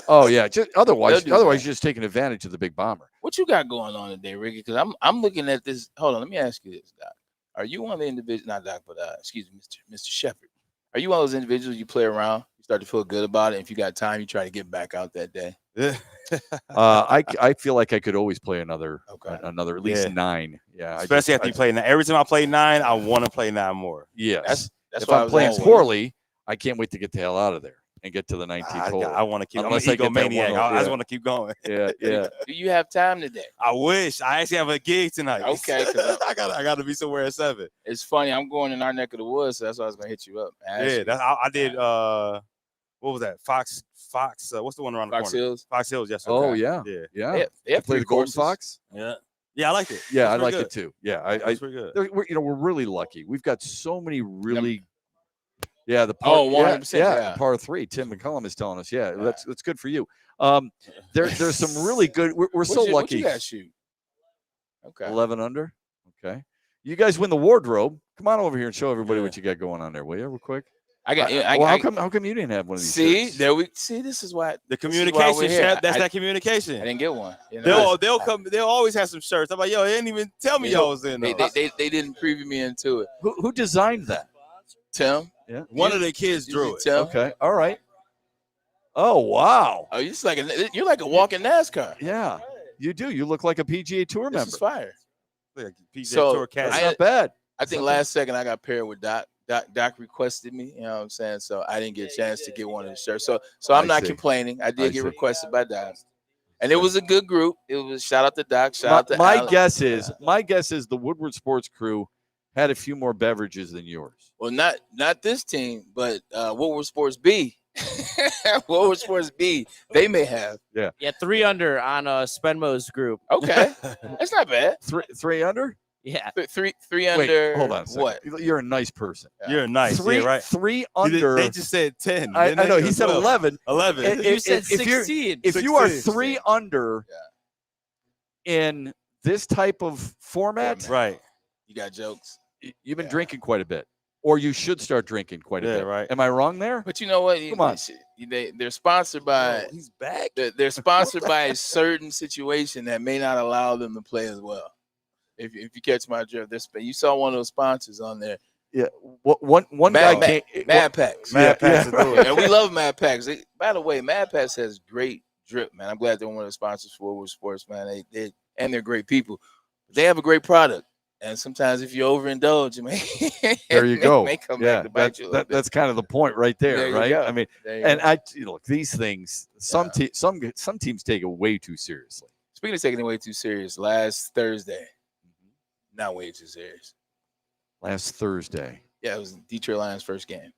Speaker 2: Oh yeah. Otherwise, you're just taking advantage of the big bomber.
Speaker 6: What you got going on today, Ricky? Because I'm looking at this. Hold on, let me ask you this, Doc. Are you one of the individuals? Not Doc, but excuse me, Mr. Shepard. Are you one of those individuals you play around, you start to feel good about it, and if you got time, you try to get back out that day?
Speaker 2: I feel like I could always play another at least 9. Yeah,
Speaker 1: especially after you play 9. Every time I play 9, I want to play 9 more.
Speaker 2: Yes,
Speaker 6: that's
Speaker 2: if I'm playing poorly, I can't wait to get the hell out of there and get to the 19th hole.
Speaker 1: I want to keep. I'm an egomaniac. I just want to keep going.
Speaker 2: Yeah.
Speaker 6: Do you have time today?
Speaker 1: I wish. I actually have a gig tonight.
Speaker 6: Okay,
Speaker 1: I got to be somewhere at 7.
Speaker 6: It's funny. I'm going in our neck of the woods, so that's why I was gonna hit you up.
Speaker 1: I did. What was that? Fox. What's the one around the
Speaker 6: Fox
Speaker 1: corner?
Speaker 6: Hills.
Speaker 1: Fox Hills. Yes.
Speaker 2: Oh yeah.
Speaker 6: They have 3
Speaker 2: the Golden
Speaker 6: courses.
Speaker 2: Fox.
Speaker 1: Yeah, I liked it.
Speaker 2: Yeah, I liked it too. Yeah,
Speaker 1: That's pretty good.
Speaker 2: We're really lucky. We've got so many really. Yeah, the
Speaker 6: par, 100%.
Speaker 2: Par 3. Tim McCullum is telling us. Yeah, that's good for you. There's some really good. We're so lucky.
Speaker 6: What you got shoot? Okay.
Speaker 2: 11 under. Okay. You guys win the wardrobe. Come on over here and show everybody what you got going on there, will you? Real quick. How come you didn't have one of these?
Speaker 6: See, this is why
Speaker 1: the communication. Shep, that's that communication.
Speaker 6: I didn't get one.
Speaker 1: They'll come. They'll always have some shirts. I'm like, yo, they didn't even tell me y'all was in there.
Speaker 6: They didn't preview me into it.
Speaker 2: Who designed that?
Speaker 6: Tim.
Speaker 2: Yeah.
Speaker 1: One of the kids drew it.
Speaker 6: Tim?
Speaker 2: Okay. All right. Oh wow.
Speaker 6: Oh, you're like a walking NASCAR.
Speaker 2: Yeah, you do. You look like a PGA Tour member.
Speaker 6: This is fire.
Speaker 1: Like PGA Tour cat.
Speaker 2: That's not bad.
Speaker 6: I think last second I got paired with Doc. Doc requested me, you know what I'm saying? So I didn't get a chance to get one of the shirts. So I'm not complaining. I did get requested by Doc. And it was a good group. It was shout out to Doc, shout out to
Speaker 2: my guess is the Woodward Sports crew had a few more beverages than yours.
Speaker 6: Well, not this team, but Woodward Sports B Woodward Sports B, they may have.
Speaker 7: Yeah, 3 under on Spenmo's group.
Speaker 6: Okay, that's not bad.
Speaker 2: Three under?
Speaker 7: Yeah.
Speaker 6: Three
Speaker 2: Wait,
Speaker 6: under.
Speaker 2: hold on a second.
Speaker 6: What?
Speaker 2: You're a nice person.
Speaker 1: You're nice.
Speaker 2: Three,
Speaker 1: yeah, right.
Speaker 2: three
Speaker 1: They
Speaker 2: under.
Speaker 1: just said 10.
Speaker 2: I
Speaker 1: didn't they?
Speaker 2: know.
Speaker 1: Or
Speaker 2: He said
Speaker 1: 12?
Speaker 2: 11.
Speaker 1: 11.
Speaker 7: You said
Speaker 2: if you're-
Speaker 7: 16.
Speaker 2: If you are
Speaker 1: 16.
Speaker 2: 3 under in this type of format,
Speaker 1: Right.
Speaker 6: You got jokes.
Speaker 2: you've been drinking quite a bit, or you should start drinking quite a
Speaker 1: Yeah,
Speaker 2: bit.
Speaker 1: right.
Speaker 2: Am I wrong there?
Speaker 6: But you know what?
Speaker 2: Come on.
Speaker 6: They're sponsored by.
Speaker 1: He's back.
Speaker 6: They're sponsored by a certain situation that may not allow them to play as well. If you catch my drift, you saw one of those sponsors on there.
Speaker 2: Yeah. One guy
Speaker 6: Mad,
Speaker 2: came.
Speaker 6: Mad Packs.
Speaker 1: Mad Packs will do it.
Speaker 6: And we love Mad Packs. By the way, Mad Packs has great drip, man. I'm glad they're one of the sponsors for Woodward Sports, man. They're great people. They have a great product. And sometimes if you overindulge, you may
Speaker 2: There you go.
Speaker 6: may come
Speaker 2: Yeah,
Speaker 6: back to bite you a little bit.
Speaker 2: that's kind of the point right there,
Speaker 6: There you
Speaker 2: right?
Speaker 6: go.
Speaker 2: I mean,
Speaker 6: There you
Speaker 2: and
Speaker 6: go.
Speaker 2: look, these things. Some teams take it way too seriously.
Speaker 6: Speaking of taking it way too serious, last Thursday, not way too serious.
Speaker 2: Last Thursday.
Speaker 6: Yeah, it was Detroit Lions' first game.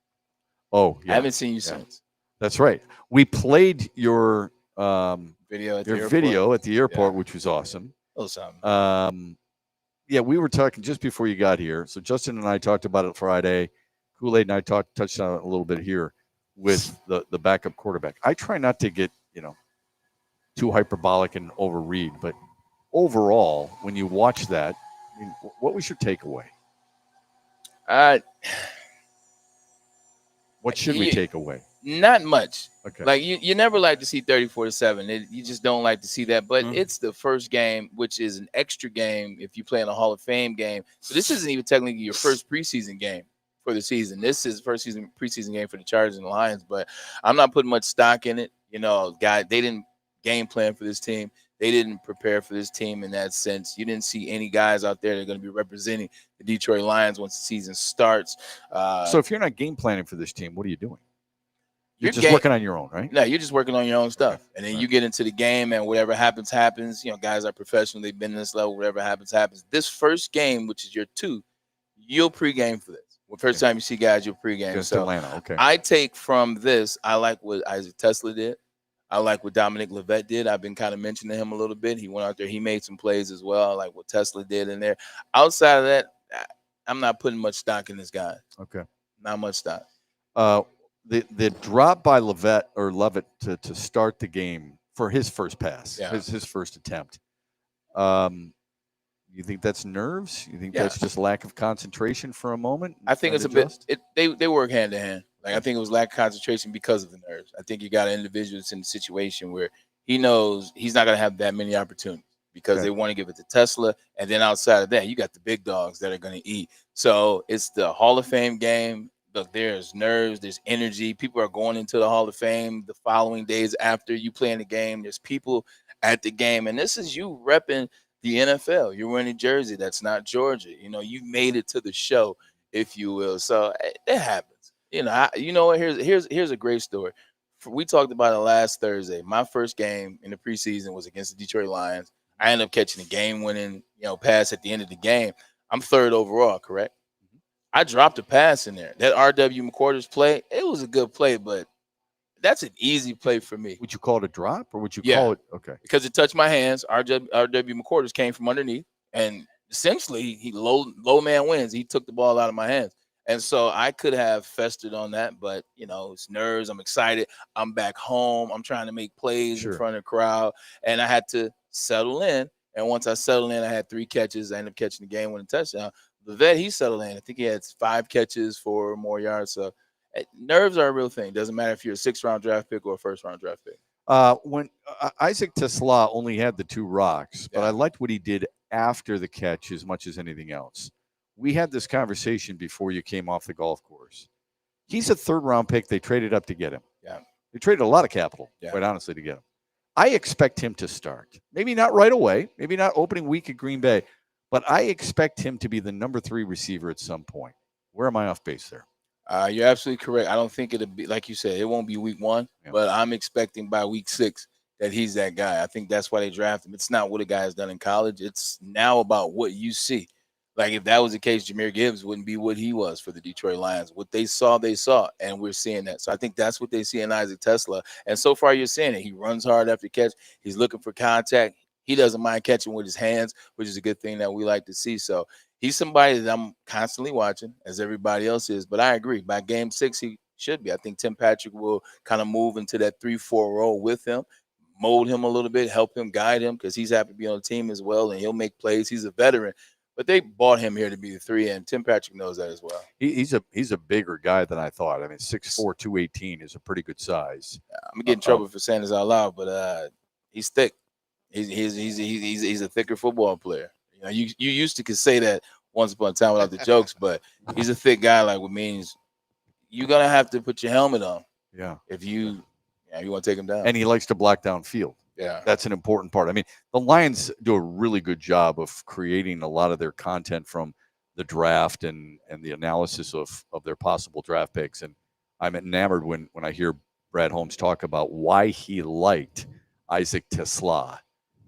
Speaker 2: Oh,
Speaker 6: I
Speaker 2: yeah,
Speaker 6: haven't seen you since.
Speaker 2: that's right. We played your
Speaker 6: Video at the airport.
Speaker 2: video at the airport, which was awesome.
Speaker 6: A little something.
Speaker 2: Yeah, we were talking just before you got here. So Justin and I talked about it Friday. Kool-Aid and I touched on it a little bit here with the backup quarterback. I try not to get too hyperbolic and overread, but overall, when you watch that, I mean, what was your takeaway? What should we take away?
Speaker 6: Not much.
Speaker 2: Okay.
Speaker 6: Like you never like to see 34-7. You just don't like to see that. But it's the first game, which is an extra game if you play in a Hall of Fame game. So this isn't even technically your first preseason game for the season. This is first preseason game for the Chargers and the Lions. But I'm not putting much stock in it. They didn't game plan for this team. They didn't prepare for this team in that sense. You didn't see any guys out there that are going to be representing the Detroit Lions once the season starts.
Speaker 2: So if you're not game planning for this team, what are you doing? You're
Speaker 6: Your
Speaker 2: just
Speaker 6: game-
Speaker 2: working on your own, right?
Speaker 6: No, you're just working on your own stuff. And then you get into the game and whatever happens. Guys are professional. They've been in this level. Whatever happens. This first game, which is your 2, you'll pregame for this. Well, first time you see guys, you'll pregame.
Speaker 2: Against
Speaker 6: So
Speaker 2: Atlanta, okay.
Speaker 6: I take from this, I like what Isaac Tesla did. I like what Dominic Levette did. I've been kind of mentioning him a little bit. He went out there. He made some plays as well. I like what Tesla did in there. Outside of that, I'm not putting much stock in this guy.
Speaker 2: Okay.
Speaker 6: Not much stock.
Speaker 2: The drop by Levitt to start the game for his first pass,
Speaker 6: Yeah.
Speaker 2: his first attempt. You think that's nerves? You think that's just lack of concentration for a moment?
Speaker 6: I think it's a bit. They work hand in hand. Like I think it was lack of concentration because of the nerves. I think you got an individual that's in a situation where he knows he's not going to have that many opportunities because they want to give it to Tesla, and then outside of that, you got the big dogs that are going to eat. So it's the Hall of Fame game. Look, there's nerves, there's energy. People are going into the Hall of Fame the following days after you play in the game. There's people at the game, and this is you repping the NFL. You're wearing a jersey that's not Georgia. You made it to the show, if you will. So it happens. What? Here's a great story. We talked about it last Thursday. My first game in the preseason was against the Detroit Lions. I ended up catching a game-winning, pass at the end of the game. I'm 3rd overall, correct? I dropped a pass in there. That R.W. McQuarters play, it was a good play, but that's an easy play for me.
Speaker 2: Would you call it a drop or would you call it okay?
Speaker 6: Because it touched my hands. R.W. McQuarters came from underneath, and essentially he low man wins. He took the ball out of my hands. And so I could have festered on that, but it's nerves. I'm excited. I'm back home. I'm trying to make plays in front of the crowd, and I had to settle in. And once I settled in, I had 3 catches. I ended up catching the game-winning touchdown. The vet, he settled in. I think he had 5 catches for more yards. So nerves are a real thing. Doesn't matter if you're a 6th-round draft pick or a 1st-round draft pick.
Speaker 2: When Isaac Tesla only had the 2 rocks, but I liked what he did after the catch as much as anything else. We had this conversation before you came off the golf course. He's a 3rd-round pick. They traded up to get him.
Speaker 6: Yeah.
Speaker 2: They traded a lot of capital, quite honestly, to get him. I expect him to start. Maybe not right away. Maybe not opening week at Green Bay. But I expect him to be the number 3 receiver at some point. Where am I off base there?
Speaker 6: You're absolutely correct. I don't think it'll be, like you said, it won't be week 1, but I'm expecting by week 6 that he's that guy. I think that's why they drafted him. It's not what a guy has done in college. It's now about what you see. Like if that was the case, Jahmyr Gibbs wouldn't be what he was for the Detroit Lions. What they saw, and we're seeing that. So I think that's what they see in Isaac Tesla. And so far, you're seeing it. He runs hard after catch. He's looking for contact. He doesn't mind catching with his hands, which is a good thing that we like to see. So he's somebody that I'm constantly watching, as everybody else is. But I agree. By game 6, he should be. I think Tim Patrick will kind of move into that 3-4 role with him, mold him a little bit, help him, guide him, because he's happy to be on the team as well, and he'll make plays. He's a veteran. But they bought him here to be the 3, and Tim Patrick knows that as well.
Speaker 2: He's a bigger guy than I thought. I mean, 6'4", 218 is a pretty good size.
Speaker 6: I'm gonna get in trouble for saying this out loud, but he's thick. He's a thicker football player. You know, you used to could say that once upon a time without the jokes, but he's a thick guy. Like, what means you're gonna have to put your helmet on.
Speaker 2: Yeah.
Speaker 6: If you want to take him down.
Speaker 2: And he likes to block down field.
Speaker 6: Yeah,
Speaker 2: that's an important part. I mean, the Lions do a really good job of creating a lot of their content from the draft and the analysis of their possible draft picks. And I'm enamored when I hear Brad Holmes talk about why he liked Isaac Tesla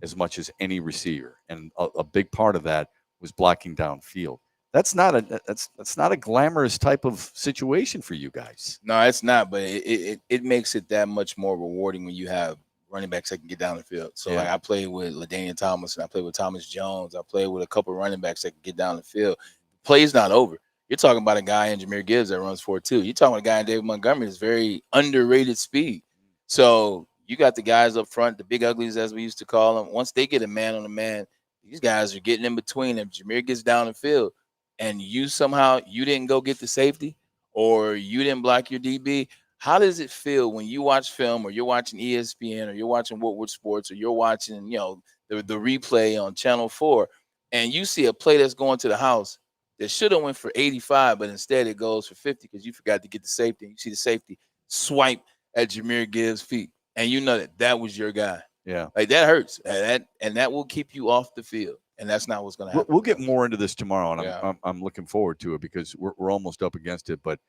Speaker 2: as much as any receiver. And a big part of that was blocking downfield. That's not a glamorous type of situation for you guys.
Speaker 6: No, it's not, but it makes it that much more rewarding when you have running backs that can get down the field. So like I played with LaDainian Thomas, and I played with Thomas Jones. I played with a couple of running backs that can get down the field. The play's not over. You're talking about a guy in Jahmyr Gibbs that runs 4.2. You're talking about a guy in David Montgomery that's very underrated speed. So you got the guys up front, the big uglies as we used to call them. Once they get a man on a man, these guys are getting in between. If Jahmyr gets down the field and you didn't go get the safety or you didn't block your DB, how does it feel when you watch film or you're watching ESPN or you're watching Woodward Sports or you're watching, the replay on Channel 4 and you see a play that's going to the house that should have went for 85, but instead it goes for 50 because you forgot to get the safety. You see the safety swipe at Jahmyr Gibbs' feet, and you know that was your guy.
Speaker 2: Yeah,
Speaker 6: like that hurts, and that will keep you off the field, and that's not what's going to happen.
Speaker 2: We'll get more into this tomorrow, and I'm looking forward to it because we're almost up against it. But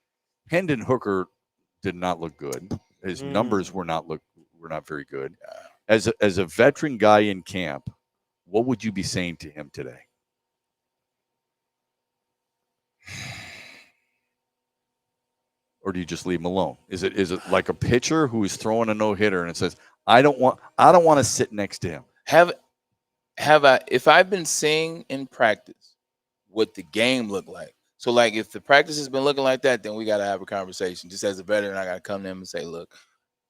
Speaker 2: Hendon Hooker did not look good. His numbers were not very good. As a veteran guy in camp, what would you be saying to him today? Or do you just leave him alone? Is it like a pitcher who is throwing a no-hitter and it says, I don't want to sit next to him?
Speaker 6: If I've been seeing in practice what the game looked like, so like if the practice has been looking like that, then we got to have a conversation. Just as a veteran, I got to come to him and say, look,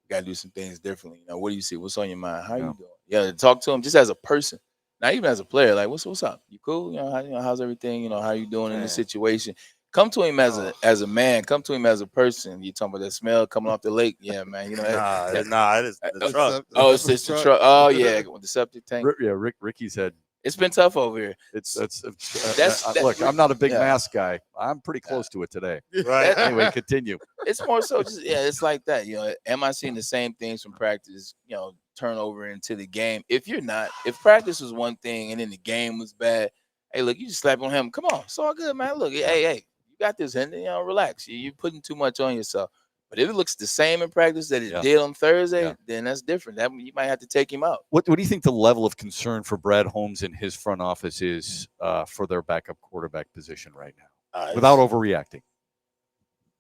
Speaker 6: we got to do some things differently. What do you see? What's on your mind? How you doing? Yeah, talk to him just as a person. Not even as a player. Like, what's up? You cool? How's everything? How you doing in this situation? Come to him as a man. Come to him as a person. You talking about that smell coming off the lake? Yeah, man.
Speaker 1: It is the truck.
Speaker 6: Oh, it's just the truck. Oh, yeah, with the septic tank.
Speaker 2: Yeah, Ricky said
Speaker 6: it's been tough over here.
Speaker 2: Look, I'm not a big mask guy. I'm pretty close to it today.
Speaker 1: Right.
Speaker 2: Anyway, continue.
Speaker 6: It's more so just it's like that. Am I seeing the same things from practice? Turn over into the game. If you're not, if practice was one thing and then the game was bad, hey, look, you just slap on him. Come on, it's all good, man. Look, hey. You got this, and relax. You're putting too much on yourself. But if it looks the same in practice that it did on Thursday, then that's different. That you might have to take him out.
Speaker 2: What do you think the level of concern for Brad Holmes and his front office is for their backup quarterback position right now, without overreacting?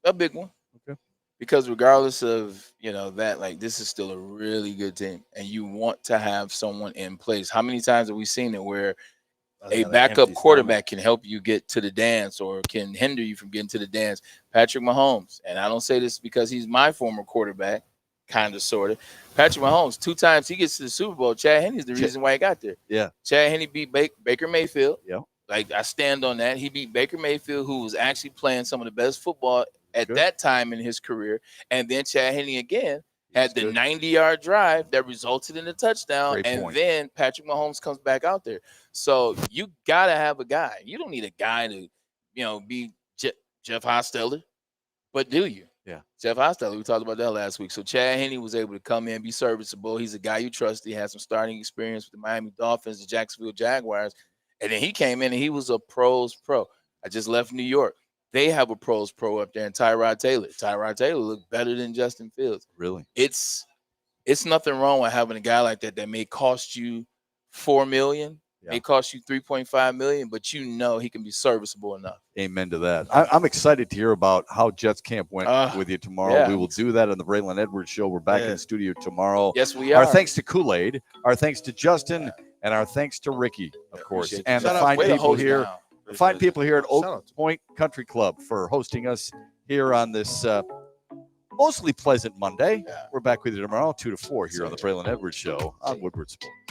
Speaker 6: A big one. Okay. Because regardless of that, like this is still a really good team, and you want to have someone in place. How many times have we seen it where a backup quarterback can help you get to the dance or can hinder you from getting to the dance? Patrick Mahomes, and I don't say this because he's my former quarterback, kind of, sort of. Patrick Mahomes, 2 times he gets to the Super Bowl. Chad Henne's the reason why he got there.
Speaker 2: Yeah.
Speaker 6: Chad Henne beat Baker Mayfield.
Speaker 2: Yeah.
Speaker 6: Like, I stand on that. He beat Baker Mayfield, who was actually playing some of the best football at that time in his career. And then Chad Henne again had the 90-yard drive that resulted in a touchdown, then Patrick Mahomes comes back out there. So you got to have a guy. You don't need a guy to, be Jeff Hostetler, but do you?
Speaker 2: Yeah.
Speaker 6: Jeff Hostetler, we talked about that last week. So Chad Henne was able to come in, be serviceable. He's a guy you trust. He had some starting experience with the Miami Dolphins, the Jacksonville Jaguars, and then he came in and he was a pros pro. I just left New York. They have a pros pro up there in Tyrod Taylor. Tyrod Taylor looked better than Justin Fields.
Speaker 2: Really?
Speaker 6: It's nothing wrong with having a guy like that may cost you $4 million, May cost you $3.5 million, but you know he can be serviceable enough.
Speaker 2: Amen to that. I'm excited to hear about how Jets camp went with you tomorrow.
Speaker 6: Yeah.
Speaker 2: We will do that on the Braylon Edwards Show. We're back in studio tomorrow.
Speaker 6: Yes, we are.
Speaker 2: Our thanks to Kool-Aid. Our thanks to Justin. And our thanks to Ricky, of course.
Speaker 6: Appreciate
Speaker 2: And
Speaker 6: you.
Speaker 2: the
Speaker 6: Shout out
Speaker 2: fine
Speaker 6: way to
Speaker 2: people
Speaker 6: host
Speaker 2: here.
Speaker 6: now.
Speaker 2: The fine people here at
Speaker 3: Shout out
Speaker 2: Oak Point Country Club for hosting us here on this mostly pleasant Monday.
Speaker 6: Yeah.
Speaker 2: We're back with you tomorrow, 2 to 4 here on the Braylon Edwards Show on Woodward Sports.